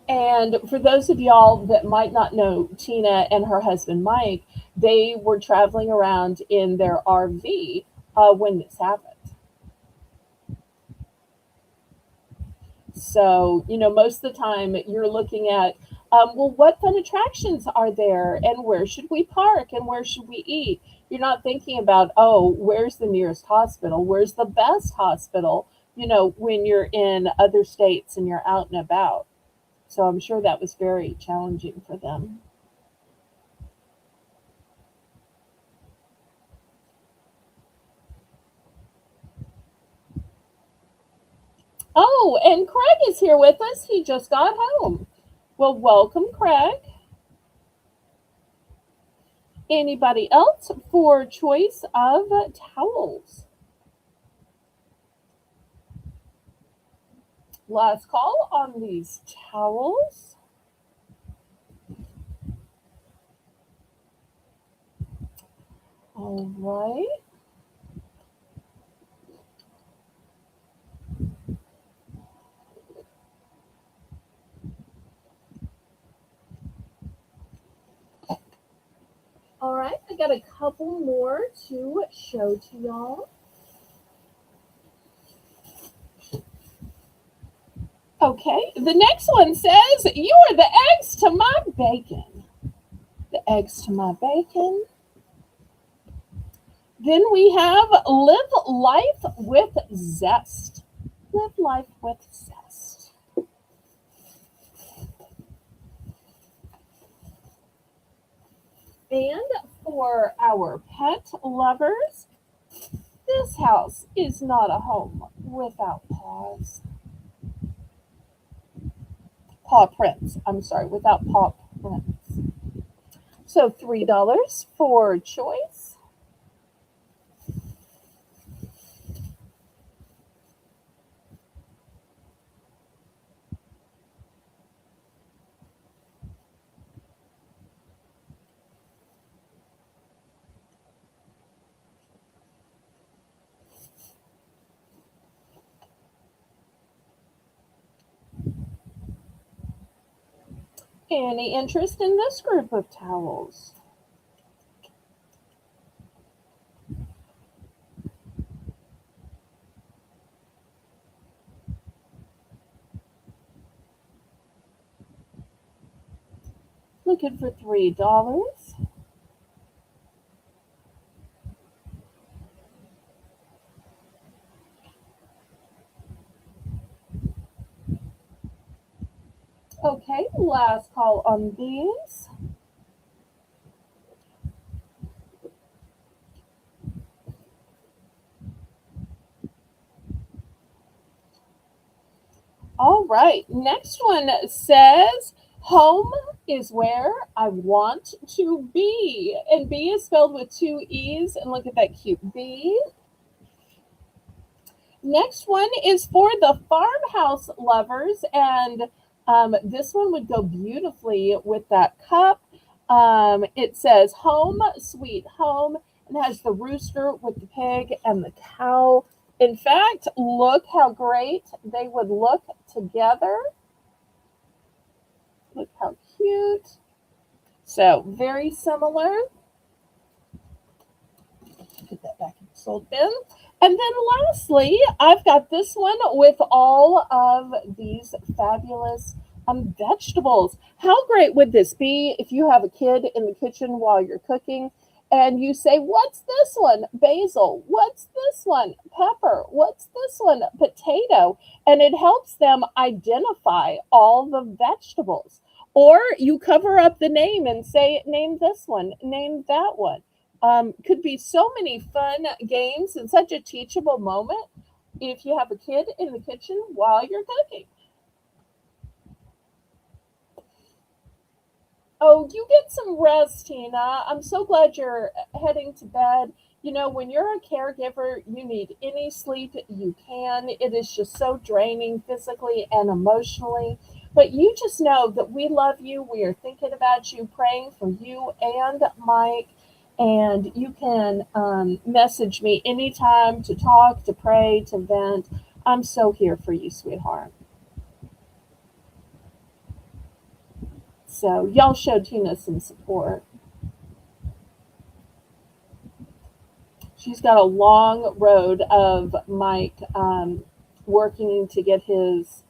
And for those of y'all that might not know Tina and her husband Mike, they were traveling around in their RV when this happened. So, most of the time you're looking at, well, what fun attractions are there and where should we park and where should we eat? You're not thinking about, oh, where's the nearest hospital? Where's the best hospital? When you're in other states and you're out and about. So I'm sure that was very challenging for them. Oh, and Craig is here with us. He just got home. Well, welcome, Craig. Anybody else for choice of towels? Last call on these towels. All right. All right. I got a couple more to show to y'all. Okay. The next one says, "You are the eggs to my bacon." The eggs to my bacon. Then we have "Live life with zest." Live life with zest. And for our pet lovers, this house is not a home without paws. Paw prints. I'm sorry, without paw prints. So $3 for choice. Any interest in this group of towels? Looking for $3. Okay, last call on these. All right, next one says, "Home is where I want to be." And B is spelled with two E's. And look at that cute B. Next one is for the farmhouse lovers. And this one would go beautifully with that cup. It says, "Home, sweet home," and has the rooster with the pig and the cow. In fact, look how great they would look together. Look how cute. So very similar. Put that back in the sold bin. And then lastly, I've got this one with all of these fabulous vegetables. How great would this be if you have a kid in the kitchen while you're cooking and you say, "What's this one? Basil. What's this one? Pepper. What's this one? Potato." And it helps them identify all the vegetables. Or you cover up the name and say, "Name this one, name that one." Could be so many fun games and such a teachable moment if you have a kid in the kitchen while you're cooking. Oh, you get some rest, Tina. I'm so glad you're heading to bed. You know, when you're a caregiver, you need any sleep you can. It is just so draining physically and emotionally. But you just know that we love you. We are thinking about you, praying for you and Mike. And you can message me anytime to talk, to pray, to vent. I'm so here for you, sweetheart. So, y'all show Tina some support. She's got a long road of Mike working to get his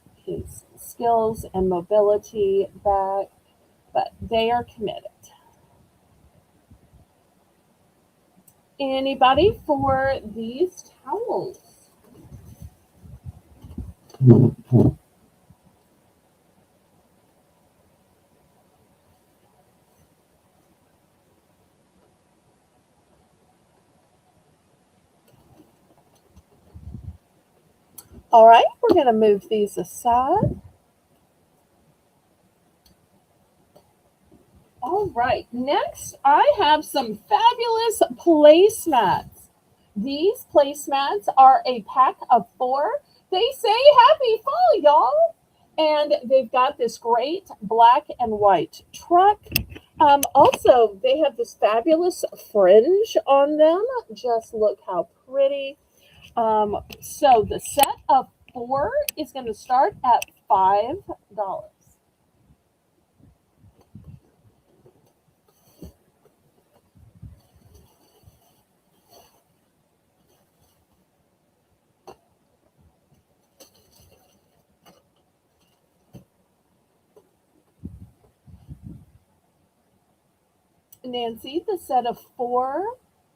skills and mobility back, but they are committed. Anybody for these towels? All right, we're going to move these aside. All right, next I have some fabulous placemats. These placemats are a pack of four. They say happy fall, y'all. And they've got this great black and white truck. Also, they have this fabulous fringe on them. Just look how pretty. So the set of four is going to start at $5. Nancy, the set of four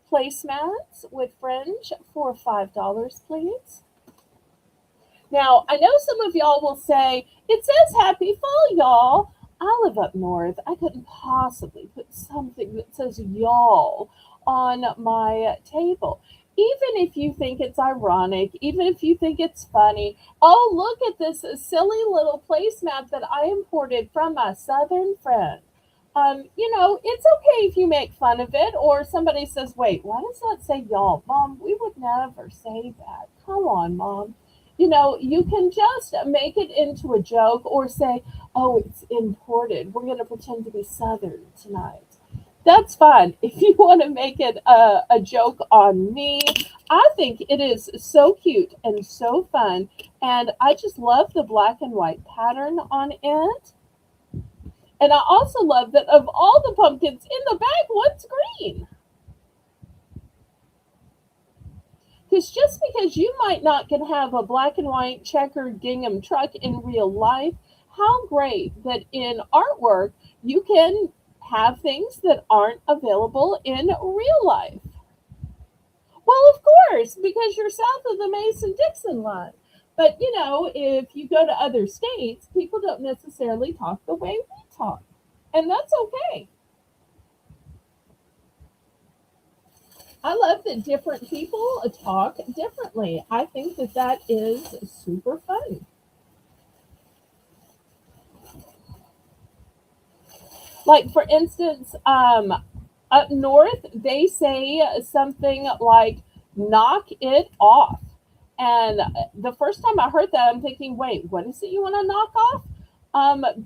placemats with fringe for $5, please. Now, I know some of y'all will say, it says happy fall, y'all. I live up north. I couldn't possibly put something that says y'all on my table. Even if you think it's ironic, even if you think it's funny, oh, look at this silly little placemat that I imported from my southern friend. It's okay if you make fun of it, or somebody says, wait, why does that say y'all? Mom, we would never say that. Come on, Mom. You can just make it into a joke or say, oh, it's imported. We're going to pretend to be Southern tonight. That's fine. If you want to make it a joke on me, I think it is so cute and so fun. And I just love the black and white pattern on it. And I also love that of all the pumpkins in the bag, one's green. Because just because you might not can have a black and white checkered gingham truck in real life, how great that in artwork you can have things that aren't available in real life. Well, of course, because you're south of the Mason Dixon line. But if you go to other states, people don't necessarily talk the way we talk. And that's okay. I love that different people talk differently. I think that that is super fun. Like, for instance, up north, they say something like, knock it off. And the first time I heard that, I'm thinking, wait, what is it you want to knock off?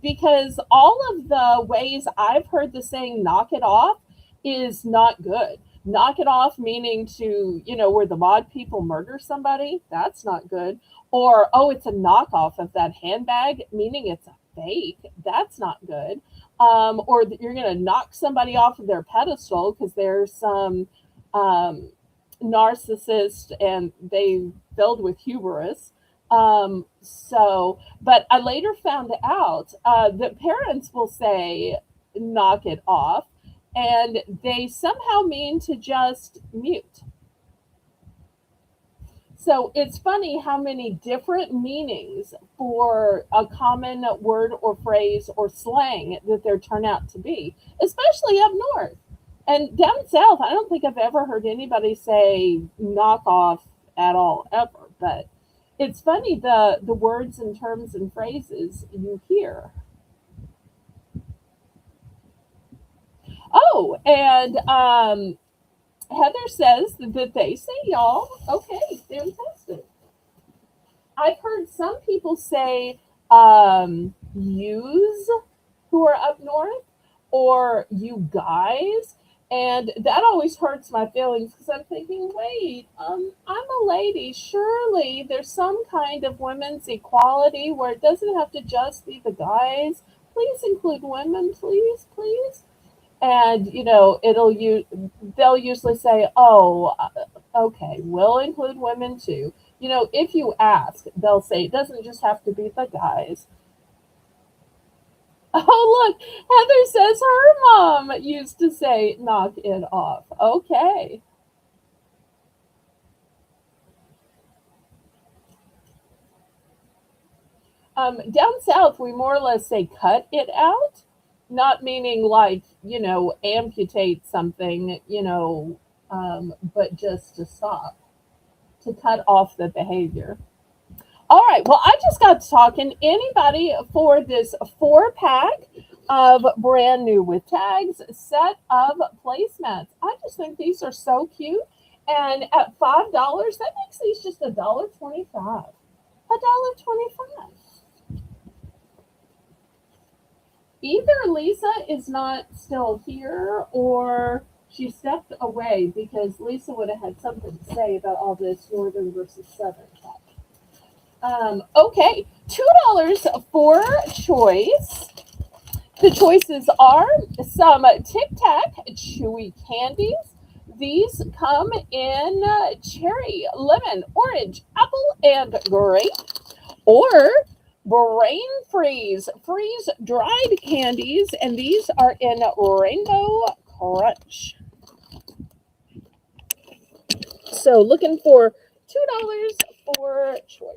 Because all of the ways I've heard the saying knock it off is not good. Knock it off meaning to, where the mod people murder somebody, that's not good. Or, oh, it's a knockoff of that handbag, meaning it's a fake, that's not good. Or that you're going to knock somebody off of their pedestal because there's some um, narcissist and they filled with hubris. But I later found out that parents will say, knock it off, and they somehow mean to just mute. So it's funny how many different meanings for a common word or phrase or slang that there turn out to be, especially up north. And down south, I don't think I've ever heard anybody say knock off at all, ever. But it's funny the words and terms and phrases you hear. Oh, and Heather says that they say y'all. Okay, fantastic. I've heard some people say use who are up north or you guys. And that always hurts my feelings because I'm thinking, wait, I'm a lady. Surely there's some kind of women's equality where it doesn't have to just be the guys. Please include women, please, please. And they'll usually say, oh, okay, we'll include women too. If you ask, they'll say it doesn't just have to be the guys. Oh, look, Heather says her mom used to say knock it off. Okay. Down south, we more or less say cut it out, not meaning like, amputate something, but just to stop, to cut off the behavior. All right. Well, I just got to talking. Anybody for this 4 pack of brand new with tags set of placemats? I just think these are so cute. And at $5, that makes these just $1.25. $1.25. Either Lisa is not still here or she stepped away because Lisa would have had something to say about all this northern versus southern talk. Okay, $2 for choice. The choices are some Tic Tac chewy candies. These come in cherry, lemon, orange, apple, and grape. Or brain freeze dried candies, and these are in rainbow crunch. So looking for $2 for choice.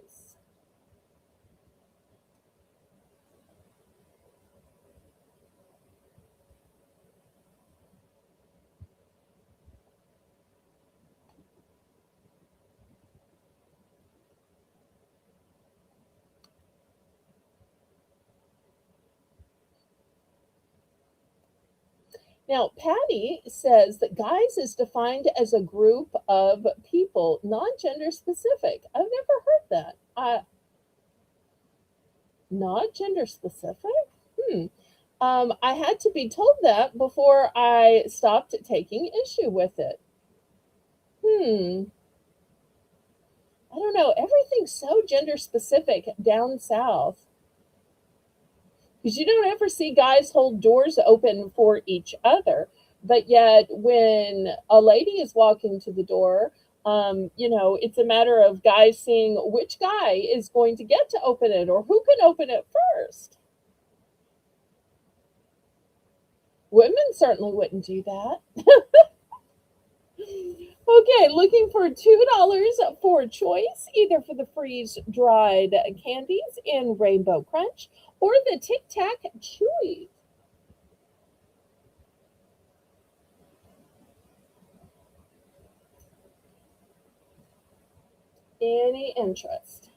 Now, Patty says that guys is defined as a group of people, not gender specific. I've never heard that. Not gender specific? Hmm. I had to be told that before I stopped taking issue with it. Hmm. I don't know. Everything's so gender specific down south because you don't ever see guys hold doors open for each other. But yet, when a lady is walking to the door, it's a matter of guys seeing which guy is going to get to open it or who can open it first. Women certainly wouldn't do that. Okay, looking for $2 for choice, either for the freeze dried candies in Rainbow Crunch or the Tic Tac Chewy. Any interest?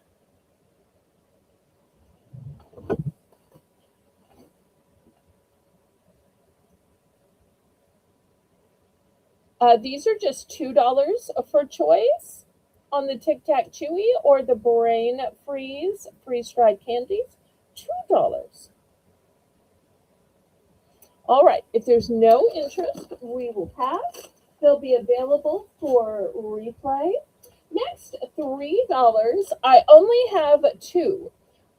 These are just $2 for choice on the Tic Tac Chewy or the Brain freeze dried candies. $2. All right, if there's no interest, we will pass. They'll be available for replay. Next, $3. I only have two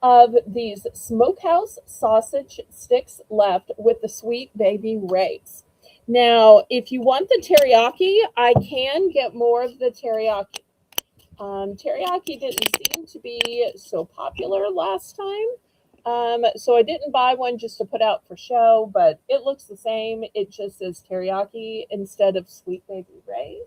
of these smokehouse sausage sticks left with the Sweet Baby Rays. Now, if you want the teriyaki, I can get more of the teriyaki. Teriyaki didn't seem to be so popular last time. So I didn't buy one just to put out for show, but it looks the same. It just says teriyaki instead of Sweet Baby Rays.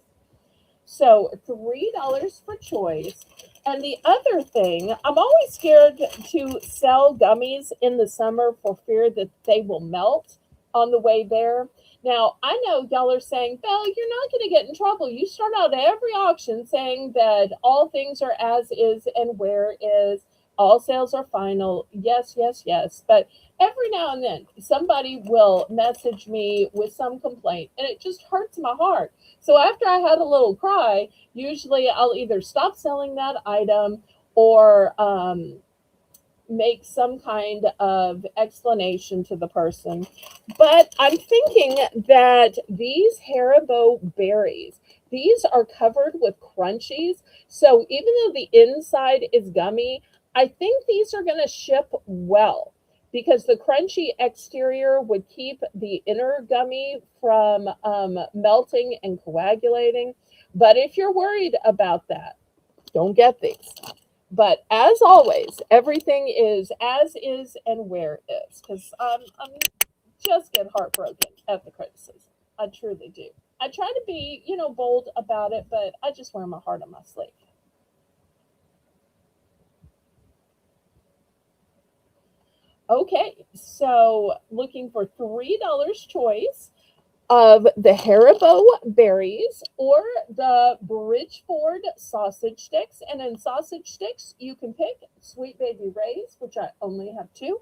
So $3 for choice. And the other thing, I'm always scared to sell gummies in the summer for fear that they will melt on the way there. Now, I know y'all are saying, Belle, you're not going to get in trouble. You start out every auction saying that all things are as is and where is. All sales are final. Yes, yes, yes. But every now and then, somebody will message me with some complaint, and it just hurts my heart. So after I had a little cry, usually I'll either stop selling that item or make some kind of explanation to the person. But I'm thinking that these Haribo berries, these are covered with crunchies. So even though the inside is gummy, I think these are going to ship well because the crunchy exterior would keep the inner gummy from melting and coagulating. But if you're worried about that, don't get these. But as always, everything is as is and where is because I'm just get heartbroken at the criticism. I truly do. I try to be, bold about it, but I just wear my heart on my sleeve. Okay, so looking for $3 choice of the Haribo berries or the Bridgeford sausage sticks. And in sausage sticks, you can pick Sweet Baby Ray's, which I only have 2,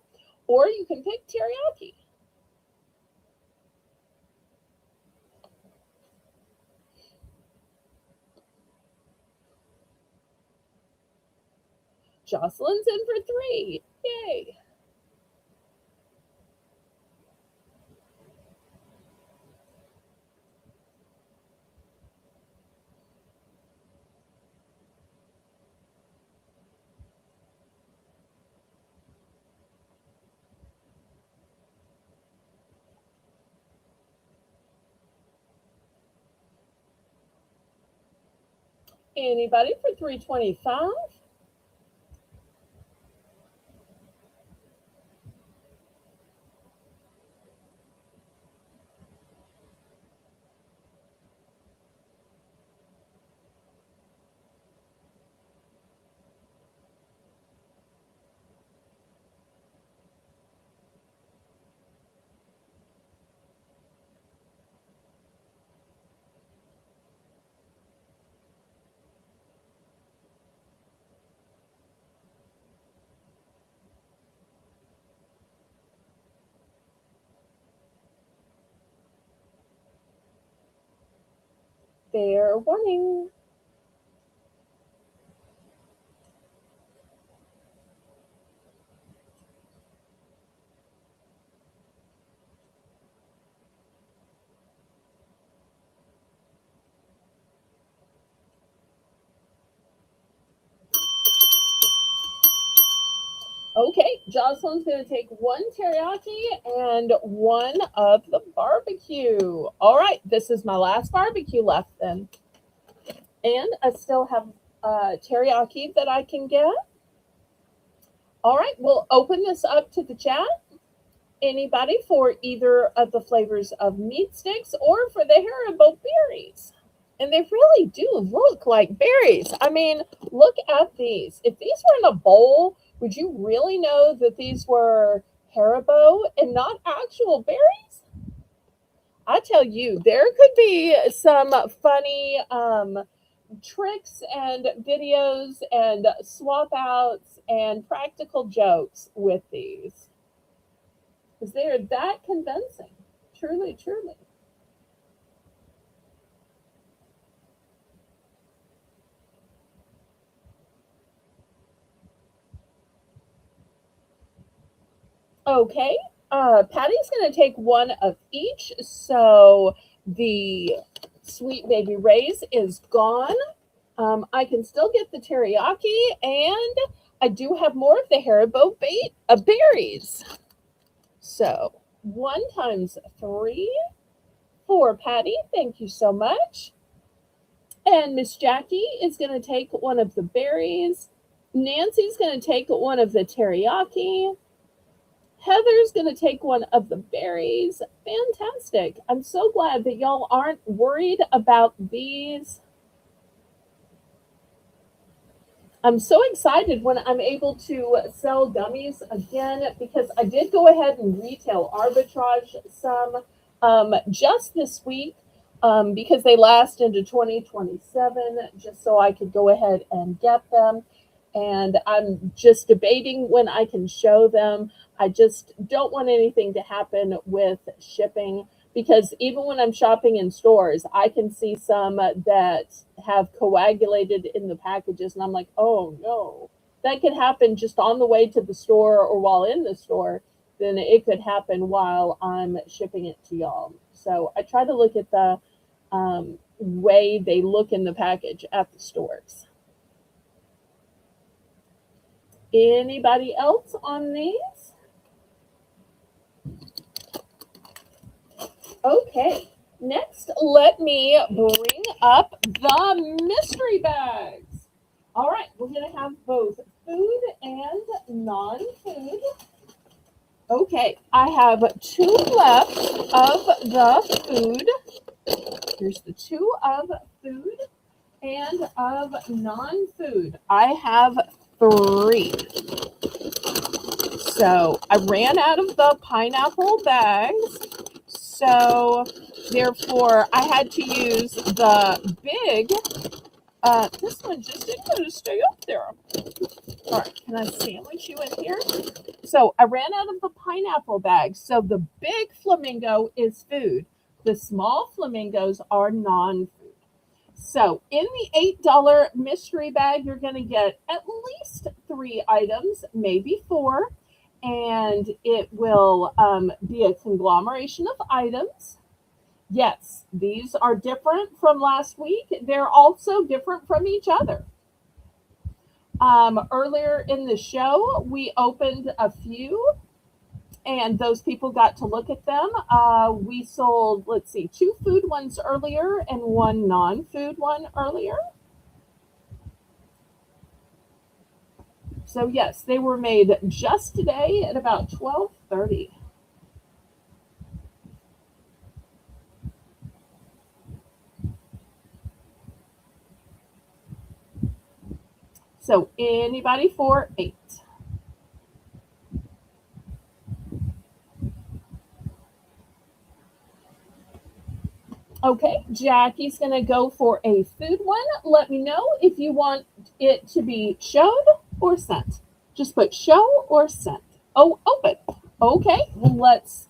or you can pick teriyaki. Jocelyn's in for 3. Yay. Anybody for 325? Fair warning. Okay, Jocelyn's going to take 1 teriyaki and 1 of the barbecue. All right, this is my last barbecue left then. And I still have teriyaki that I can get. All right, we'll open this up to the chat. Anybody for either of the flavors of meat sticks or for the Haribo berries? And they really do look like berries. I mean, look at these. If these were in a bowl, would you really know that these were Haribo and not actual berries? I tell you, there could be some funny tricks and videos and swap outs and practical jokes with these. Because they are that convincing. Truly, truly. Okay, Patty's going to take 1 of each. So the Sweet Baby Ray's is gone. I can still get the teriyaki, and I do have more of the Haribo berries. So 1 times 3 for Patty. Thank you so much. And Miss Jackie is going to take 1 of the berries. Nancy's going to take 1 of the teriyaki. Heather's going to take 1 of the berries. Fantastic. I'm so glad that y'all aren't worried about these. I'm so excited when I'm able to sell gummies again because I did go ahead and retail arbitrage some just this week because they last into 2027 just so I could go ahead and get them. And I'm just debating when I can show them. I just don't want anything to happen with shipping because even when I'm shopping in stores, I can see some that have coagulated in the packages, and I'm like, oh no, that could happen just on the way to the store or while in the store. Then it could happen while I'm shipping it to y'all. So I try to look at the way they look in the package at the stores. Anybody else on these? Okay, next let me bring up the mystery bags. All right, we're going to have both food and non-food. Okay, I have 2 left of the food. Here's the 2 of food and of non-food. I have 3. So I ran out of the pineapple bags. So Therefore, I had to use the big, this one just didn't want to stay up there. All right, can I sandwich you in here? So I ran out of the pineapple bag. So the big flamingo is food. The small flamingos are non-food. So in the $8 mystery bag, you're going to get at least 3 items, maybe 4. And it will be a conglomeration of items. Yes, these are different from last week. They're also different from each other. Earlier in the show, we opened a few, and those people got to look at them. We sold, let's see, 2 food ones earlier and 1 non-food one earlier. So yes, they were made just today at about 12:30. So anybody for 8? Okay, Jackie's going to go for a food one. Let me know if you want it to be showed or sent. Just put show or sent. Oh, open. Okay, well, let's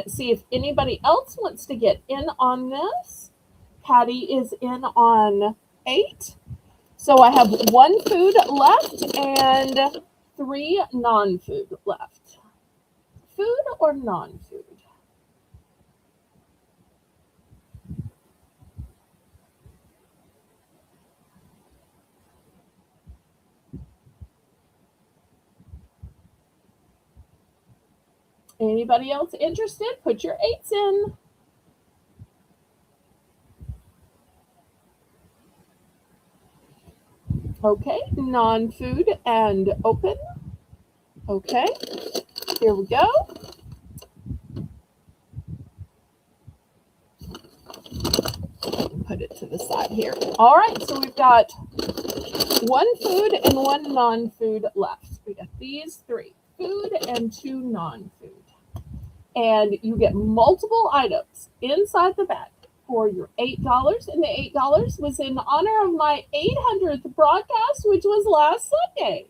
see if anybody else wants to get in on this. Patty is in on 8. So I have 1 food left and 3 non-food left. Food or non-food? Anybody else interested? Put your 8s in. Okay, non-food and open. Okay, here we go. Put it to the side here. All right, so we've got 1 food and 1 non-food left. We got these 3, food and 2 non-food. And you get multiple items inside the bag for your $8. And the $8 was in honor of my 800th broadcast, which was last Sunday.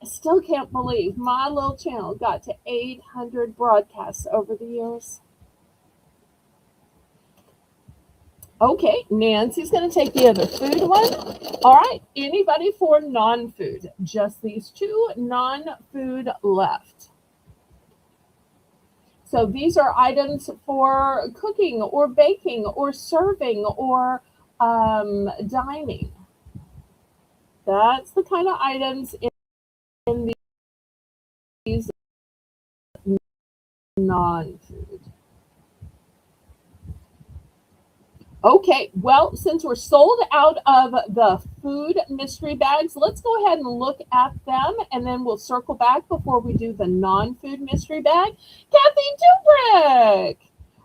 I still can't believe my little channel got to 800 broadcasts over the years. Okay, Nancy's going to take the other food one. All right, anybody for non-food? Just these 2 non-food left. So these are items for cooking or baking or serving or dining. That's the kind of items in these non-food. Okay, well, since we're sold out of the food mystery bags, let's go ahead and look at them, and then we'll circle back before we do the non-food mystery bag. Kathy Dubrick,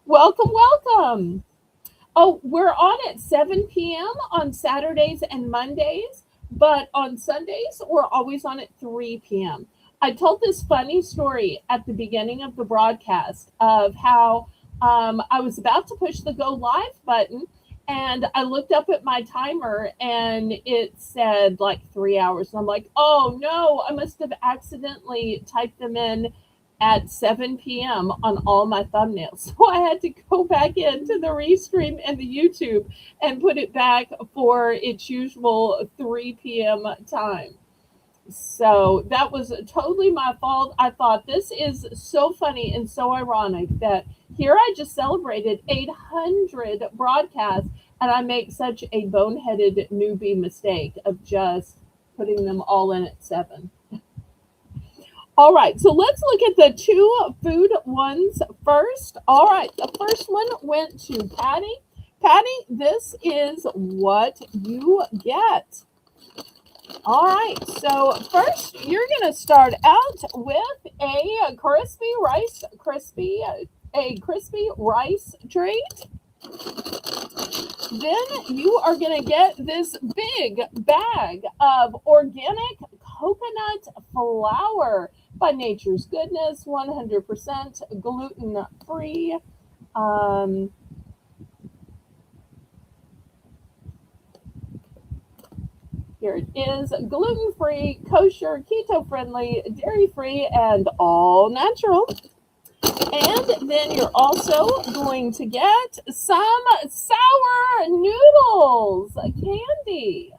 welcome, welcome. Oh, we're on at 7 p.m. on Saturdays and Mondays, but on Sundays, we're always on at 3 p.m. I told this funny story at the beginning of the broadcast of how I was about to push the go live button, and I looked up at my timer and it said like 3 hours. And I'm like, oh no, I must have accidentally typed them in at 7 p.m. on all my thumbnails. So I had to go back into the restream and the YouTube and put it back for its usual 3 p.m. time. So that was totally my fault. I thought this is so funny and so ironic that here I just celebrated 800 broadcasts and I make such a boneheaded newbie mistake of just putting them all in at 7. All right, so let's look at the 2 food ones first. All right, the first one went to Patty. Patty, this is what you get. All right, so first you're going to start out with a crispy rice treat. Then you are going to get this big bag of organic coconut flour by Nature's Goodness, 100% gluten-free. Um, Here it is: gluten-free, kosher, keto-friendly, dairy-free, and all natural. And then you're also going to get some sour noodles candy.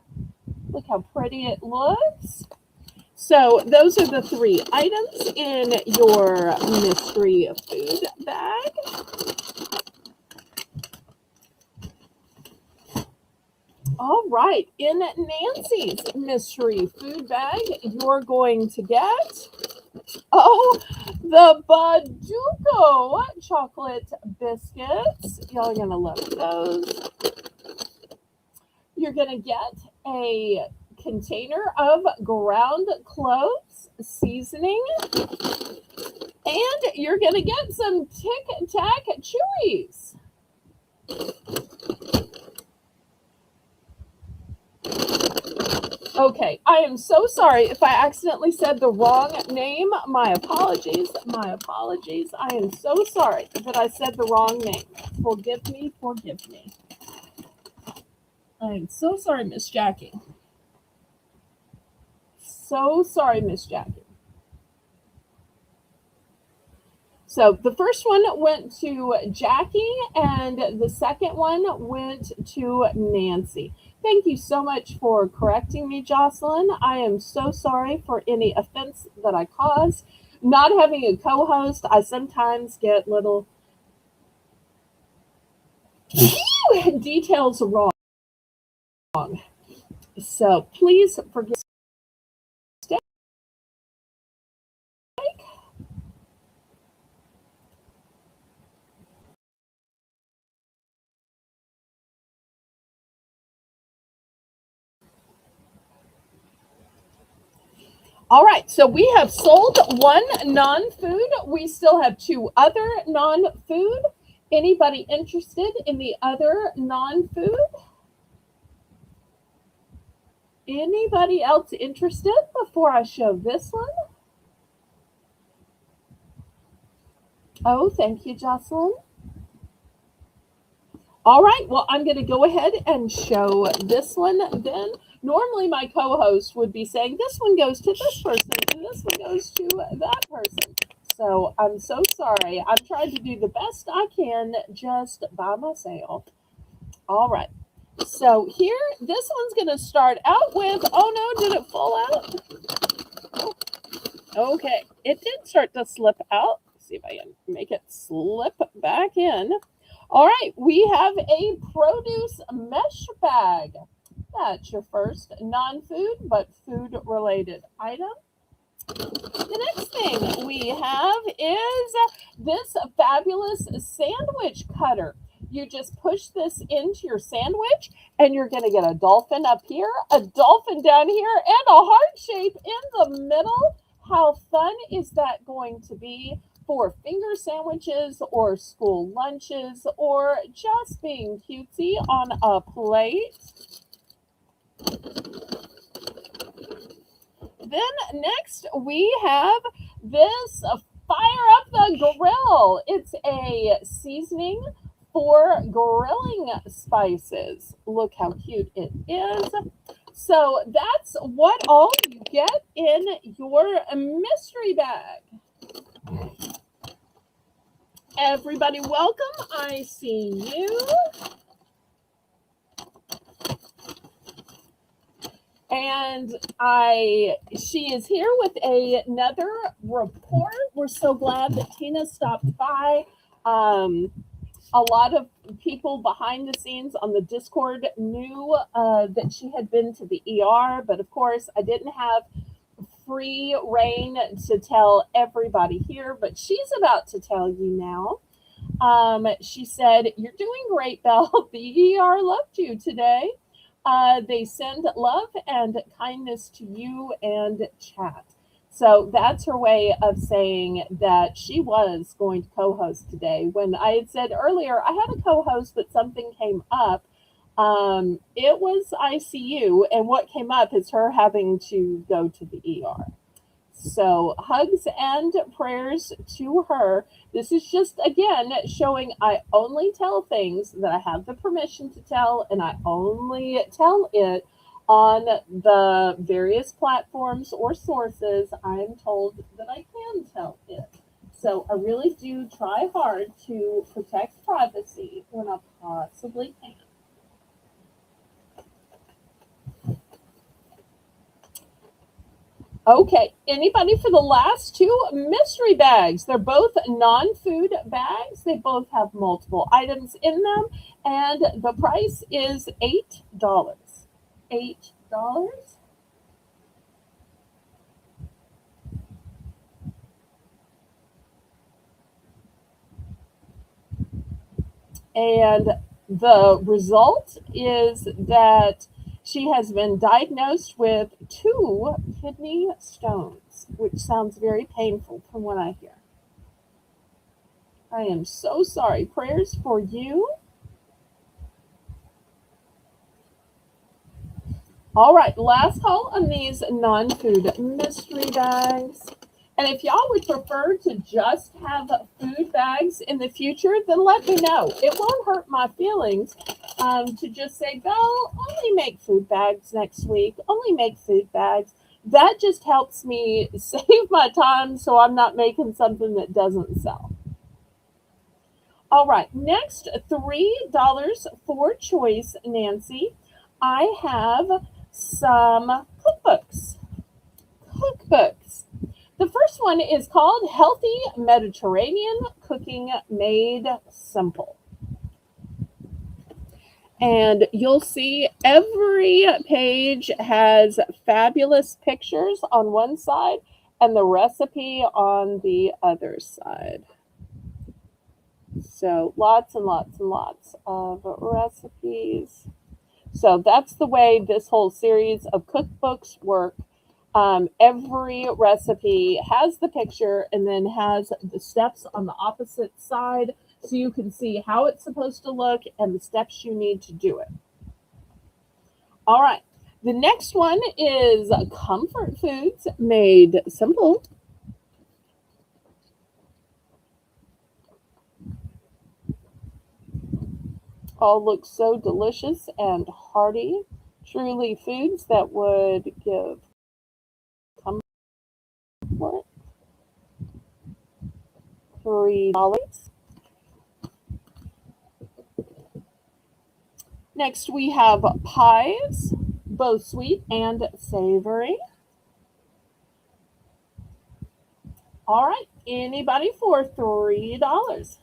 Look how pretty it looks. So those are the three items in your mystery food bag. All right, in Nancy's mystery food bag, you're going to get, the Baduco chocolate biscuits. Y'all are going to love those. You're going to get a container of ground cloves seasoning. And you're going to get some Tic Tac Chewies. Okay, I am so sorry if I accidentally said the wrong name. My apologies. My apologies. I am so sorry that I said the wrong name. Forgive me. Forgive me. I am so sorry, Miss Jackie. So sorry, Miss Jackie. So the first one went to Jackie, and the second one went to Nancy. Thank you so much for correcting me, Jocelyn. I am so sorry for any offense that I caused. Not having a co-host, I sometimes get little details wrong. So please forgive me. All right, so we have sold one non-food. We still have two other non-food. Anybody interested in the other non-food? Anybody else interested before I show this one? Oh, thank you, Jocelyn. All right, well, I'm going to go ahead and show this one then. Normally, my co-host would be saying, this one goes to this person, and this one goes to that person. So I'm so sorry. I'm trying to do the best I can just by myself. All right. So here, this one's going to start out with, oh no, did it fall out? Oh, okay, it did start to slip out. Let's see if I can make it slip back in. All right, we have a produce mesh bag. That's your first non-food but food-related item. The next thing we have is this fabulous sandwich cutter. You just push this into your sandwich, and you're going to get a dolphin up here, a dolphin down here, and a heart shape in the middle. How fun is that going to be for finger sandwiches or school lunches or just being cutesy on a plate? Then next we have this Fire Up the Grill. It's a seasoning for grilling spices. Look how cute it is. So that's what all you get in your mystery bag. Everybody, welcome. I see you. And she is here with another report. We're so glad that Tina stopped by. A lot of people behind the scenes on the Discord knew that she had been to the ER, but of course I didn't have free reign to tell everybody here, but she's about to tell you now. She said, "You're doing great, Belle. The ER loved you today. They send love and kindness to you and chat." So that's her way of saying that she was going to co-host today. When I had said earlier I had a co-host, but something came up. It was ICU, and what came up is her having to go to the ER. So hugs and prayers to her. This is just again showing I only tell things that I have the permission to tell, and I only tell it on the various platforms or sources I'm told that I can tell it. So I really do try hard to protect privacy when I possibly can. Okay, anybody for the last two mystery bags? They're both non-food bags. They both have multiple items in them, and the price is $8. $8. And the result is that she has been diagnosed with two kidney stones, which sounds very painful from what I hear. I am so sorry. Prayers for you. All right, last call on these non-food mystery bags. And if y'all would prefer to just have food bags in the future, then let me know. It won't hurt my feelings to just say, Belle, only make food bags next week. Only make food bags. That just helps me save my time so I'm not making something that doesn't sell. All right, next $3 for choice, Nancy. I have some cookbooks. Cookbooks. The first one is called Healthy Mediterranean Cooking Made Simple. And you'll see every page has fabulous pictures on one side and the recipe on the other side. So lots and lots and lots of recipes. So that's the way this whole series of cookbooks work. Every recipe has the picture and then has the steps on the opposite side so you can see how it's supposed to look and the steps you need to do it. All right. The next one is Comfort Foods Made Simple. All look so delicious and hearty. Truly foods that would give comfort. $3. Next, we have pies, both sweet and savory. All right, anybody for $3?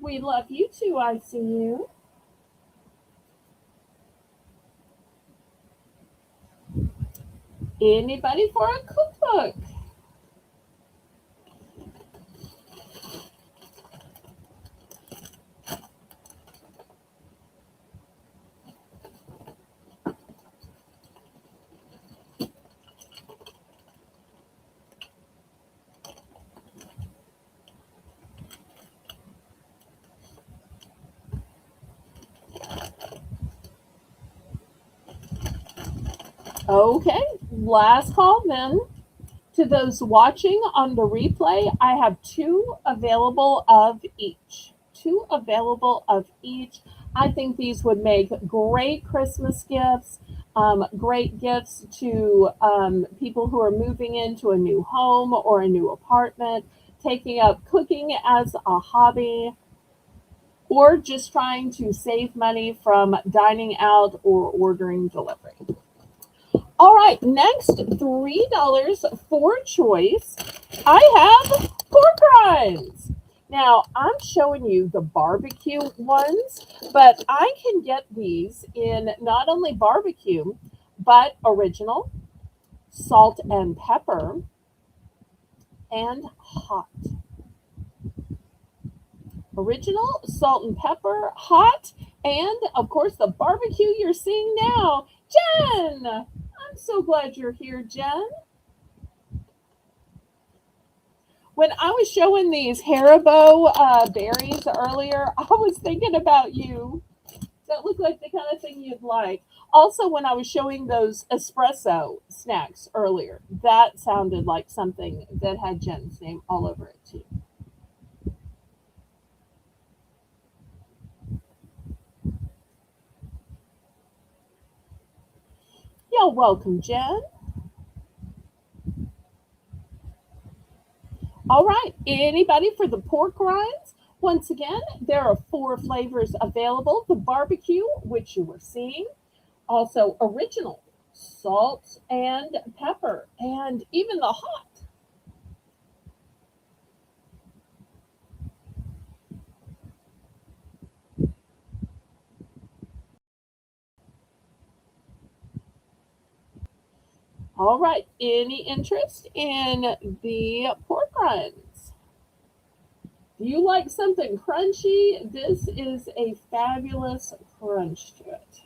We love you too, I see you. Anybody for a cookbook? Okay, last call then. To those watching on the replay, I have two available of each. Two available of each. I think these would make great Christmas gifts, great gifts to people who are moving into a new home or a new apartment, taking up cooking as a hobby, or just trying to save money from dining out or ordering delivery. All right, next $3 for choice. I have pork rinds. Now, I'm showing you the barbecue ones, but I can get these in not only barbecue, but original, salt and pepper, and hot. Original, salt and pepper, hot, And of course, the barbecue you're seeing now. Jen! I'm so glad you're here, Jen. When I was showing these Haribo berries earlier, I was thinking about you. That looked like the kind of thing you'd like. Also, when I was showing those espresso snacks earlier, that sounded like something that had Jen's name all over it, too. You're welcome, Jen. All right, anybody for the pork rinds? Once again, there are four flavors available: the barbecue, which you were seeing, also original, salt and pepper, and even the hot. All right, any interest in the pork rinds? Do you like something crunchy? This is a fabulous crunch to it.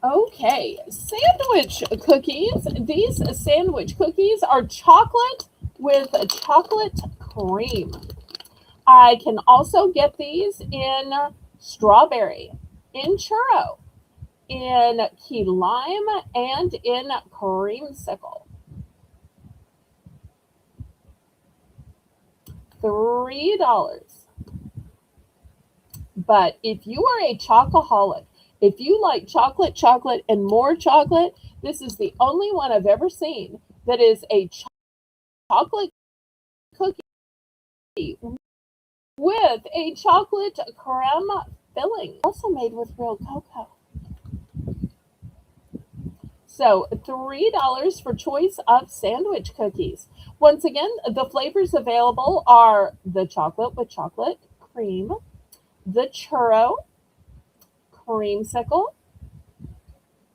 Okay, sandwich cookies. These sandwich cookies are chocolate with chocolate cream. I can also get these in strawberry, in churro, in key lime, and in creamsicle. $3. But if you are a chocoholic, if you like chocolate, chocolate, and more chocolate, this is the only one I've ever seen that is a chocolate cookie with a chocolate creme filling, also made with real cocoa. So $3 for choice of sandwich cookies. Once again, the flavors available are the chocolate with chocolate cream, the churro, creamsicle,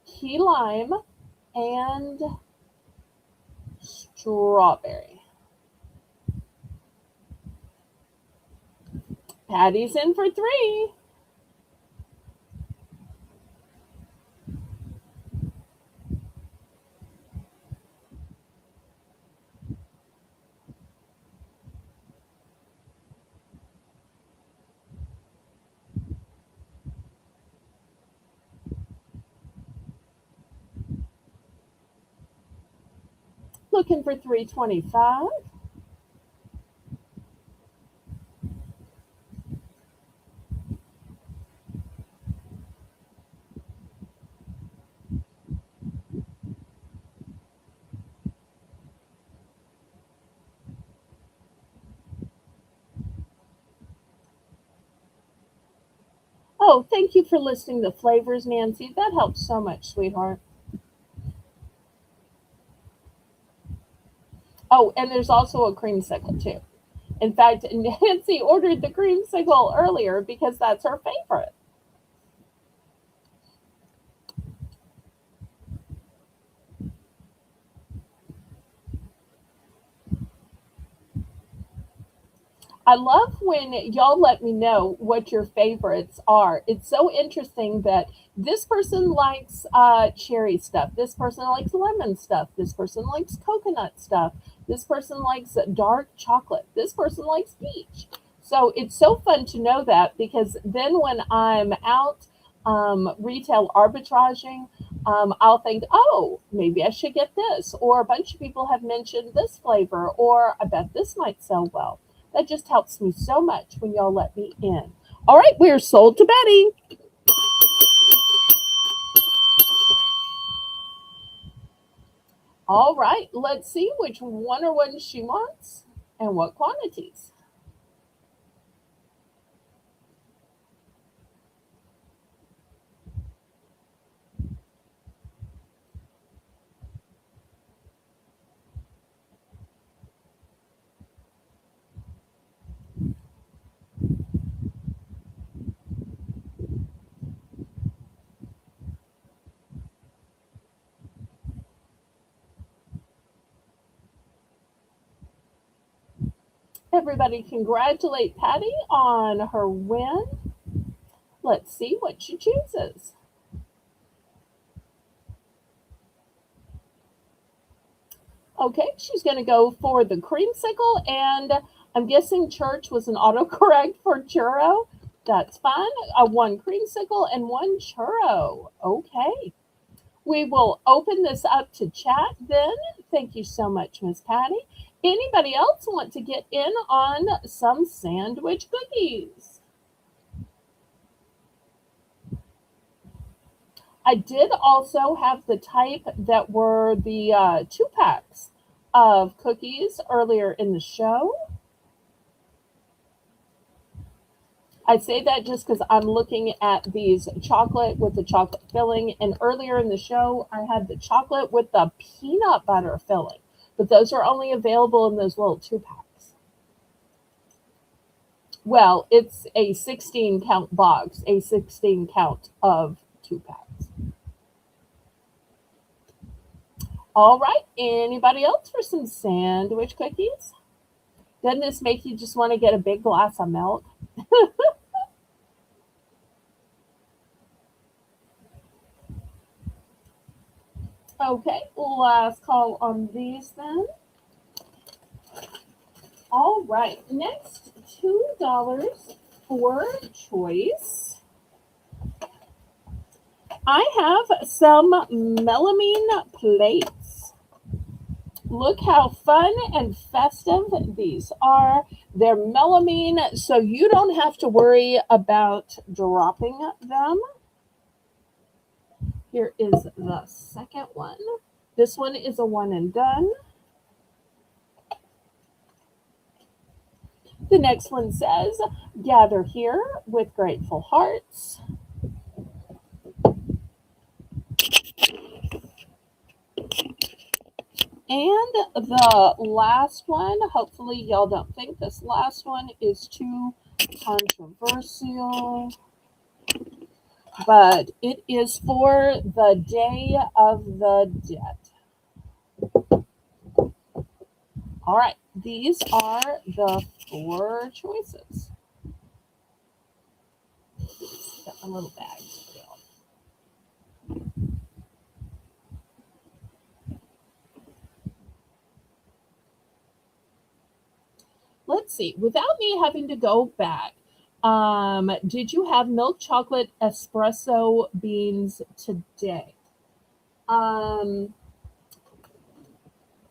key lime, and strawberry. Patty's in for 3. Looking for 325. Oh, thank you for listing the flavors, Nancy. That helps so much, sweetheart. Oh, and there's also a creamsicle too. In fact, Nancy ordered the creamsicle earlier because that's her favorite. I love when y'all let me know what your favorites are. It's so interesting that this person likes cherry stuff. This person likes lemon stuff. This person likes coconut stuff. This person likes dark chocolate. This person likes peach. So it's so fun to know that because then when I'm out retail arbitraging, I'll think, oh, maybe I should get this. Or a bunch of people have mentioned this flavor, or I bet this might sell well. That just helps me so much when y'all let me in. All right, we're sold to Betty. All right, let's see which one or one she wants and what quantities. Everybody congratulate Patty on her win. Let's see what she chooses. Okay, she's going to go for the creamsicle, and I'm guessing church was an autocorrect for churro. That's fine. One creamsicle and one churro. Okay. We will open this up to chat then. Thank you so much, Miss Patty. Anybody else want to get in on some sandwich cookies? I did also have the type that were the 2 packs of cookies earlier in the show. I say that just because I'm looking at these chocolate with the chocolate filling. And earlier in the show, I had the chocolate with the peanut butter filling. But those are only available in those little 2 packs. Well, it's a 16 count box, a 16 count of 2 packs. All right, anybody else for some sandwich cookies? Doesn't this make you just want to get a big glass of milk? Okay, last call on these then. All right, next $2 for choice. I have some melamine plates. Look how fun and festive these are. They're melamine, so you don't have to worry about dropping them. Here is the second one. This one is a one and done. The next one says, gather here with grateful hearts. And the last one, hopefully y'all don't think this last one is too controversial, but it is for the Day of the Dead. All right, these are the 4 choices. Got my little bag still. Let's see, without me having to go back, did you have milk chocolate espresso beans today?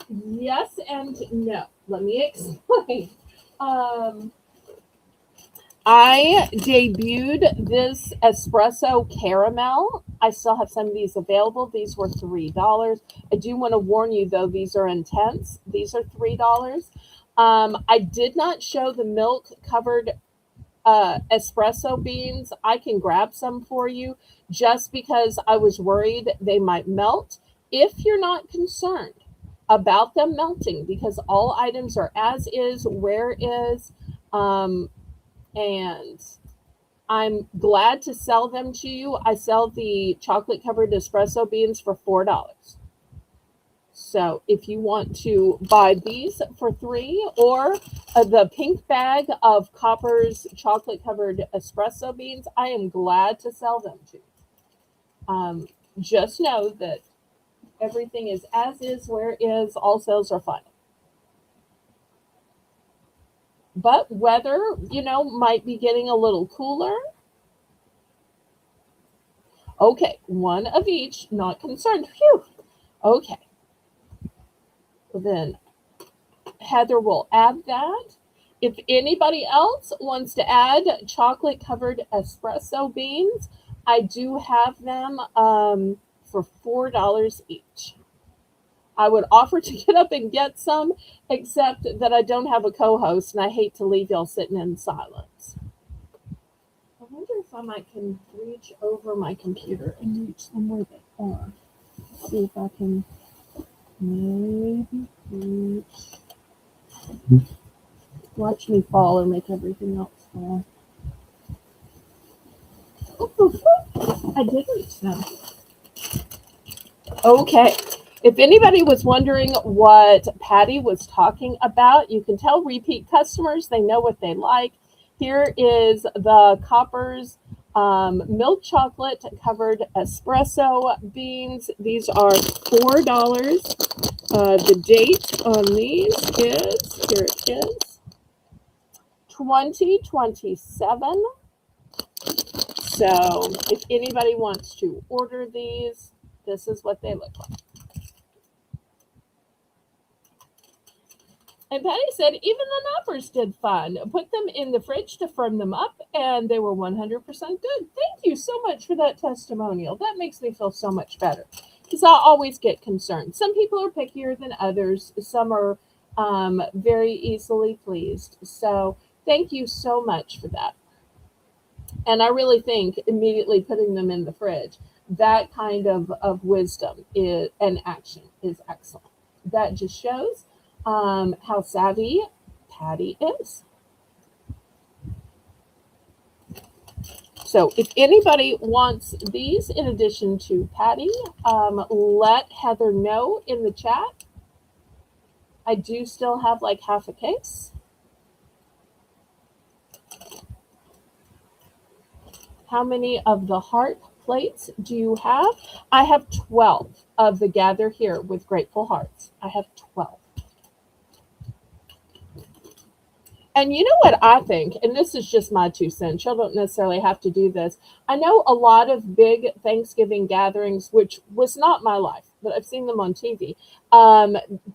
Yes and no. Let me explain. I debuted this espresso caramel. I still have some of these available. These were $3. I do want to warn you though, these are intense. These are $3. I did not show the milk covered espresso beans. I can grab some for you just because I was worried they might melt. If you're not concerned about them melting, because all items are as is, where is, and I'm glad to sell them to you. I sell the chocolate covered espresso beans for $4. So if you want to buy these for $3 or the pink bag of Copper's chocolate covered espresso beans, I am glad to sell them to you. Just know that everything is as is, where is, all sales are final. But weather, might be getting a little cooler. Okay, one of each, not concerned. Phew. Okay. Then Heather will add that. If anybody else wants to add chocolate covered espresso beans, I do have them for $4 each. I would offer to get up and get some, except that I don't have a co-host and I hate to leave y'all sitting in silence. I wonder if I can reach over my computer and reach them where they are. See if I can maybe reach. Watch me fall and make everything else fall. I did reach them. Okay. If anybody was wondering what Patty was talking about, you can tell repeat customers, they know what they like. Here is the Copper's milk chocolate covered espresso beans. These are $4. The date on these is, here it is, 2027. So if anybody wants to order these, this is what they look like. And Patty said even the knoppers did fun. Put them in the fridge to firm them up, and they were 100% good. Thank you so much for that testimonial. That makes me feel so much better because I always get concerned. Some people are pickier than others. Some are very easily pleased. So thank you so much for that. And I really think immediately putting them in the fridge, that kind of wisdom is, and action is excellent. That just shows how savvy Patty is. So if anybody wants these in addition to Patty, let Heather know in the chat. I do still have like half a case. How many of the heart plates do you have? I have 12 of the Gather Here with Grateful Hearts. I have 12. And you know what I think, and this is just my 2 cents, y'all don't necessarily have to do this. I know a lot of big Thanksgiving gatherings, which was not my life, but I've seen them on TV.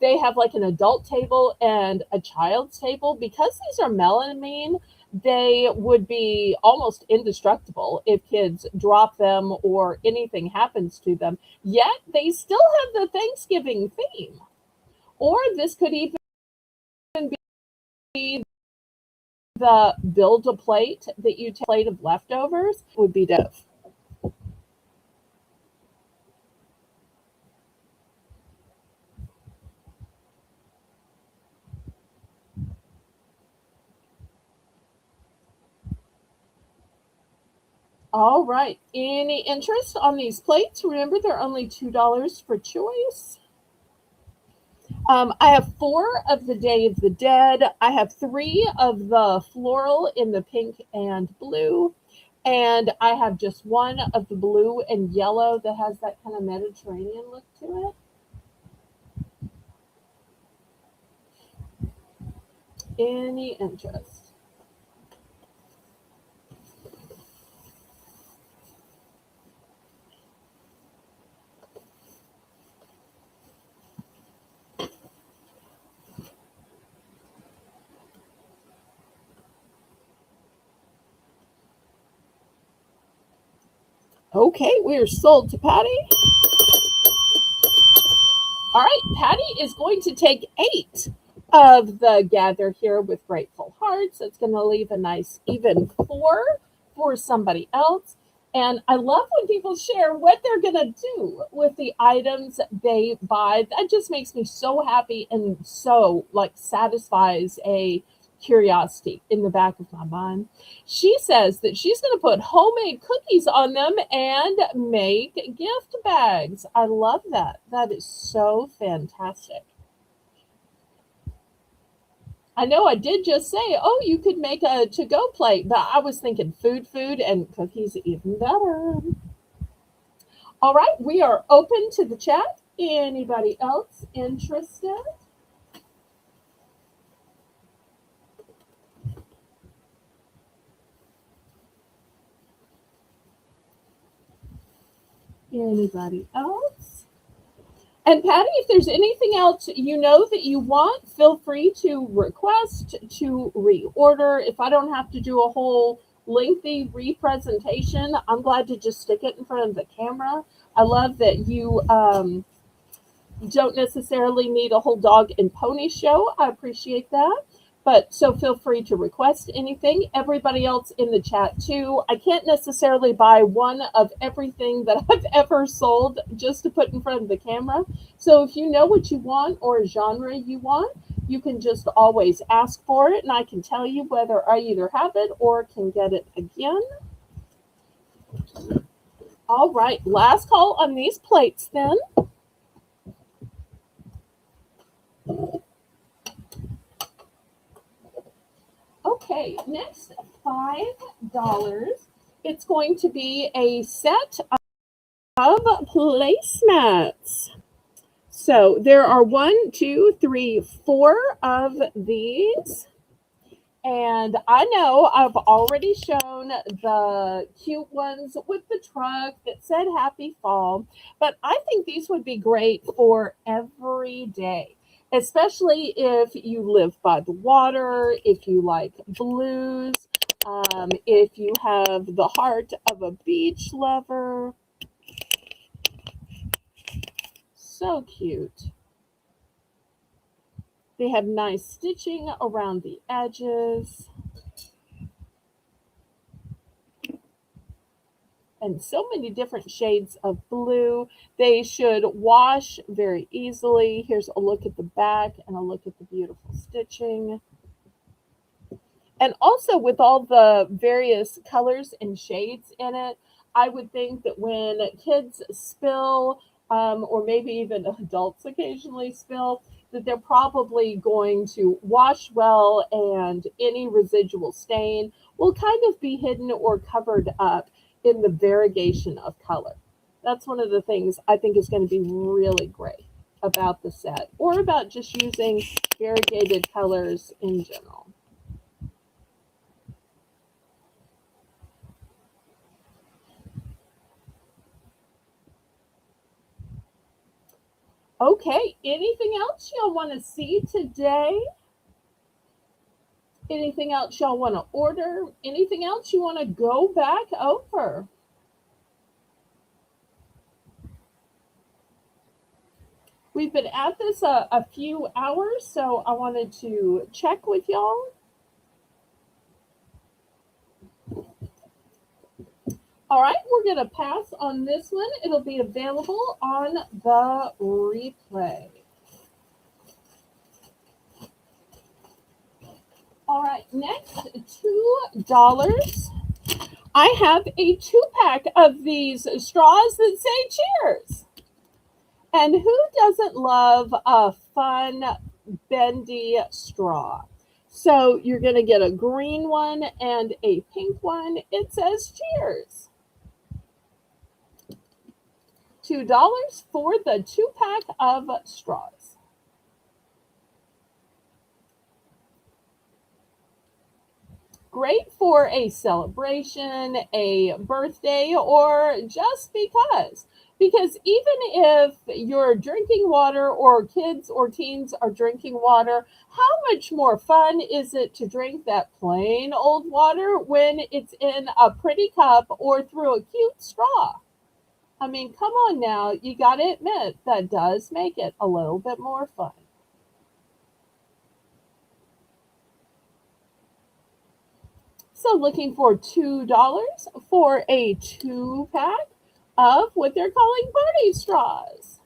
They have like an adult table and a child's table. Because these are melamine, they would be almost indestructible if kids drop them or anything happens to them. Yet they still have the Thanksgiving theme. Or this could even be the build a plate that you take a plate of leftovers would be dope. All right. Any interest on these plates? Remember, they're only $2 for choice. I have 4 of the Day of the Dead. I have 3 of the floral in the pink and blue. And I have just 1 of the blue and yellow that has that kind of Mediterranean look to it. Any interest? Okay, we are sold to Patty. All right, Patty is going to take 8 of the Gather Here with Grateful Hearts. It's going to leave a nice even 4 for somebody else. And I love when people share what they're going to do with the items they buy. That just makes me so happy and so like satisfies a curiosity in the back of my mind. She says that she's going to put homemade cookies on them and make gift bags. I love that. That is so fantastic. I know I did just say, oh, you could make a to-go plate, but I was thinking food, and cookies even better. All right, we are open to the chat. Anybody else interested? Anybody else? And Patty, if there's anything else you know that you want, feel free to request to reorder. If I don't have to do a whole lengthy representation, I'm glad to just stick it in front of the camera. I love that you don't necessarily need a whole dog and pony show. I appreciate that. But so feel free to request anything. Everybody else in the chat too. I can't necessarily buy one of everything that I've ever sold just to put in front of the camera. So if you know what you want or a genre you want, you can just always ask for it and I can tell you whether I either have it or can get it again. All right, last call on these plates then. Okay, next $5. It's going to be a set of placemats. So there are 4 of these. And I know I've already shown the cute ones with the truck that said happy fall, but I think these would be great for every day, especially if you live by the water, if you like blues, if you have the heart of a beach lover. So cute. They have nice stitching around the edges. And so many different shades of blue. They should wash very easily. Here's a look at the back and a look at the beautiful stitching. And also with all the various colors and shades in it, I would think that when kids spill, or maybe even adults occasionally spill, that they're probably going to wash well and any residual stain will kind of be hidden or covered up in the variegation of color. That's one of the things I think is going to be really great about the set or about just using variegated colors in general. Okay, anything else y'all want to see today? Anything else y'all want to order? Anything else you want to go back over? We've been at this a few hours, so I wanted to check with y'all. All right, we're going to pass on this one. It'll be available on the replay. All right, next, $2. I have a 2-pack of these straws that say cheers. And who doesn't love a fun, bendy straw? So you're going to get a green one and a pink one. It says cheers. $2 for the 2-pack of straws. Great for a celebration, a birthday, or just because. Because even if you're drinking water or kids or teens are drinking water, how much more fun is it to drink that plain old water when it's in a pretty cup or through a cute straw? I mean, come on now, you got to admit that does make it a little bit more fun. So looking for $2 for a 2-pack of what they're calling party straws.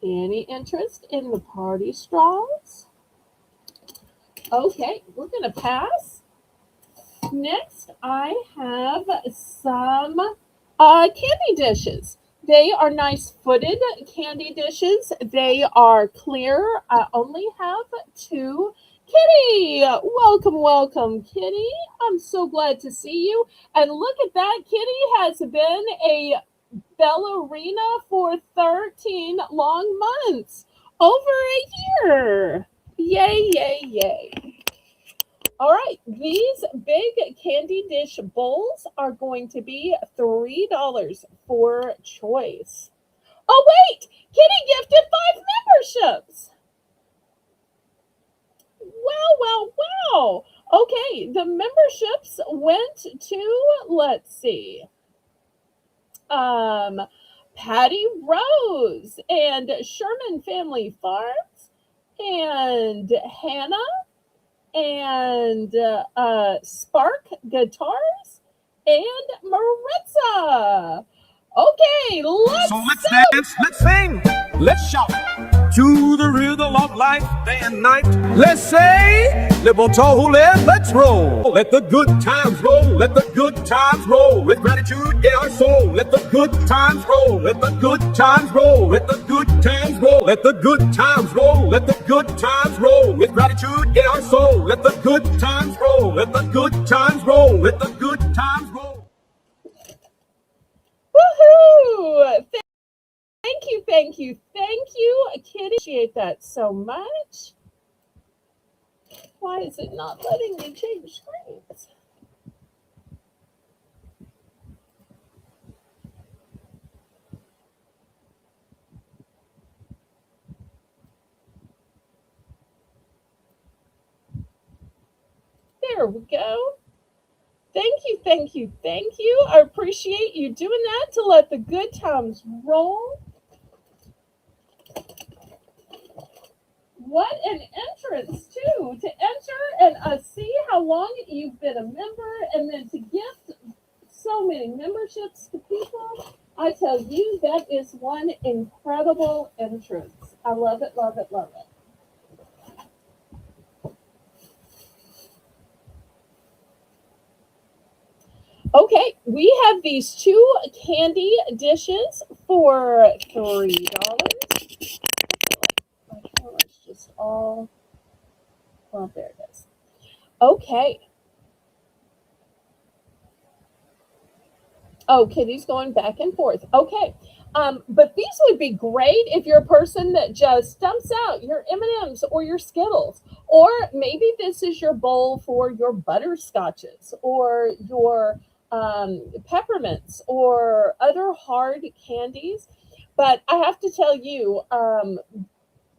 Any interest in the party straws? Okay, we're going to pass. Next, I have some candy dishes. They are nice footed candy dishes. They are clear. I only have 2. Kitty, welcome, welcome, Kitty. I'm so glad to see you. And look at that, Kitty has been a ballerina for 13 long months. Over a year. Yay, yay, yay. All right, these big candy dish bowls are going to be $3 for choice. Oh, wait, Kitty gifted 5 memberships. Wow. Okay, the memberships went to, let's see, Patty Rose and Sherman Family Farms and Hannah and Spark Guitars and Maritza. Okay, So let's dance, let's sing, let's shout to the rhythm of life, day and night. Let's say, libertole, let's roll. Let the good times roll, let the good times roll. With gratitude in our soul, let the good times roll, let the good times roll, let the good times roll, let the good times roll, let the good times roll. With gratitude in our soul, let the good times roll, let the good times roll, let the good times roll. Woohoo! Thank you, Kitty. Appreciate that so much. Why is it not letting me change screens? There we go. Thank you. I appreciate you doing that to let the good times roll. What an entrance, too, to enter and see how long you've been a member and then to gift so many memberships to people. I tell you, that is one incredible entrance. I love it, love it, love it. Okay, we have these two candy dishes for $3. My camera's just all, well, there it is. Okay. Oh, Kitty's going back and forth. Okay. But these would be great if you're a person that just dumps out your M&Ms or your Skittles. Or maybe this is your bowl for your butterscotches or your peppermints or other hard candies. But I have to tell you,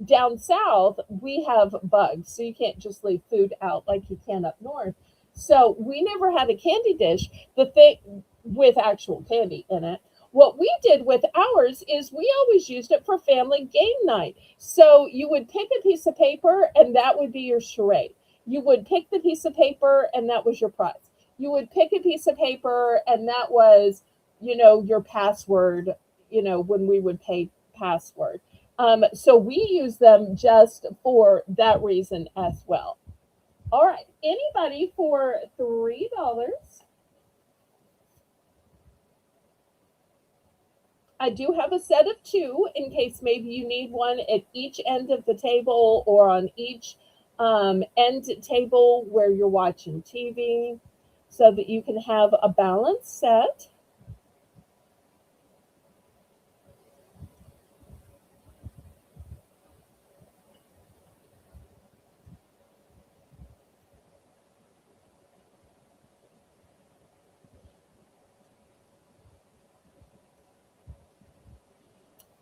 down south, we have bugs, so you can't just leave food out like you can up north. So we never had a candy dish the thing with actual candy in it. What we did with ours is we always used it for family game night. So you would pick a piece of paper and that would be your charade. You would pick the piece of paper and that was your prize. You would pick a piece of paper and that was, your password, when we would pay password. So we use them just for that reason as well. All right, anybody for $3? I do have a set of two in case maybe you need one at each end of the table or on each end table where you're watching TV so that you can have a balanced set.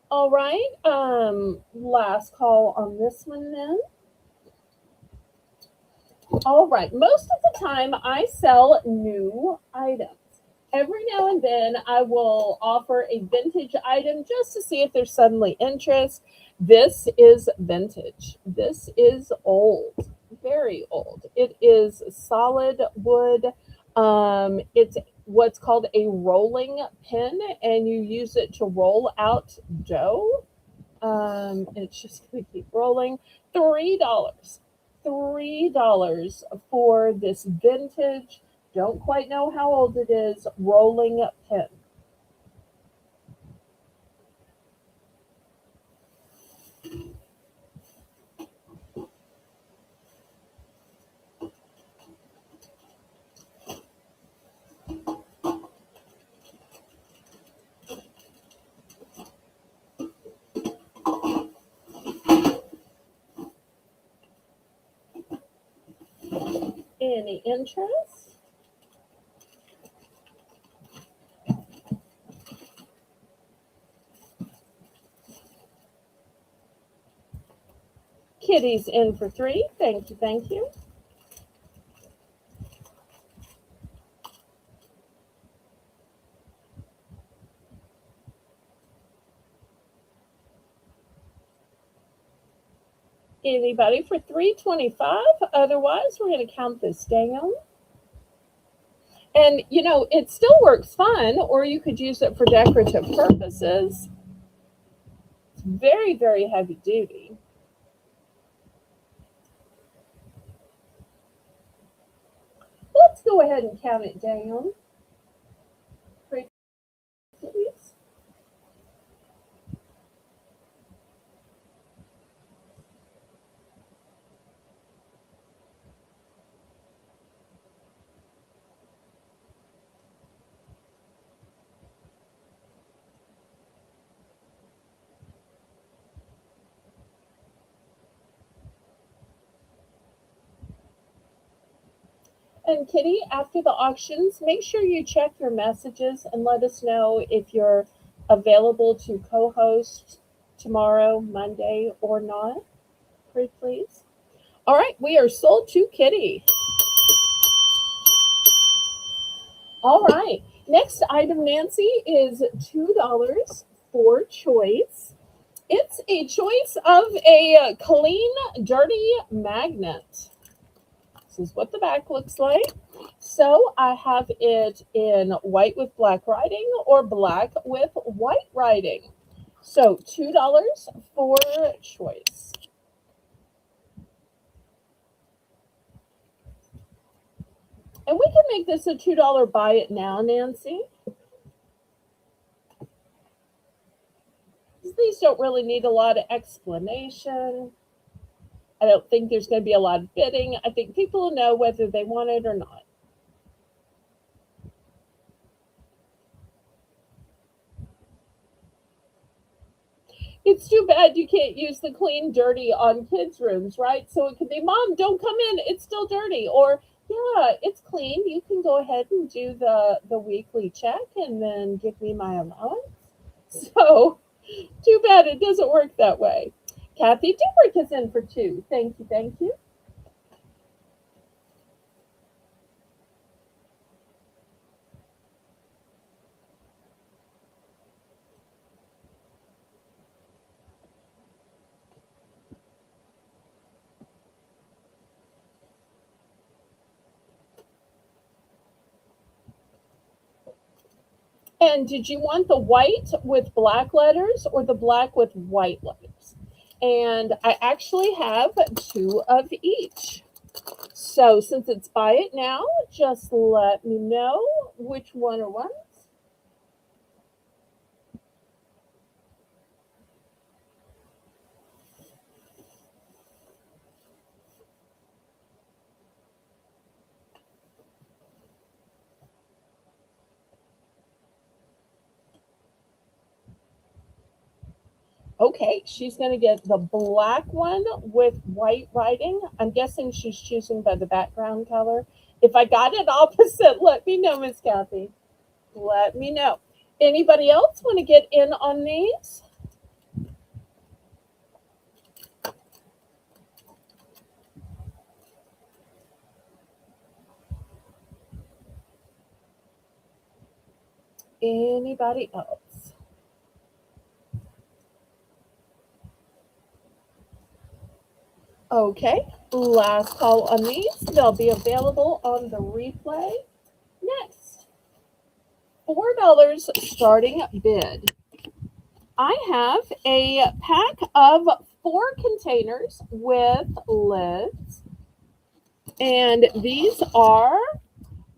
All right, last call on this one then. All right, most of the time I sell new items. Every now and then I will offer a vintage item just to see if there's suddenly interest. This is vintage. This is old, very old. It is solid wood. It's what's called a rolling pin, and you use it to roll out dough. It's just going to keep rolling. $3. $3 for this vintage, don't quite know how old it is, rolling pin. Any interest? Kitty's in for 3. Thank you, thank you. Anybody for $3.25? Otherwise, we're going to count this down. And it still works fine, or you could use it for decorative purposes. It's very, very heavy duty. Let's go ahead and count it down. Please. And Kitty, after the auctions, make sure you check your messages and let us know if you're available to co-host tomorrow, Monday, or not. Pretty please. All right, we are sold to Kitty. All right. Next item, Nancy, is $2 for choice. It's a choice of a clean, dirty magnet. This is what the back looks like. So I have it in white with black writing or black with white writing. So $2 for choice. And we can make this a $2 buy it now, Nancy. These don't really need a lot of explanation. I don't think there's going to be a lot of bidding. I think people will know whether they want it or not. It's too bad you can't use the clean dirty on kids' rooms, right? So it could be, Mom, don't come in. It's still dirty. Or, yeah, it's clean. You can go ahead and do the weekly check and then give me my allowance. So too bad it doesn't work that way. Kathy Dubrick is in for 2. Thank you, thank you. And did you want the white with black letters or the black with white letters? And I actually have 2 of each. So since it's buy it now, just let me know which one or one. Okay, she's going to get the black one with white writing. I'm guessing she's choosing by the background color. If I got it opposite, let me know, Miss Kathy. Let me know. Anybody else want to get in on these? Anybody else? Okay, last call on these. They'll be available on the replay next. $4 starting bid. I have a pack of 4 containers with lids. And these are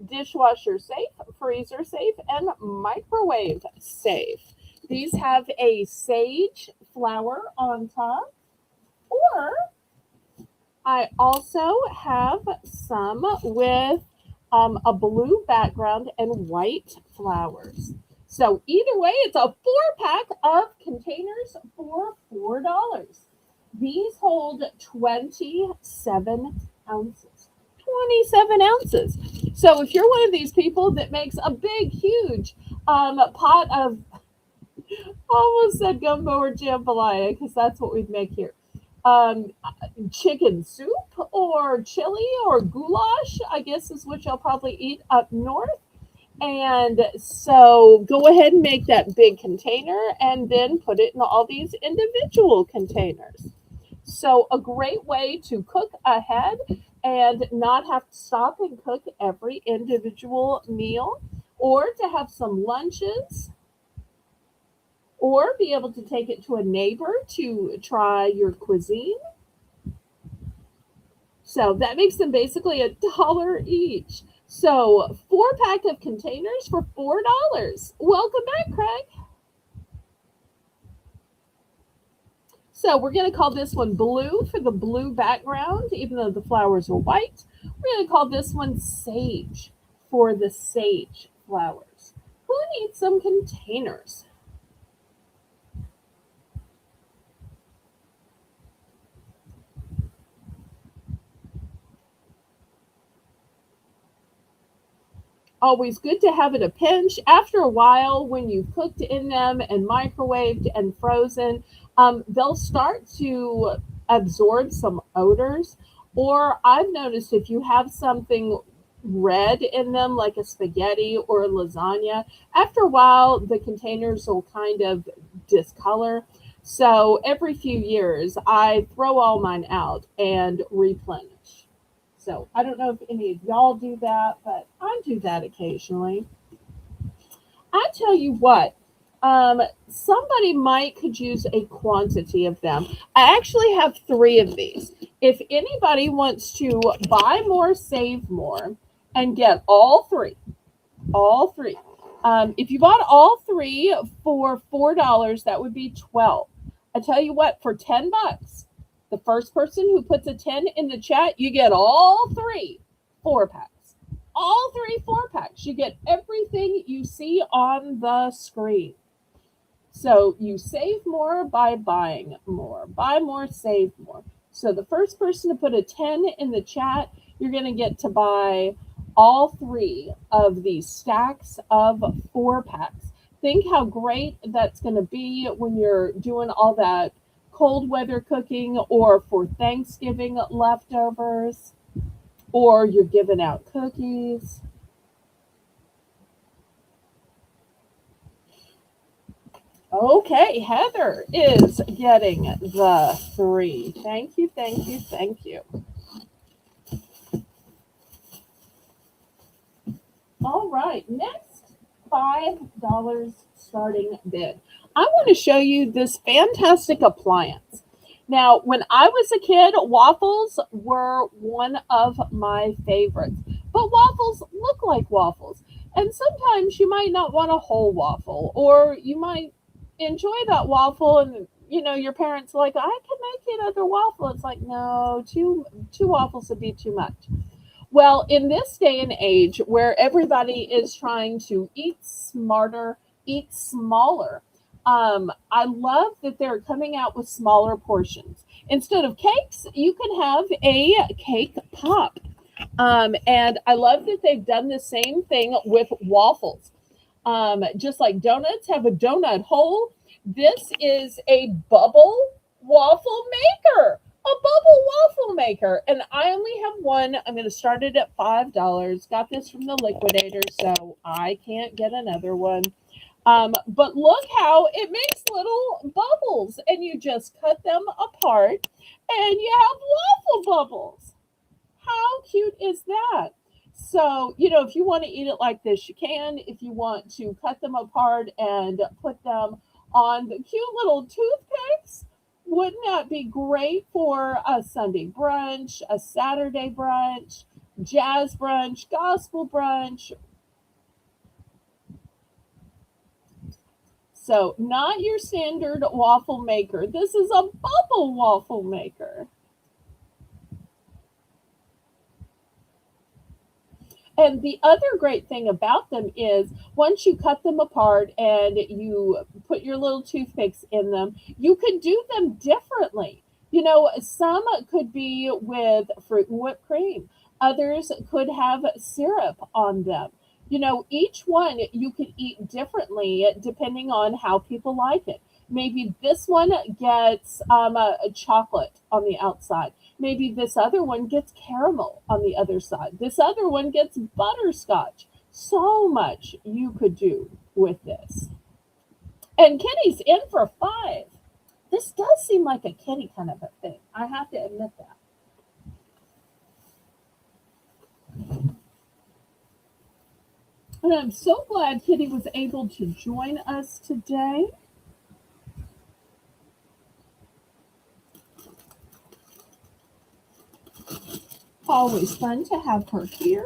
dishwasher safe, freezer safe, and microwave safe. These have a sage flower on top. Or I also have some with a blue background and white flowers. So either way, it's a 4-pack of containers for $4. These hold 27 ounces. 27 ounces. So if you're one of these people that makes a big, huge pot of, almost said gumbo or jambalaya, because that's what we make here. Chicken soup or chili or goulash, I guess is what y'all probably eat up north. And so go ahead and make that big container and then put it in all these individual containers. So a great way to cook ahead and not have to stop and cook every individual meal, or to have some lunches. or be able to take it to a neighbor to try your cuisine. So that makes them basically $1 each. So 4 pack of containers for $4. Welcome back, Craig. So we're going to call this one blue for the blue background, even though the flowers are white. We're going to call this one sage for the sage flowers. Who needs some containers? Always good to have it a pinch. After a while, when you've cooked in them and microwaved and frozen, they'll start to absorb some odors. Or I've noticed if you have something red in them, like a spaghetti or a lasagna, after a while, the containers will kind of discolor. So every few years, I throw all mine out and replenish. So I don't know if any of y'all do that, but I do that occasionally. I tell you what, somebody might could use a quantity of them. I actually have 3 of these. If anybody wants to buy more, save more, and get all three. If you bought all 3 for $4, that would be 12. I tell you what, for $10, the first person who puts a 10 in the chat, you get all 3 4 packs. All 3 4 packs. You get everything you see on the screen. So you save more by buying more. Buy more, save more. So the first person to put a 10 in the chat, you're going to get to buy all 3 of these stacks of 4 packs. Think how great that's going to be when you're doing all that cold weather cooking, or for Thanksgiving leftovers, or you're giving out cookies. Okay, Heather is getting the 3. Thank you, thank you, thank you. All right, next $5 starting bid. I want to show you this fantastic appliance. Now, when I was a kid, waffles were one of my favorites, but waffles look like waffles. And sometimes you might not want a whole waffle, or you might enjoy that waffle and your parents are like, I can make you another waffle. It's like, no, two waffles would be too much. Well, in this day and age where everybody is trying to eat smarter, eat smaller, I love that they're coming out with smaller portions. Instead of cakes, you can have a cake pop. And I love that they've done the same thing with waffles. Just like donuts have a donut hole, this is a bubble waffle maker. A bubble waffle maker. And I only have one. I'm going to start it at $5. Got this from the liquidator, so I can't get another one. But look how it makes little bubbles, and you just cut them apart and you have waffle bubbles. How cute is that? So, if you want to eat it like this, you can. If you want to cut them apart and put them on the cute little toothpicks, wouldn't that be great for a Sunday brunch, a Saturday brunch, jazz brunch, gospel brunch? So, not your standard waffle maker. This is a bubble waffle maker. And the other great thing about them is once you cut them apart and you put your little toothpicks in them, you could do them differently. Some could be with fruit and whipped cream. Others could have syrup on them. Each one you could eat differently depending on how people like it. Maybe this one gets a chocolate on the outside. Maybe this other one gets caramel on the other side. This other one gets butterscotch. So much you could do with this. And Kitty's in for 5. This does seem like a Kitty kind of a thing. I have to admit that. And I'm so glad Kitty was able to join us today. Always fun to have her here.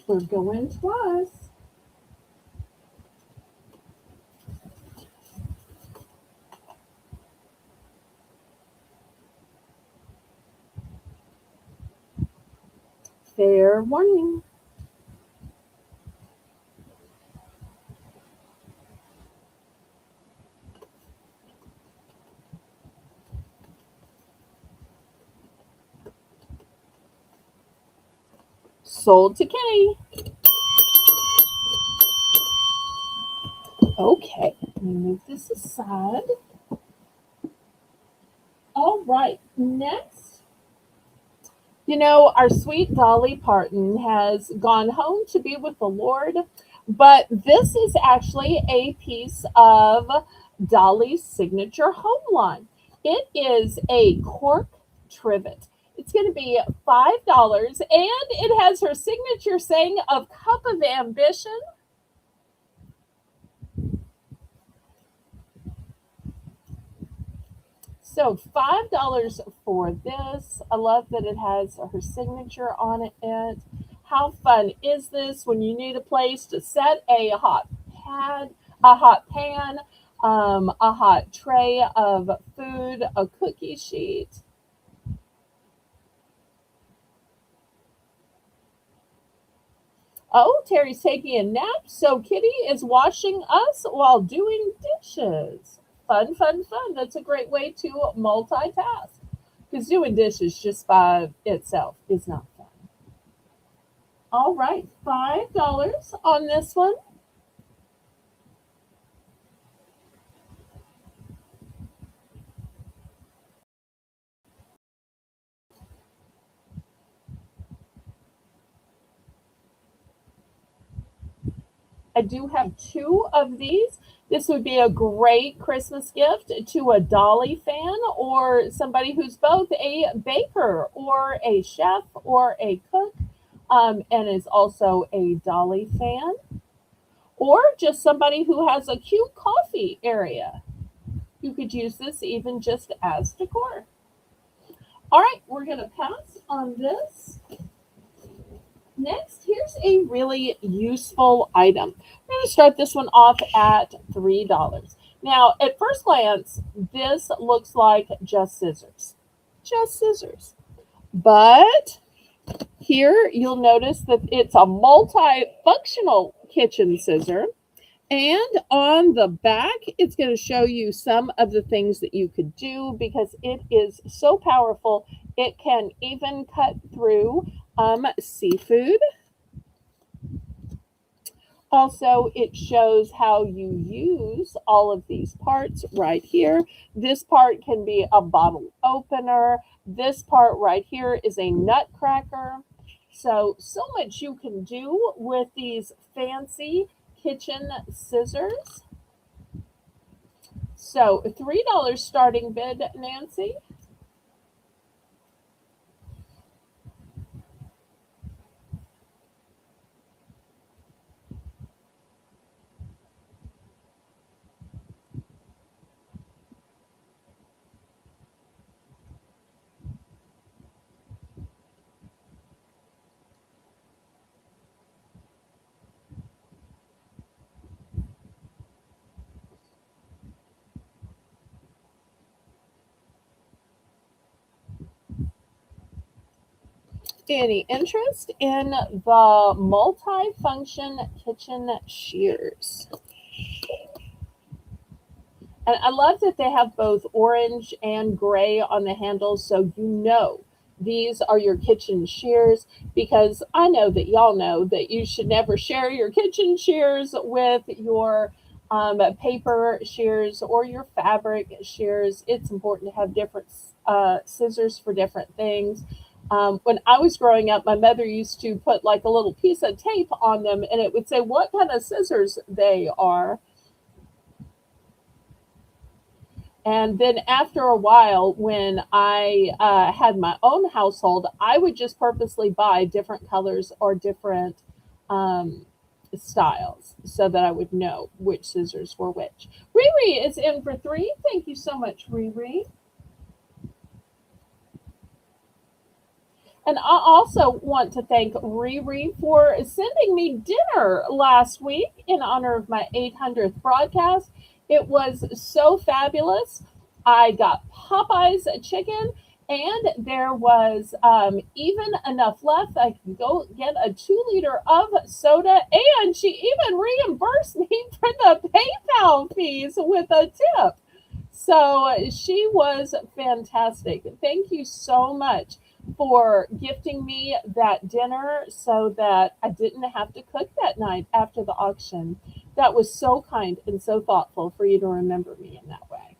We're going twice. Fair warning. Sold to Kitty. Okay, let me move this aside. All right, next. You know, our sweet Dolly Parton has gone home to be with the Lord, but this is actually a piece of Dolly's signature home line. It is a cork trivet. It's going to be $5, and it has her signature saying of Cup of Ambition. So $5 for this. I love that it has her signature on it. How fun is this when you need a place to set a hot pan, a hot tray of food, a cookie sheet? Oh, Terry's taking a nap, so Kitty is washing us while doing dishes. Fun, fun, fun. That's a great way to multitask. Because doing dishes just by itself is not fun. All right, $5 on this one. I do have two of these. This would be a great Christmas gift to a Dolly fan or somebody who's both a baker or a chef or a cook, and is also a Dolly fan, or just somebody who has a cute coffee area. You could use this even just as decor. All right, we're going to pass on this. Next, here's a really useful item. We're going to start this one off at $3. Now, at first glance, this looks like just scissors. Just scissors. But here you'll notice that it's a multifunctional kitchen scissor. And on the back, it's going to show you some of the things that you could do because it is so powerful. It can even cut through seafood. Also, it shows how you use all of these parts right here. This part can be a bottle opener. This part right here is a nutcracker. So much you can do with these fancy kitchen scissors. So $3 starting bid, Nancy. Any interest in the multi-function kitchen shears? And I love that they have both orange and gray on the handles, so you know these are your kitchen shears, because I know that y'all know that you should never share your kitchen shears with your paper shears or your fabric shears. It's important to have different scissors for different things. When I was growing up, my mother used to put like a little piece of tape on them, and it would say what kind of scissors they are. And then after a while, when I had my own household, I would just purposely buy different colors or different um, styles so that I would know which scissors were which. Riri is in for 3. Thank you so much, Riri. And I also want to thank Riri for sending me dinner last week in honor of my 800th broadcast. It was so fabulous. I got Popeye's chicken, and there was even enough left. I could go get a 2 liter of soda, and she even reimbursed me for the PayPal fees with a tip. So she was fantastic. Thank you so much for gifting me that dinner so that I didn't have to cook that night after the auction. That was so kind and so thoughtful for you to remember me in that way.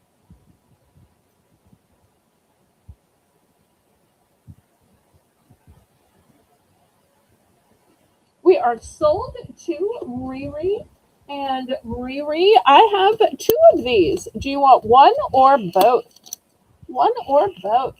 We are sold to Riri. And Riri, I have 2 of these. Do you want one or both? One or both?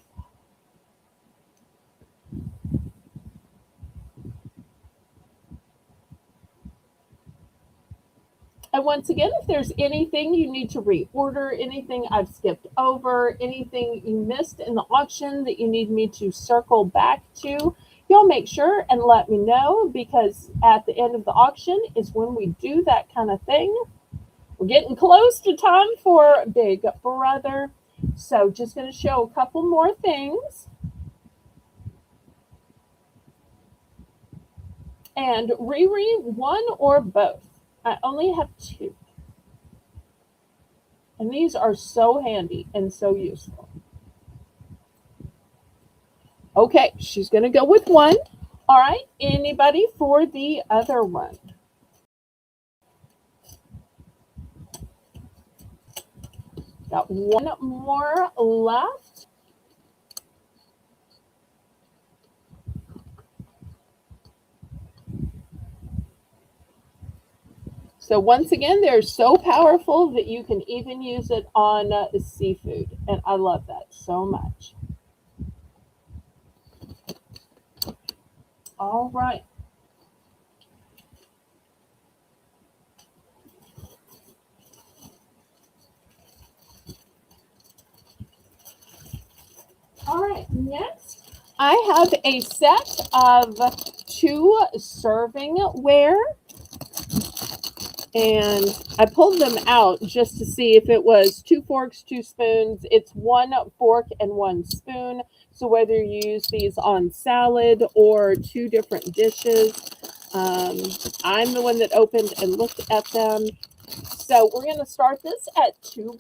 And once again, if there's anything you need to reorder, anything I've skipped over, anything you missed in the auction that you need me to circle back to, you'll make sure and let me know, because at the end of the auction is when we do that kind of thing. We're getting close to time for Big Brother. So just going to show a couple more things. And Riri, one or both? I only have 2. And these are so handy and so useful. Okay, she's going to go with 1. All right, anybody for the other one? Got 1 more left. So once again, they're so powerful that you can even use it on seafood. And I love that so much. All right. All right, next I have a set of 2 serving ware. And I pulled them out just to see if it was 2 forks, 2 spoons. It's 1 fork and 1 spoon. So whether you use these on salad or 2 different dishes, I'm the one that opened and looked at them. So we're going to start this at $2.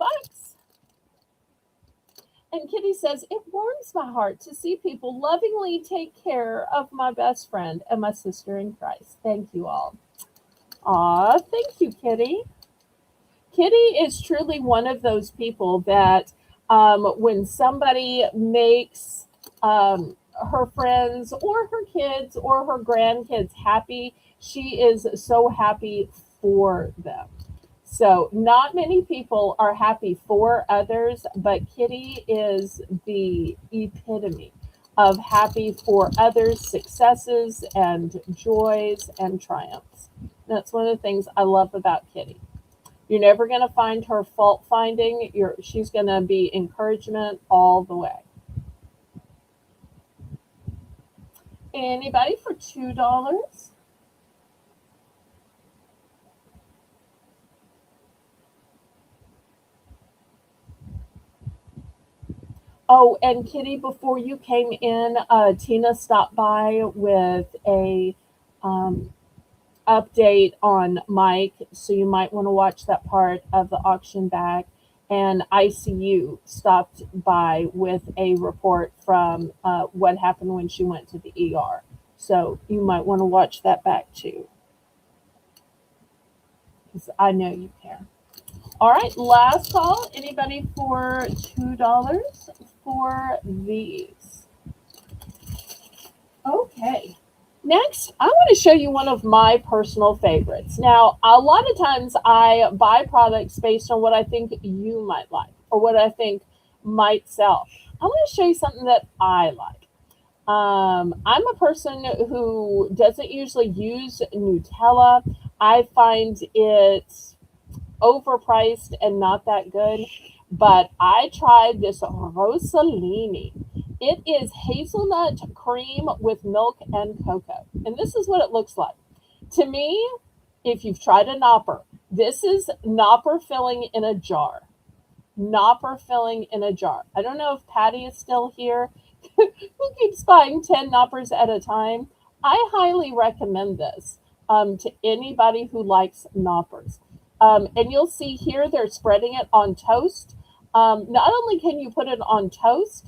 And Kitty says, it warms my heart to see people lovingly take care of my best friend and my sister in Christ. Thank you all. Aw, thank you, Kitty. Kitty is truly one of those people that when somebody makes her friends or her kids or her grandkids happy, she is so happy for them. So not many people are happy for others, but Kitty is the epitome of happy for others' successes and joys and triumphs. That's one of the things I love about Kitty. You're never going to find her fault finding. She's going to be encouragement all the way. Anybody for $2? Oh, and Kitty, before you came in, Tina stopped by with a update on Mike, so you might want to watch that part of the auction back. And ICU stopped by with a report from what happened when she went to the ER. So you might want to watch that back too, because I know you care. All right, last call. Anybody for $2 for these? Okay. Next, I want to show you one of my personal favorites. Now, a lot of times I buy products based on what I think you might like or what I think might sell. I want to show you something that I like. I'm a person who doesn't usually use Nutella. I find it overpriced and not that good. But I tried this Rossellini. It is hazelnut cream with milk and cocoa. And this is what it looks like. To me, if you've tried a Nopper, this is Nopper filling in a jar. Nopper filling in a jar. I don't know if Patty is still here, who keeps buying 10 Noppers at a time. I highly recommend this to anybody who likes Noppers. And you'll see here they're spreading it on toast. Not only can you put it on toast,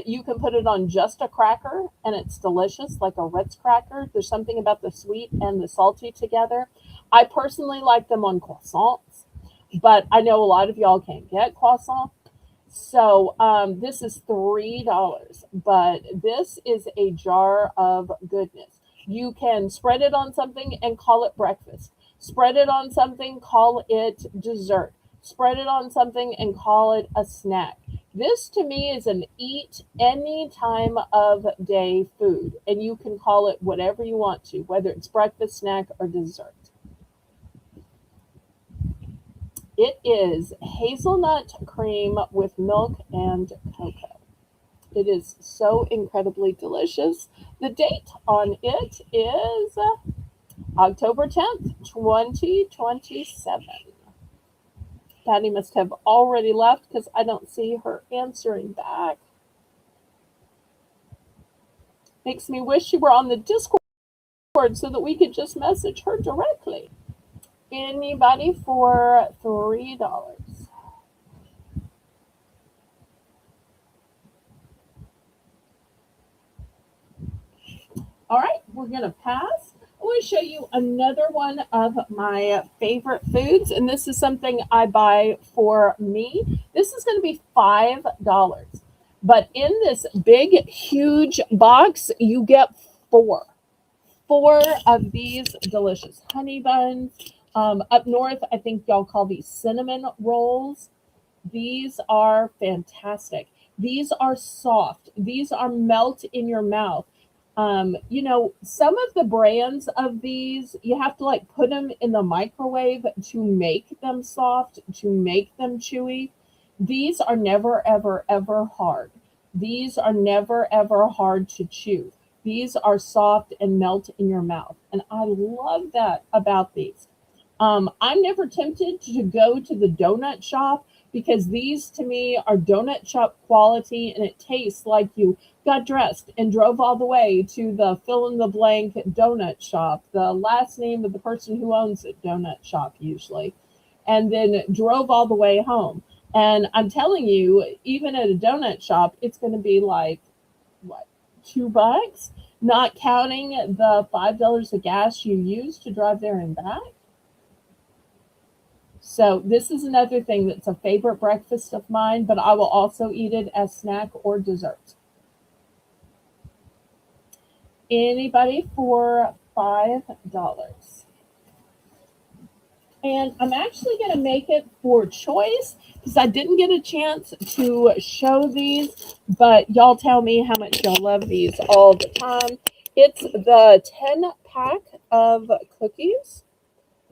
you can put it on just a cracker and it's delicious, like a Ritz cracker. There's something about the sweet and the salty together. I personally like them on croissants, but I know a lot of y'all can't get croissant. So this is $3, but this is a jar of goodness. You can spread it on something and call it breakfast. Spread it on something, call it dessert. Spread it on something and call it a snack. This to me is an eat any time of day food, and you can call it whatever you want to, whether it's breakfast, snack, or dessert. It is hazelnut cream with milk and cocoa. It is so incredibly delicious. The date on it is October 10th, 2027. Patty must have already left because I don't see her answering back. Makes me wish she were on the Discord so that we could just message her directly. Anybody for $3? All right, we're going to pass. I want to show you another one of my favorite foods, and this is something I buy for me. This is going to be $5. But in this big, huge box, you get four. Four of these delicious honey buns. Up north, I think y'all call these cinnamon rolls. These are fantastic. These are soft. These are melt in your mouth. Some of the brands of these, you have to like put them in the microwave to make them soft, to make them chewy. These are never, ever, ever hard. These are never, ever hard to chew. These are soft and melt in your mouth. And I love that about these. I'm never tempted to go to the donut shop because these to me are donut shop quality and it tastes like you got dressed and drove all the way to the fill in the blank donut shop, the last name of the person who owns it, donut shop usually, and then drove all the way home. And I'm telling you, even at a donut shop, it's going to be like, what, $2? Not counting the $5 of gas you use to drive there and back. So this is another thing that's a favorite breakfast of mine, but I will also eat it as snack or dessert. Anybody for $5? And I'm actually going to make it for choice because I didn't get a chance to show these, but y'all tell me how much y'all love these all the time. It's the 10 pack of cookies.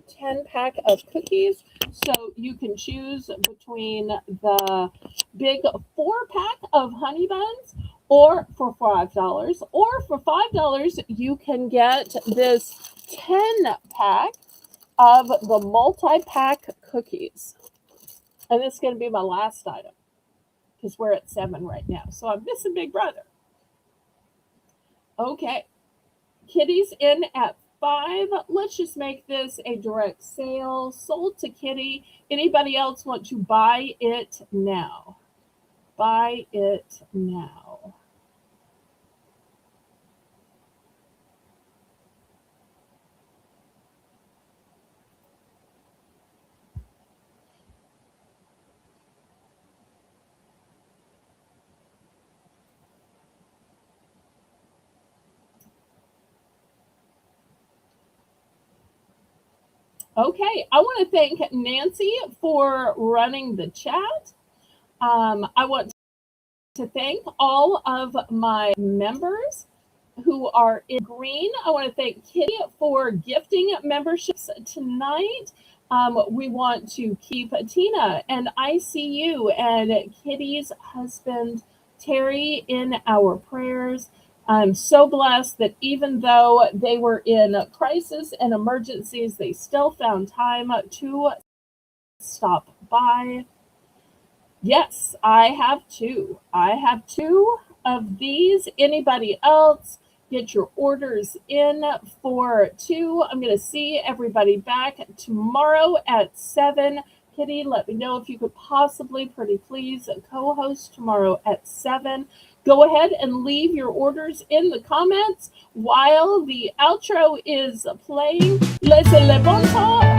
10 pack of cookies. So you can choose between the big 4 pack of honey buns or for $5, or for $5 you can get this 10 pack of the multi-pack cookies. And this is going to be my last item because we're at 7 right now. So I'm missing Big Brother. Okay. Kitty's in at 5. Let's just make this a direct sale. Sold to Kitty. Anybody else want to buy it now? Buy it now. Okay, I want to thank Nancy for running the chat. I want to thank all of my members who are in green. I want to thank Kitty for gifting memberships tonight. We want to keep Tina and ICU and Kitty's husband Terry in our prayers. I'm so blessed that even though they were in crisis and emergencies, they still found time to stop by. Yes, I have two. I have two of these. Anybody else? Get your orders in for two. I'm going to see everybody back tomorrow at 7. Kitty, let me know if you could possibly, pretty please, co-host tomorrow at 7. Go ahead and leave your orders in the comments while the outro is playing. Laissez le bon temps